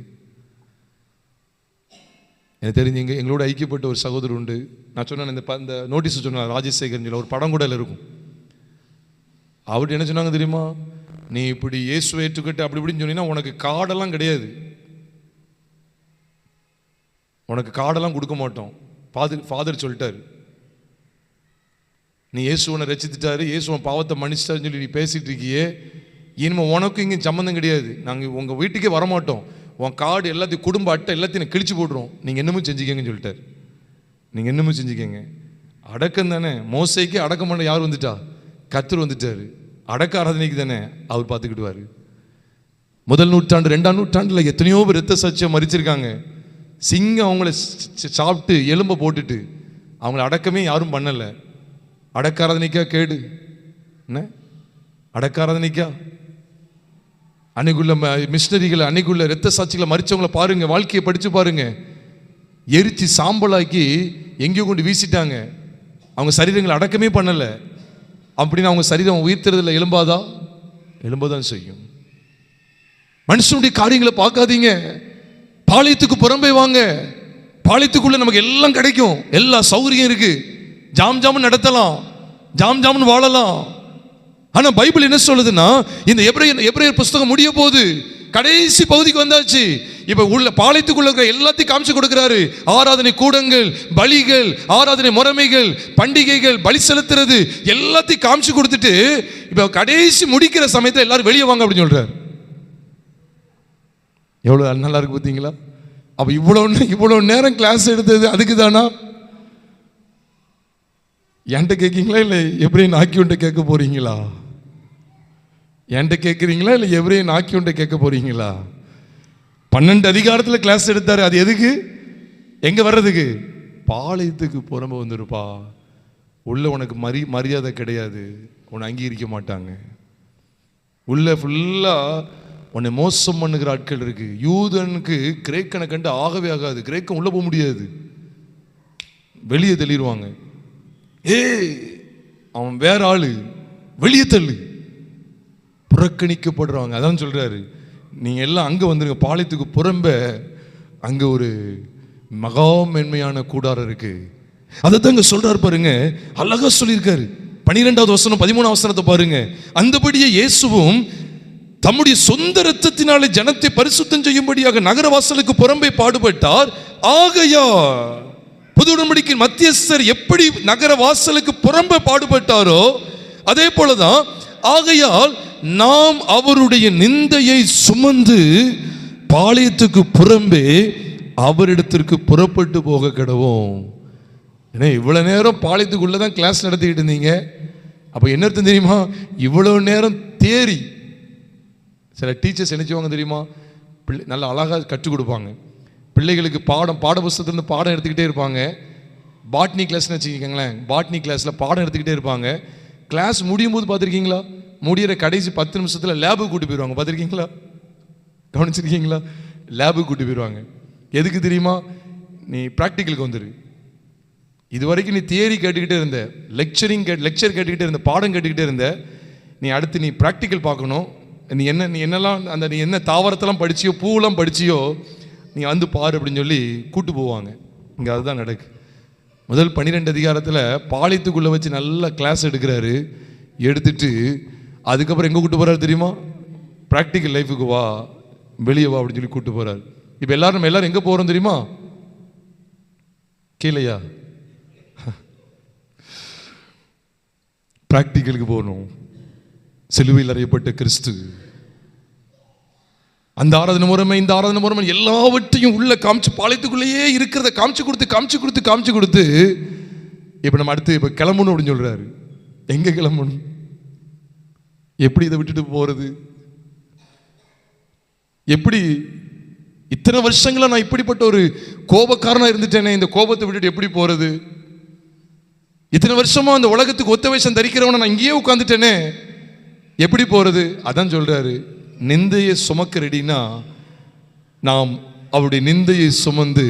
எனக்கு தெரிஞ்சுங்க, எங்களோட ஐக்கியப்பட்ட ஒரு சகோதரர் உண்டு. நான் சொன்னேன் இந்த நோட்டீஸ் சொன்னேன், ராஜசேகரன் ஒரு படம் கூட இருக்கும். அவர்கிட்ட என்ன சொன்னாங்க தெரியுமா? நீ இப்படி இயேசுவை ஏற்றுக்கிட்டு அப்படி இப்படின்னு சொன்னீங்கன்னா உனக்கு கார்டெல்லாம் கிடையாது, உனக்கு கார்டெல்லாம் கொடுக்க மாட்டோம். ஃபாதர் சொல்லிட்டாரு, நீ இயேசுவனை ரசித்துட்டாரு, இயேசுவன் பாவத்தை மன்னிச்சிட்டாருன்னு சொல்லி நீ பேசிட்டு இருக்கியே, இனிமேல் உனக்கும் இங்கே சம்மந்தம் கிடையாது, நாங்கள் உங்கள் வீட்டுக்கே வரமாட்டோம், உன் கார்டு எல்லாத்தையும் குடும்ப அட்டை எல்லாத்தையும் கிழிச்சு போடுறோம், நீங்கள் என்னமும் செஞ்சுக்கங்கன்னு சொல்லிட்டார். நீங்கள் என்னமும் செஞ்சுக்கங்க. அடக்கம் தானே, மோசைக்கு அடக்கம் பண்ண யார் வந்துட்டா? கர்த்தர் வந்துட்டாரு. அடக்க ஆராதனைக்கு தானே அவர் பார்த்துக்கிடுவார். முதல் நூற்றாண்டு 2ஆம் நூற்றாண்டில் எத்தனையோ பேர் இரத்த சாட்சியம் மறிச்சிருக்காங்க. சிங்கம் அவங்கள சாப்பிட்டு எலும்பை போட்டுட்டு அவங்கள அடக்கமே யாரும் பண்ணலை. அடக்க ஆராதனைக்கா கேடு? என்ன அடக்க ஆராதனைக்கா? அன்னைக்குள்ள மிஷினரிகளை, அன்னைக்குள்ள இரத்த சாட்சிகளை மறிச்சவங்களை பாருங்க, வாழ்க்கையை படிச்சு பாருங்க. எரிச்சு சாம்பலாக்கி எங்கேயோ கொண்டு வீசிட்டாங்க. அவங்க சரீரங்களை அடக்கமே பண்ணலை. அப்படின்னு அவங்க சரீரம் உயிர்த்தறதுல எலும்பாதா? எலும்பதான் செய்யும். மனுஷனுடைய காரியங்களை பார்க்காதீங்க. பாளையத்துக்கு புறம்பே வாங்க. பாளையத்துக்குள்ள நமக்கு எல்லாம் கிடைக்கும், எல்லா சௌகரியம் இருக்கு, ஜாம் ஜாமன் நடத்தலாம், ஜாம் ஜாமன் வாழலாம். ஆனா பைபிள் என்ன சொல்லுதுன்னா, இந்த எபிரேயர் புஸ்தகம் முடிய போகுது, கடைசி பகுதிக்கு வந்தாச்சு. இப்ப உள்ள பாளையத்துக்குள்ள இருக்கிற எல்லாத்தையும் காமிச்சு கொடுக்கிறாரு. ஆராதனை கூடங்கள், பலிகள், ஆராதனை முறைமைகள், பண்டிகைகள், பலி செலுத்துறது எல்லாத்தையும் காமிச்சு கொடுத்துட்டு இப்ப கடைசி முடிக்கிற சமயத்தில் எல்லாரும் வெளியே வாங்க அப்படின்னு சொல்றாரு. எவ்வளவு நல்லா இருக்கு பார்த்தீங்களா? அப்ப இவ்வளவு நேரம் கிளாஸ் எடுத்தது அதுக்கு தானா? என்கிட்ட கேட்கீங்களா இல்லை எபிரேயன் ஆக்கியோன்ட்ட கேட்க போறீங்களா? என்கிட்ட கேட்குறீங்களா இல்லை எபிரேயன் ஆக்கியோன்ட்ட கேட்க போறீங்களா? 12 அதிகாரத்தில் கிளாஸ் எடுத்தாரு. அது எதுக்கு? எங்க வர்றதுக்கு? பாளையத்துக்கு புறம்பு வந்துருப்பா. உள்ள உனக்கு மரியாதை கிடையாது, உன்னை அங்கீகரிக்க மாட்டாங்க. உள்ள ஃபுல்லா உன்னை மோசம் பண்ணுகிற ஆட்கள் இருக்கு. யூதனுக்கு கிரேக்கனை கண்டு ஆகவே ஆகாது, கிரேக்கம் உள்ள போக முடியாது, வெளியே தள்ளிடுவாங்க. அவன் வேற ஆளு, வெளியே தள்ளு, புறக்கணிக்கப்படுறாங்க. அதான் சொல்றாரு, நீங்க எல்லாம் அங்க வந்துருங்க, பாளையத்துக்கு புறம்ப அங்க ஒரு மகா மேன்மையான கூடாரம் இருக்கு. அதைத்தாங்க சொல்றாரு பாருங்க, அழகா சொல்லியிருக்காரு. 12வது வசனம் 13ஆம் வசனத்தை பாருங்க. அந்தபடியே இயேசுவும் தம்முடைய சொந்த இரத்தத்தினாலே ஜனத்தை பரிசுத்தம் செய்யும்படியாக நகரவாசலுக்கு புறம்பே பாடுபட்டார். ஆகையா புது உடன்படிக்கையின் மத்தியஸ்தர் எப்படி நகர வாசலுக்கு புறம்பே பாடுபட்டாரோ அதே போலதான் ஆகையால் நாம் அவருடைய நிந்தையை சுமந்து பாளையத்துக்கு புறம்பே அவரிடத்திற்கு புறப்பட்டு போக கிடவோம். ஏன்னா இவ்வளவு நேரம் பாளையத்துக்குள்ளதான் கிளாஸ் நடத்திக்கிட்டு இருந்தீங்க. அப்ப என்ன அர்த்தம் தெரியுமா? இவ்வளவு நேரம் தேரி. சில டீச்சர்ஸ் என்ன செய்வாங்க தெரியுமா? நல்ல அழகா கற்றுக் கொடுப்பாங்க பிள்ளைகளுக்கு. பாட புஸ்தகத்திலிருந்து பாடம் எடுத்துக்கிட்டே இருப்பாங்க. பாட்னி கிளாஸ்னு வச்சுக்கோங்களேன், பாட்னி கிளாஸில் பாடம் எடுத்துக்கிட்டே இருப்பாங்க. கிளாஸ் முடியும் போது பார்த்துருக்கீங்களா, முடிகிற கடைசி 10 நிமிஷத்தில் லேபுக்கு கூட்டி போயிடுவாங்க. பார்த்துருக்கீங்களா? கவனிச்சிருக்கீங்களா? லேபுக்கு கூட்டி போயிடுவாங்க. எதுக்கு தெரியுமா? நீ ப்ராக்டிக்கலுக்கு வந்துரு. இது வரைக்கும் நீ தியரி கேட்டுக்கிட்டே இருந்த, லெக்சர் கேட்டுக்கிட்டே இருந்த, பாடம் கேட்டுக்கிட்டே இருந்த. நீ அடுத்து நீ ப்ராக்டிக்கல் பார்க்கணும். நீ என்னெல்லாம் நீ என்ன தாவரத்தெல்லாம் படிச்சியோ, பூவெல்லாம் படிச்சியோ, நீ வந்து பாரு அப்படின்னு சொல்லி கூட்டு போவாங்க. இங்கே அதுதான் நடக்கு. முதல் 12 அதிகாரத்தில் பாளையத்துக்குள்ளே வச்சு நல்லா கிளாஸ் எடுக்கிறாரு. எடுத்துட்டு அதுக்கப்புறம் எங்கே கூட்டு போகிறாரு தெரியுமா? ப்ராக்டிக்கல் லைஃபுக்கு வா, வெளியே வா அப்படின்னு சொல்லி கூட்டு போகிறாரு. இப்போ எல்லாரும் எங்கே போகிறோம் தெரியுமா? கீழையா? ப்ராக்டிக்கலுக்கு போகணும். சிலுவையில் அறையப்பட்ட கிறிஸ்து. அந்த ஆராதனை முறைமை, இந்த ஆராதனை முறைமை எல்லாவற்றையும் உள்ள காமிச்சு, பாளையத்துக்குள்ளேயே இருக்கிறத காமிச்சு கொடுத்து இப்ப நம்ம அடுத்து இப்ப கிளம்பணும் அப்படின்னு சொல்றாரு. எங்க கிளம்பணும்? எப்படி இதை விட்டுட்டு போறது? எப்படி? இத்தனை வருஷங்களா நான் இப்படிப்பட்ட ஒரு கோபக்காரனா இருந்துட்டேனே, இந்த கோபத்தை விட்டுட்டு எப்படி போறது? இத்தனை வருஷமா அந்த உலகத்துக்கு ஒத்த வேஷம் தரிக்கிறவன நான் இங்கேயே உட்கார்ந்துட்டேனே, எப்படி போறது? அதான் சொல்றாரு, நிந்தையை சுமக்க ரெடினா நாம் அவருடைய நிந்தையை சுமந்து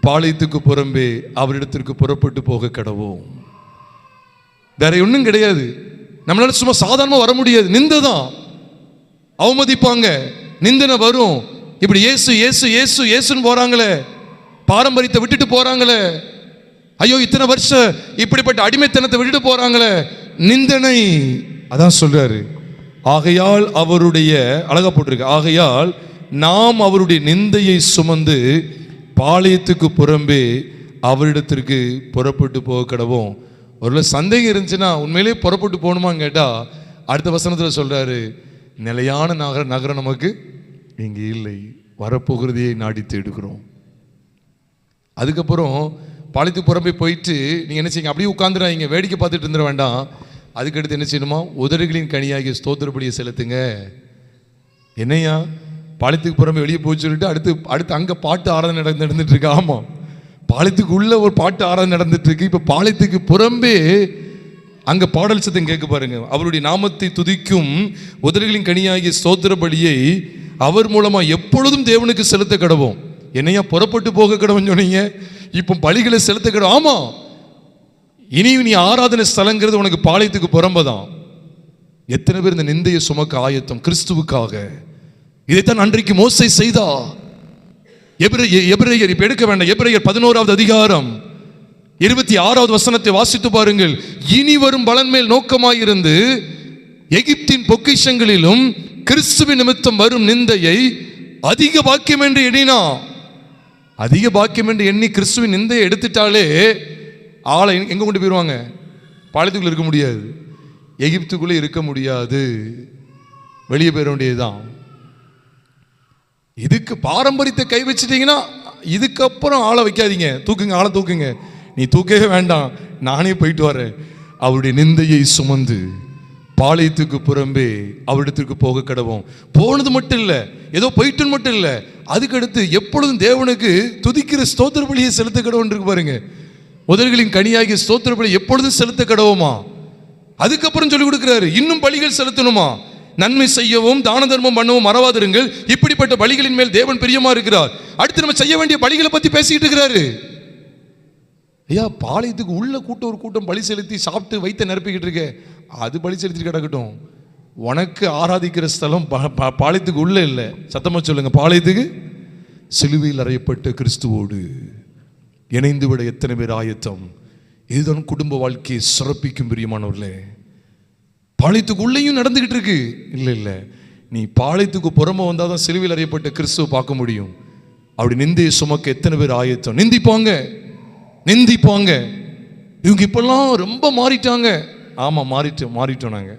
பாளையத்துக்கு புறம்பே அவரிடத்திற்கு புறப்பட்டு போக கடவோம். வேற ஒன்றும் கிடையாது. நம்மளால சும்மா சாதாரணமா வர முடியாது. நிந்தை தான், அவமதிப்பாங்க, நிந்தனை வரும். இப்படி இயேசு இயேசு இயேசு இயேசுன்னு போறாங்களே, பாரம்பரியத்தை விட்டுட்டு போறாங்களே, ஐயோ இத்தனை வருஷம் இப்படிப்பட்ட அடிமைத்தனத்தை விட்டுட்டு போறாங்களே, நிந்தனை. அதான் சொல்றாரு, ஆகையால் அவருடைய, அழகா போட்டிருக்கு, ஆகையால் நாம் அவருடைய நிந்தையை சுமந்து பாளையத்துக்கு புறம்பே அவரிடத்திற்கு புறப்பட்டு போக கடவோம். ஒரு சந்தேகம் இருந்துச்சுன்னா உண்மையிலே புறப்பட்டு போகணுமான்னு கேட்டா அடுத்த வசனத்துல சொல்றாரு, நிலையான நகரம் நமக்கு இங்கே இல்லை, வரப்போகிறதையே நாடி தேடுகிறோம். அதுக்கப்புறம் பாளையத்துக்கு புறம்பே போயிட்டு நீங்க என்ன செய்யுங்க, அப்படியே உட்காந்துடாதீங்க, வேடிக்கை பார்த்துட்டு இருந்துட வேண்டாம். அதுக்கடுத்து என்ன செய்யணுமா, உதடுகளின் கனியாகிய ஸ்தோத்திர பலியை செலுத்துங்க. என்னையா பாளையத்துக்கு புறம்பே வெளியே போய் சொல்லிட்டு அடுத்து அங்கே பாட்டு ஆராதனை நடந்துட்டு இருக்கு. ஆமாம், பாளையத்துக்கு உள்ள ஒரு பாட்டு ஆராதனை நடந்துட்டு இருக்கு. இப்போ பாளையத்துக்கு புறம்பே அங்கே பாடல் சத்தம் கேட்க பாருங்க. அவருடைய நாமத்தை துதிக்கும் உதடுகளின் கனியாகிய ஸ்தோத்திர பலியை அவர் மூலமா எப்பொழுதும் தேவனுக்கு செலுத்த கடவோம். என்னையா புறப்பட்டு போக கடவுன்னு சொன்னீங்க, இப்போ பலிகளை செலுத்த கடவும். ஆமா, இனி நீ ஆராதனை ஸ்தலங்கிறது உனக்கு பாளையத்துக்கு புறம்பதான். எத்தனை பேர் இந்த நிந்தையை சுமக்க ஆயத்தம் கிறிஸ்துவுக்காக? இதைத்தான் அன்றைக்கு மோசே செய்தா. எபிரேயர் இப்ப எடுக்க வேண்டாம், எபிரேயர் 11வது அதிகாரம் 26வது வசனத்தை வாசித்து பாருங்கள். இனி வரும் பலன் மேல் நோக்கமாயிருந்து எகிப்தின் பொக்கிஷங்களிலும் கிறிஸ்துவின் நிமித்தம் வரும் நிந்தையை அதிக பாக்கியம் என்று எண்ணினா. அதிக பாக்கியம் என்று எண்ணி கிறிஸ்துவின் நிந்தையை எடுத்துட்டாலே ஆளை எங்க கொண்டு போயிடுவாங்க? பாளையத்துக்குள்ள இருக்க முடியாது, எகிப்துக்குள்ளே இருக்க முடியாது, வெளியே போயிட வேண்டியதுதான். இதுக்கு பாரம்பரியத்தை கை வச்சுட்டீங்கன்னா இதுக்கப்புறம் ஆளை வைக்காதீங்க, தூக்குங்க, ஆளை தூக்குங்க. நீ தூக்கவே வேண்டாம், நானே போயிட்டு வரேன். அவருடைய நிந்தையை சுமந்து பாளையத்துக்கு புறம்பே அவரிடத்திற்கு போக கடவோம். போனது மட்டும் இல்லை, ஏதோ போயிட்டு மட்டும் இல்லை, அதுக்கடுத்து எப்பொழுதும் தேவனுக்கு துதிக்கிற ஸ்தோத்திர பலியை செலுத்த கடவுன்னு இருக்கு பாருங்க. உதடுகளின் கனியாகிய ஸ்தோத்திர பலி எப்பொழுதும் செலுத்த கடவுமா. அதுக்கப்புறம் சொல்லி கொடுக்கிறாரு, இன்னும் பலிகள் செலுத்தணுமா, நன்மை செய்யவும் தான தர்மம் பண்ணவும் மறவாதிருங்கள், இப்படிப்பட்ட பலிகளின் மேல் தேவன் பிரியமா இருக்கிறார். அடுத்து நம்ம செய்ய வேண்டிய பலிகளை பத்தி பேசிக்கிட்டு இருக்கிறாரு. ஐயா, பாளையத்துக்கு உள்ள கூட்டம் ஒரு கூட்டம் பலி செலுத்தி சாப்பிட்டு வைத்த நிரப்பிக்கிட்டு இருக்க, அது பலி செலுத்திட்டு கிடக்கட்டும். உனக்கு ஆராதிக்கிற ஸ்தலம் பாளையத்துக்கு உள்ள இல்லை. சத்தமா சொல்லுங்க, பாளையத்துக்கு சிலுவையில் அறையப்பட்ட கிறிஸ்துவோடு இணைந்து விட எத்தனை பேர் ஆயத்தம்? இதுதான் குடும்ப வாழ்க்கையை சிறப்பிக்கும் பிரியமானவர்களே. பாளையத்துக்கு உள்ளேயும் நடந்துகிட்டு இருக்கு. இல்லை இல்லை, நீ பாளையத்துக்கு புறம வந்தாதான் சிலுவையில் அறையப்பட்ட கிறிஸ்துவ பார்க்க முடியும். அப்படி நிந்தையை சுமக்க எத்தனை பேர் ஆயத்தம்? நிந்திப்பாங்க. இவங்க இப்பெல்லாம் ரொம்ப மாறிட்டாங்க. ஆமா, மாறிட்டோம் நாங்க.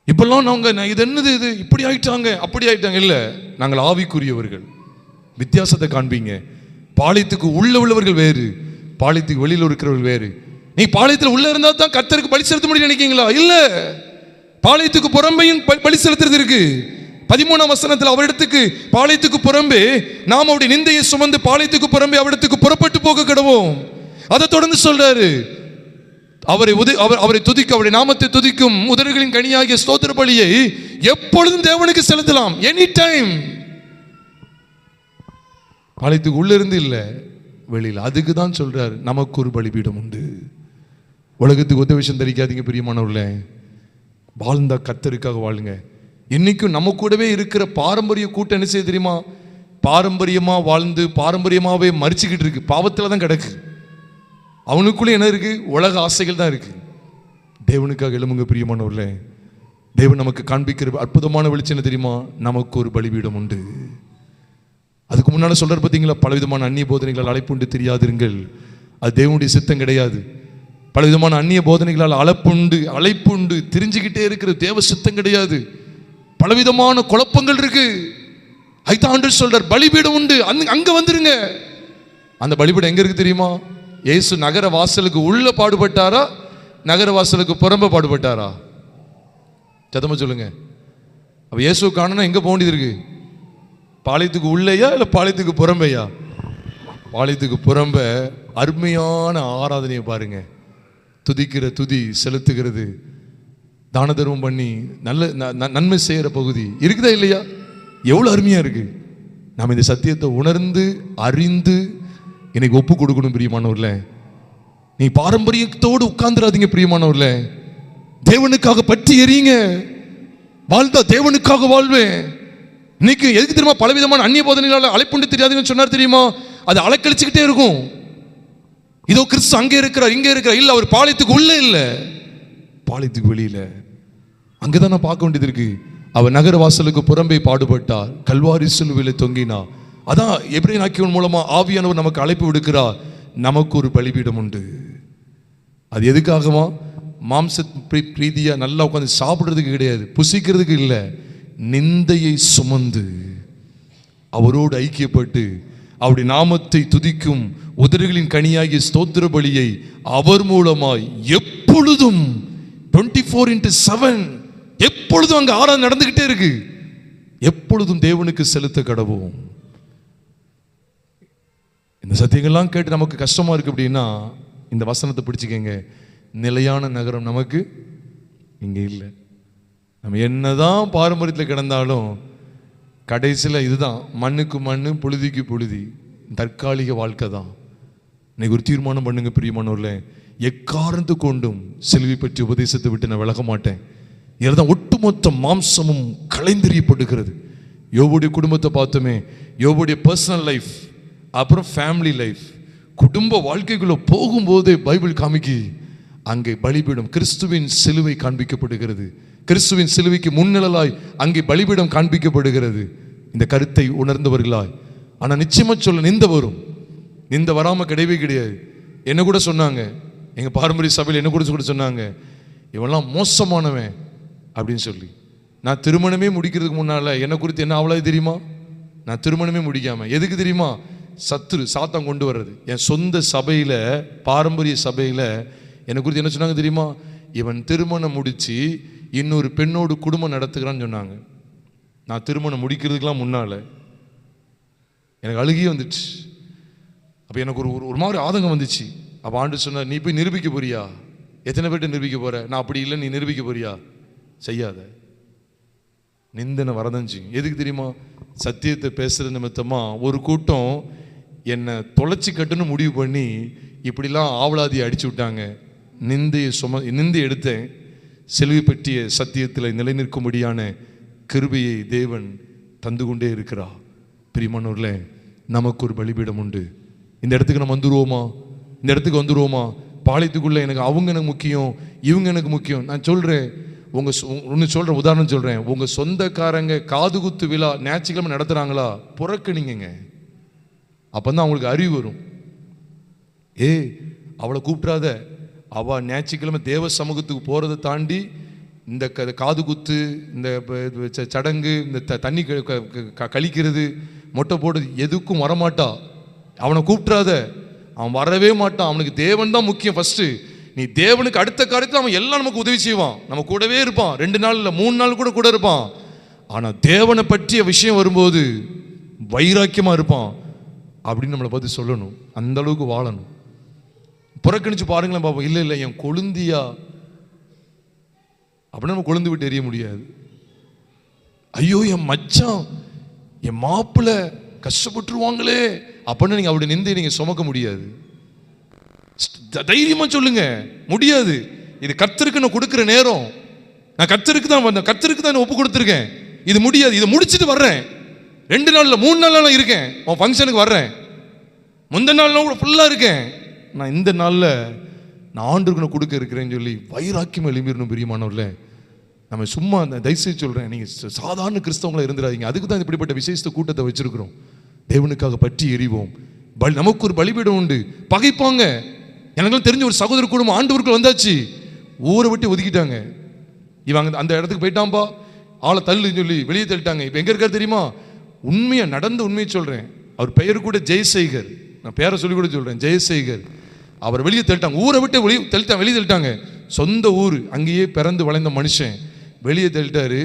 இப்பெல்லாம் நாங்க இது என்னது, இது இப்படி ஆயிட்டாங்க அப்படி ஆயிட்டாங்க. இல்ல, நாங்கள் ஆவிக்குரியவர்கள். வித்தியாசத்தை காண்பீங்க. பாளையத்துக்கு உள்ளவர்கள் வேறு, பாளையத்துக்கு வெளியில் இருக்கிறவர்கள் வேறு. நீ பாளையத்தில் உள்ள இருந்தா தான் கர்த்தருக்கு பலி செலுத்த முடியும் நினைக்கீங்களா? இல்ல, பாளையத்துக்கு புறம்பையும் பலி செலுத்துறது இருக்கு. 13ஆம் வசனத்தில் அவரிடத்துக்கு பாளையத்துக்கு புறம்பே நாம் அவருடைய நிந்தையை சுமந்து பாளையத்துக்கு புறம்பே அவரிடத்துக்கு புறப்பட்டு போக கடவோம். அதை தொடர்ந்து சொல்றாரு, அவரை துதிக்க, அவருடைய நாமத்தை துதிக்கும் உதடுகளின் கனியாகிய ஸ்தோத்திர பலியை எப்பொழுதும் தேவனுக்கு செலுத்தலாம். Any time. பாளையத்துக்கு உள்ள இருந்து இல்ல, வெளியில். அதுக்கு தான் சொல்றாரு, நமக்கு ஒரு பலிபீடம் உண்டு. உலகத்துக்கு ஒத்த விஷயம் தெரிவிக்காதீங்க பிரியமானவர்களே. வாழ்ந்தா கர்த்தருக்காக வாழுங்க. இன்னைக்கும் நம்ம கூடவே இருக்கிற பாரம்பரிய கூட்டம் என்ன செய்ய தெரியுமா? பாரம்பரியமா வாழ்ந்து பாரம்பரியமாவே மறிச்சுக்கிட்டு இருக்கு. பாவத்துல தான் கிடக்கு. அவனுக்குள்ள என்ன இருக்கு? உலக ஆசைகள் தான் இருக்கு. தேவனுக்காக எழுமுங்க பிரியமானவர்களே. தேவன் நமக்கு காண்பிக்கிற அற்புதமான வெளிச்சம் என்ன தெரியுமா? நமக்கு ஒரு பலிபீடம் உண்டு. அதுக்கு முன்னால சொல்றாரு பார்த்தீங்களா, பலவிதமான அந்நிய போதனைகள் அழைப்புண்டு தெரியாதிருங்கள். அது தேவனுடைய சித்தம் கிடையாது. பலவிதமான அந்நிய போதனைகளால் அழைப்புண்டு தெரிஞ்சுக்கிட்டே இருக்கிற தேவ சித்தம் கிடையாது. பலவிதமான குழப்பங்கள் இருக்கு. அதுதான் ஆண்டவர் சொல்றார், பலிபீடம் உண்டு, அங்க வந்துருங்க. அந்த பலிபீடம் எங்க இருக்கு தெரியுமா? இயேசு நகர வாசலுக்கு உள்ள பாடுபட்டாரா, நகர வாசலுக்கு புறம்ப பாடுபட்டாரா? சத்தமா சொல்லுங்க. அப்ப இயேசு காணணும் எங்க போக வேண்டியது இருக்கு? பாளையத்துக்கு உள்ளேயா இல்ல பாளையத்துக்கு புறம்பையா? பாளையத்துக்கு புறம்ப அருமையான ஆராதனையை பாருங்க. துதிக்கிற துதி, செலுத்துகிறது, தான தர்மம் பண்ணி நல்ல நன்மை செய்யற பகுதி இருக்குதா இல்லையா? எவ்வளவு அருமையா இருக்கு. நாம் இந்த சத்தியத்தை உணர்ந்து அறிந்து இன்னைக்கு ஒப்பு கொடுக்கணும் பிரியமானவர்ல. நீ பாரம்பரியத்தோடு உட்கார்ந்துடாதீங்க பிரியமானவர்ல. தேவனுக்காக பற்றி எறியுங்க. வாழ்ந்தா தேவனுக்காக வாழ்வேன். இன்னைக்கு எதுக்கு தெரியுமா பலவிதமான அந்நிய போதனைகளால் அழைப்புண்டு தெரியாதுன்னு சொன்னார் தெரியுமா? அது அலைக்கழிச்சுக்கிட்டே இருக்கும். இதோ கிறிஸ்து அங்கே இருக்கிறார், இங்கே இருக்கிறார். இல்ல, அவர் பாளையத்துக்கு உள்ள இல்ல, பாளையத்துக்கு வெளியில. அங்கதான் நான் பார்க்க வேண்டியது இருக்கு. அவர் நகர வாசலுக்கு புறம்பே பாடுபட்டார், கல்வாரி சிலுவையில தொங்கினார். அதான் எபிரேயனாக்கியோன் மூலமா ஆவியானவர் நமக்கு அழைப்பு விடுக்கிறார். நமக்கு ஒரு பலிபீடம் உண்டு. அது எதுக்காகவா? மாம்ச பிரீதியா நல்லா உட்காந்து சாப்பிடுறதுக்கு கிடையாது, புசிக்கிறதுக்கு இல்லை. நிந்தையை சுமந்து அவரோடு ஐக்கியப்பட்டு அவருடைய நாமத்தை துதிக்கும் உதடுகளின் கனியாகிய ஸ்தோத்திர பலியை அவர் மூலமாய் எப்பொழுதும் 24/7 எப்பொழுதும் அங்க ஆராதனை நடந்துகிட்டே இருக்கு. எப்பொழுதும் தேவனுக்கு செலுத்த கடவோம். இந்த சத்தியங்கள்லாம் கேட்டு நமக்கு கஷ்டமா இருக்கு அப்படின்னா இந்த வசனத்தை பிடிச்சுக்கங்க. நிலையான நகரம் நமக்கு இங்க இல்லை. நம்ம என்னதான் பாரம்பரியத்தில் கிடந்தாலும் கடைசியில் இதுதான், மண்ணுக்கு மண்ணு, புழுதிக்கு புழுதி, தற்காலிக வாழ்க்கை தான். இன்னைக்கு ஒரு தீர்மானம் பண்ணுங்க பிரியமானவர்களே, எக்காரணத்து கொண்டும் சிலுவை பற்றி உபதேசத்தை விட்டு நான் விலக மாட்டேன். இதுதான் ஒட்டுமொத்த மாம்சமும் கலைந்தெறியப்படுகிறது. யோபுடைய குடும்பத்தை பார்த்தோமே, யோபுடைய பர்சனல் லைஃப், அப்புறம் ஃபேமிலி லைஃப், குடும்ப வாழ்க்கைக்குள்ள போகும்போதே பைபிள் காமிக்கி அங்கே பலிபீடம், கிறிஸ்துவின் சிலுவை காண்பிக்கப்படுகிறது. கிறிஸ்துவின் சிலுவைக்கு முன்னிழலாய் அங்கே பலிபீடம் காண்பிக்கப்படுகிறது. இந்த கருத்தை உணர்ந்தவர்களாய். ஆனா நிச்சயமா சொல்ல, நிந்த வரும். நிந்த வராம கிடையவே கிடையாது. என்ன கூட சொன்னாங்க, எங்க பாரம்பரிய சபையில் என்ன கூட சொன்னாங்க, இவெல்லாம் மோசமானவன் அப்படின்னு சொல்லி. நான் திருமணமே முடிக்கிறதுக்கு முன்னால என்ன குறித்து என்ன அவ்வளவு தெரியுமா? நான் திருமணமே முடிக்காம, எதுக்கு தெரியுமா? சாத்தான் கொண்டு வர்றது. என் சொந்த சபையில, பாரம்பரிய சபையில என்னை குறித்து என்ன சொன்னாங்க தெரியுமா? இவன் திருமணம் முடிச்சு இன்னொரு பெண்ணோடு குடும்பம் நடத்துகிறான்னு சொன்னாங்க. நான் திருமணம் முடிக்கிறதுக்கெல்லாம் முன்னால எனக்கு அழுகியே வந்துச்சு. அப்போ எனக்கு ஒரு மாதிரி ஆதங்கம் வந்துச்சு. அப்போ ஆண்டு சொன்னார், நீ போய் நிரூபிக்க போறியா? எத்தனை பேர்ட்ட நிரூபிக்க போற? நான் அப்படி இல்லை, நீ நிரூபிக்க போறியா? செய்யாத. நிந்தனை வரதஞ்சி. எதுக்கு தெரியுமா? சத்தியத்தை பேசுறது நிமித்தமா ஒரு கூட்டம் என்னை தொலைச்சி கட்டுன்னு முடிவு பண்ணி இப்படிலாம் ஆவலாதியை அடிச்சு விட்டாங்க. நிந்தை எடுத்தேன். சிலுவை பற்றிய சத்தியத்தில் நிலை நிற்கும்படியான கிருபையை தேவன் தந்து கொண்டே இருக்கிறார். பிரியமானவர்களே, நமக்கு ஒரு பலிபீடம் உண்டு. இந்த இடத்துக்கு நம்ம வந்துருவோமா? இந்த இடத்துக்கு வந்துருவோமா? பாளையத்துக்குள்ள எனக்கு அவங்க எனக்கு முக்கியம், இவங்க எனக்கு முக்கியம். நான் சொல்றேன், ஒன்று சொல்றேன், உதாரணம் சொல்றேன். உங்க சொந்தக்காரங்க காதுகுத்து விழா ஞாயிற்றுக்கிழமை நடத்துறாங்களா, புறக்கணிங்க. அப்பதான் அவங்களுக்கு அறிவு வரும். அவளை கூப்பிடாத, அவ ஞாயிற்றுக்கிழமை தேவ சமூகத்துக்கு போறதை தாண்டி இந்த காது குத்து, இந்த சடங்கு, இந்த தண்ணி கழிக்கிறது, மொட்டை போடுறது எதுக்கும் வரமாட்டா. அவனை கூப்பிட்றாத, அவன் வரவே மாட்டான். அவனுக்கு தேவன் தான் முக்கியம். ஃபர்ஸ்ட் நீ தேவனுக்கு அடுத்த காரியத்தில் அவன் எல்லாம் நமக்கு உதவி செய்வான், நம்ம கூடவே இருப்பான். 2 நாள் இல்லை 3 நாள் கூட இருப்பான். ஆனா தேவனை பற்றிய விஷயம் வரும்போது வைராக்கியமா இருப்பான் அப்படின்னு நம்மளை பத்தி சொல்லணும். அந்த அளவுக்கு வாழணும். புறக்கணிச்சு பாருங்களேன் பாப்போம். இல்லை இல்லை என் கொழுந்தியா அப்படின்னு நம்ம கொழுந்து விட்டு எறிய முடியாது. ஐயோ என் மச்சான், என் மாப்பிள்ளை கஷ்டப்பட்டுருவாங்களே அப்படின்னு நீங்க அவருடைய நிந்தை நீங்க சுமக்க முடியாது. தைரியமா சொல்லுங்க, முடியாது. இது கர்த்தருக்கு நான் கொடுக்கிற நேரம். நான் கர்த்தருக்கு தான் ஒப்பு கொடுத்துருக்கேன். இது முடியாது. இதை முடிச்சுட்டு வர்றேன். 2 நாள்ல 3 நாள் இருக்கேன். உன் ஃபங்க்ஷனுக்கு வர்றேன். முந்தின நாள் கூட ஃபுல்லா இருக்கேன். நான் இந்த நாள்ல நான் ஆண்டுக்கு நான் கொடுக்க இருக்கிறேன்னு சொல்லி வைராக்கியம் எழும்பிடணும். பிரியமானவர்களே, நம்ம சும்மா தயவுசெய்து சொல்றேன், நீங்க சாதாரண கிறிஸ்தவங்களா இருந்துடாதீங்க. அதுக்கு தான் இப்படிப்பட்ட விசேஷ கூட்டத்தை வச்சிருக்கிறோம். தேவனுக்காக பற்றி எறிவோம். நமக்கு ஒரு பலிபீடம் உண்டு. பகைப்பாங்க, எனக்கு தெரிஞ்ச ஒரு சகோதர குடும்பம் ஆண்டவருக்குள் வந்தாச்சு, ஊரை விட்டு ஒதுக்கிட்டாங்க. இவங்க அந்த இடத்துக்கு போயிட்டான்பா, ஆளை தள்ளுன்னு சொல்லி வெளியே தள்ளிட்டாங்க. இப்போ எங்கே இருக்காரு தெரியுமா? உண்மையை நடந்த உண்மையை சொல்கிறேன். அவர் பெயர் கூட ஜெயசேகர், நான் பேரை சொல்லி கூட சொல்கிறேன், ஜெயசேகர். அவர் வெளியே தள்ளிட்டாங்க, ஊரை விட்டு வெளியே தள்ளிட்டாங்க. சொந்த ஊர், அங்கேயே பிறந்து வளைந்த மனுஷன் வெளியே தள்ளிட்டாரு.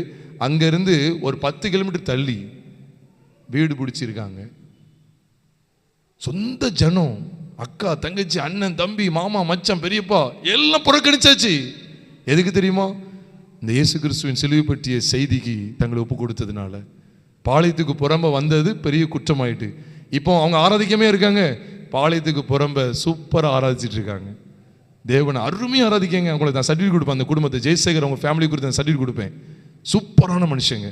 அங்கேருந்து ஒரு 10 கிலோமீட்டர் தள்ளி வீடு பிடிச்சிருக்காங்க. சொந்த ஜனம், அக்கா தங்கச்சி அண்ணன் தம்பி மாமா மச்சான் பெரியப்பா எல்லாம் புறக்கணிச்சாச்சு. எதுக்கு தெரியுமா? இந்த இயேசு கிறிஸ்துவின் சிலுவை பற்றிய செய்திக்கு தங்களை ஒப்பு கொடுத்ததுனால. பாளையத்துக்கு புறம்ப வந்தது பெரிய குற்றமாயிட்டு. இப்போ அவங்க ஆராதிக்கமே இருக்காங்க, பாளையத்துக்கு புறம்ப சூப்பராக ஆராதிச்சிட்டு இருக்காங்க. தேவனை அருமையாக ஆராதிக்கங்க. அவங்களுக்கு நான் சர்டிஃபிகேட் கொடுப்பேன், அந்த குடும்பத்தை ஜெயசேகர் அவங்க ஃபேமிலி குறித்து நான் சர்டிஃபிகேட் கொடுப்பேன். சூப்பரான மனுஷங்க,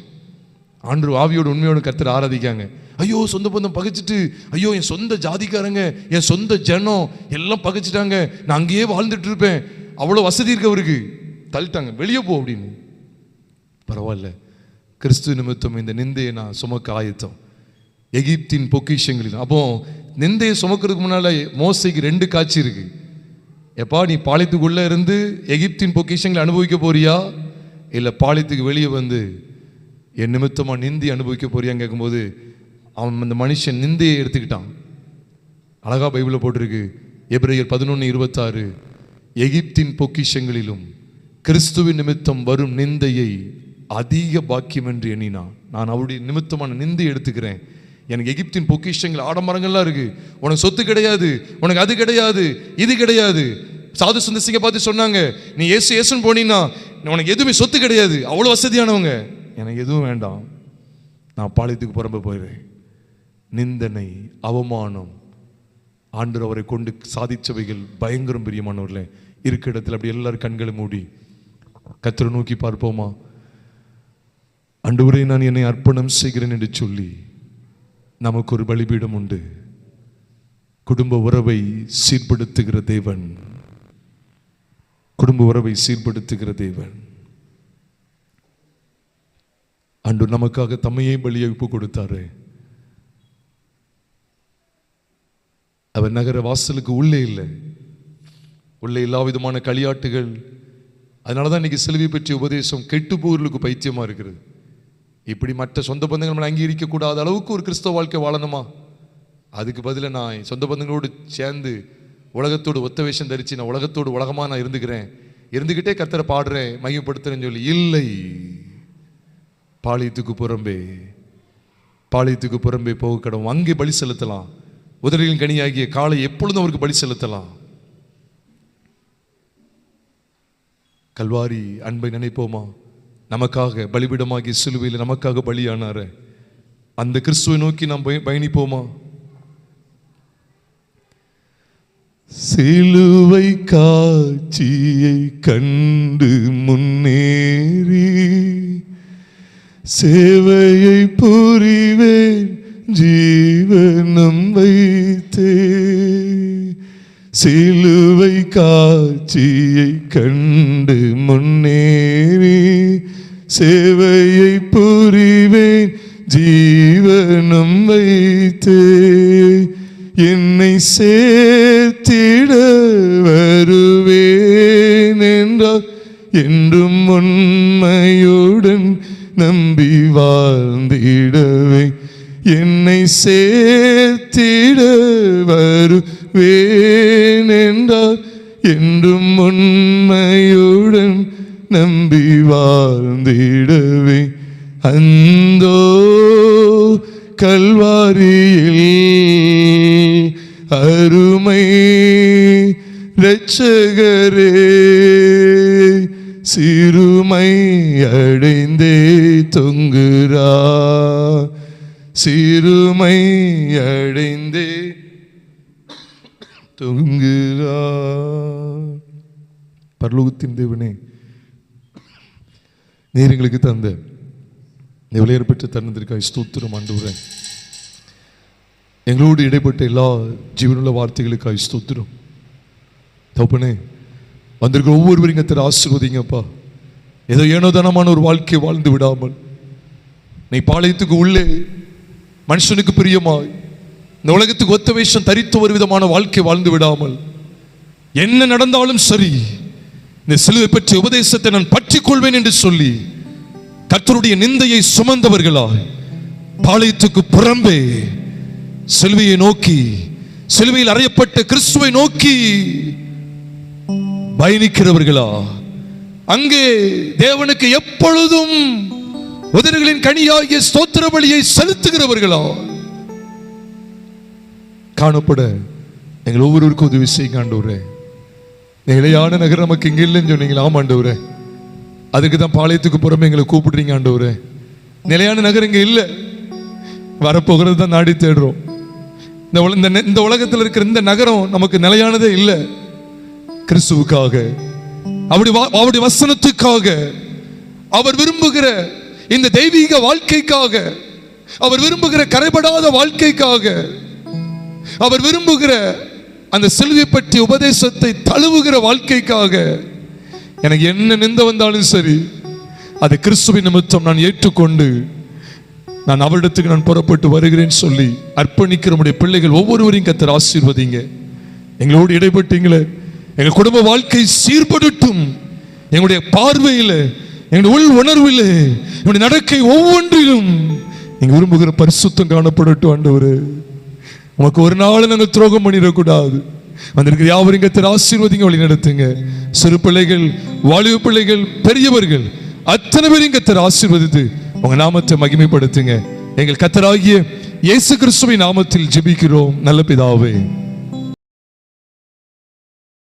ஆண்டு ஆவியோட உண்மையோட கர்த்தரை ஆராதிக்காங்க. ஐயோ சொந்த பந்தம் பகைச்சிட்டு, ஐயோ என் சொந்த ஜாதிக்காரங்க என் சொந்த ஜனம் எல்லாம் பகைச்சிட்டாங்க, நான் அங்கேயே வாழ்ந்துட்டு இருப்பேன், அவ்வளோ வசதி இருக்கவருக்கு தள்ளிட்டாங்க, வெளியே போ அப்படின்னு. பரவாயில்ல, கிறிஸ்து நிமித்தம் இந்த நிந்தையை நான் சுமக்க ஆயத்தம். எகிப்தின் பொக்கிஷங்களில் அப்போ நிந்தையை சுமக்கிறதுக்கு முன்னால மோசைக்கு 2 காட்சி இருக்கு. எப்பா நீ பாளையத்துக்குள்ள இருந்து எகிப்தின் பொக்கிஷங்களை அனுபவிக்க போறியா, இல்லை பாளையத்துக்கு வெளியே வந்து என் நிமித்தமா நிந்தி அனுபவிக்க போறியான்னு கேட்கும்போது அவன் அந்த மனுஷன் நிந்தையை எடுத்துக்கிட்டான். அழகா பைபிளில் போட்டிருக்கு, எபிரேயர் 11:26, எகிப்தின் பொக்கிஷங்களிலும் கிறிஸ்துவின் நிமித்தம் வரும் நிந்தையை அதிக பாக்கியம் என்று எண்ணினான். நான் அவருடைய நிமித்தமான நிந்தை எடுத்துக்கிறேன். எனக்கு எகிப்தின் பொக்கிஷங்கள் ஆடம்பரங்கள்லாம் இருக்கு, உனக்கு சொத்து கிடையாது, உனக்கு அது கிடையாது, இது கிடையாது. சாது சுந்தர் பார்த்து சொன்னாங்க, நீ ஏசுன்னு போனீங்கன்னா உனக்கு எதுவுமே சொத்து கிடையாது, அவ்வளோ வசதியானவங்க, எனக்கு எதுவும் வேண்டாம், நான் பாளையத்துக்கு புறம்ப போயிடுறேன். நிந்தனை அவமானம் ஆண்டவர் அவரை கொண்டு சாதிச்சவைகள் பயங்கரம் பிரியமானவர்களே. இருக்க இடத்துல அப்படி எல்லாரும் கண்களை மூடி கர்த்தரை நோக்கி பார்ப்போமா? ஆண்டவரே நான் என்னை அர்ப்பணம் செய்கிறேன் என்று சொல்லி நமக்கு ஒரு பலிபீடம் உண்டு. குடும்ப உறவை சீர்படுத்துகிற தேவன், குடும்ப உறவை சீர்படுத்துகிற தேவன். ஆண்டவர் நமக்காக தம்மையே பலியை ஒப்பு கொடுத்தாரு. அவர் நகர வாசலுக்கு உள்ளே இல்லை, உள்ளே எல்லா விதமான களியாட்டுகள். அதனாலதான் இன்னைக்கு சிலுவை பற்றிய உபதேசம் கெட்டு போர்களுக்கு பைத்தியமா இருக்கிறது. இப்படி மற்ற சொந்த பந்தங்கள் நம்மளை அங்கீகரிக்க கூடாத அளவுக்கு ஒரு கிறிஸ்தவ வாழ்க்கை வாழணுமா? அதுக்கு பதிலாக நான் சொந்த பந்தங்களோடு சேர்ந்து உலகத்தோடு ஒத்த வேஷம் தரிச்சு நான் உலகத்தோடு உலகமாக நான் இருந்துக்கிட்டே கர்த்தரை பாடுறேன், மையப்படுத்துறேன்னு சொல்லி இல்லை. பாளையத்துக்கு புறம்பே போக கடவும், அங்கே பலி செலுத்தலாம். உதடுகளின் கனியாகிய காலை எப்பொழுதும் அவருக்கு பலி செலுத்தலாம். கல்வாரி அன்பை நினைப்போமா? நமக்காக பலிபீடமாகிய சிலுவையில் நமக்காக பலியானார அந்த கிறிஸ்துவை நோக்கி நாம் பயணிப்போமா? சிலுவை காட்சியை கண்டு முன்னேறி சேவையை புரிவேன் ஜீவனம் வைத்தே. சிலுவை காட்சியை கண்டு முன்னேறி சேவையை புரிவேன் ஜீவனம் வைத்தே. என்னை சேர்த்திட வருவேன் என்றால் என்றும் உண்மையுடன் நம்பி வாழ்ந்திடவே. என்னை சேர்த்திட வருவேன் என்றால் என்றும் உண்மையுடன் நம்பி வாழ்ந்திடவே. அந்தோ கல்வாரியில் அருமை இரட்சகரே சிறுமை அடைந்தே தொங்குகிறார், சிறுமை அடைந்தே தொங்குகிறார். பரலோகத்தின் தேவனே, நீர் எங்களுக்கு தந்த இந்த விளையாட பெற்ற தருணத்திற்காக ஸ்தோத்திரம் ஆண்டவரே. எங்களோடு இடைப்பட்ட எல்லா ஜீவனுள்ள வார்த்தைகளுக்காக ஸ்தோத்திரம் தகப்பனே. வந்திருக்கிற ஒவ்வொருவரையும் கர்த்தர் ஆசீர்வதிங்கப்பா. ஏதோ ஏனோதானமான ஒரு வாழ்க்கையை வாழ்ந்து விடாமல் நீ பாளையத்துக்கு உள்ளே மனுஷனுக்கு பிரியமாய் இந்த உலகத்துக்கு ஒத்த வேஷம் தரித்த ஒரு விதமான வாழ்க்கை வாழ்ந்து விடாமல் என்ன நடந்தாலும் சரி, இந்த சிலுவை பற்றிய உபதேசத்தை நான் பற்றிக் கொள்வேன் என்று சொல்லி கர்த்தருடைய நிந்தையை சுமந்தவர்களாய் பாளையத்துக்கு புறம்பே சிலுவையை நோக்கி, சிலுவையில் அறையப்பட்ட கிறிஸ்துவை நோக்கி பயணிக்கிறவர்களா, அங்கே தேவனுக்கு எப்பொழுதும் உதடுகளின் கனியாகிய ஸ்தோத்திர பலியை செலுத்துகிறவர்களா காணப்பட எங்கள் ஒவ்வொருவருக்கும் உதவி செய்யுங்க ஆண்டவரே. நிலையான நகரம் நமக்கு இங்க இல்லைன்னு சொன்னீங்களா? ஆமா ஆண்டவரே, அதுக்கு தான் பாளையத்துக்கு புறமே எங்களை கூப்பிடுறீங்க ஆண்டவரே. நிலையான நகரம் இங்க இல்லை, வரப்போகிறது தான் நாடி தேடுறோம். இந்த உலகத்தில் இருக்கிற இந்த நகரம் நமக்கு நிலையானதே இல்லை. கிறிஸ்துவுக்காக, அவருடைய வசனத்துக்காக, அவர் விரும்புகிற இந்த தெய்வீக வாழ்க்கைக்காக, அவர் விரும்புகிற கரைபடாத வாழ்க்கைக்காக, அவர் விரும்புகிற அந்த சிலுவை பற்றி உபதேசத்தை தழுவுகிற வாழ்க்கைக்காக எனக்கு என்ன நிந்த வந்தாலும் சரி, அது கிறிஸ்துவின் நிமித்தம் நான் ஏற்றுக்கொண்டு நான் அவரிடத்துக்கு நான் புறப்பட்டு வருகிறேன் சொல்லி அர்ப்பணிக்கிற நம்முடைய பிள்ளைகள் ஒவ்வொருவரையும் கர்த்தர் ஆசீர்வதிங்க. எங்களோடு இடைப்பட்டீங்களே, எங்கள் குடும்ப வாழ்க்கை சீர்படட்டும். எங்களுடைய பார்வையில், எங்களுடைய உள் உணர்வில், எங்களுடைய நடக்கை ஒவ்வொன்றிலும் நீங்க விரும்புகிற பரிசுத்தம் காணப்படட்டும் ஆண்டவரே. உமக்கு ஒரு நாள் நாங்கள் துரோகம் பண்ணிடக்கூடாது. வந்திருக்கிற யாவரையும் கர்த்தர் ஆசீர்வதிங்க, வழி நடத்துங்க. சிறு பிள்ளைகள், வாலிப பிள்ளைகள், பெரியவர்கள் அத்தனை பேரையும் கர்த்தர் ஆசீர்வதித்து உங்க நாமத்தை மகிமைப்படுத்துங்க. எங்கள் கர்த்தராகிய இயேசு கிறிஸ்துவின் நாமத்தில் ஜெபிக்கிறோம் நல்ல பிதாவே.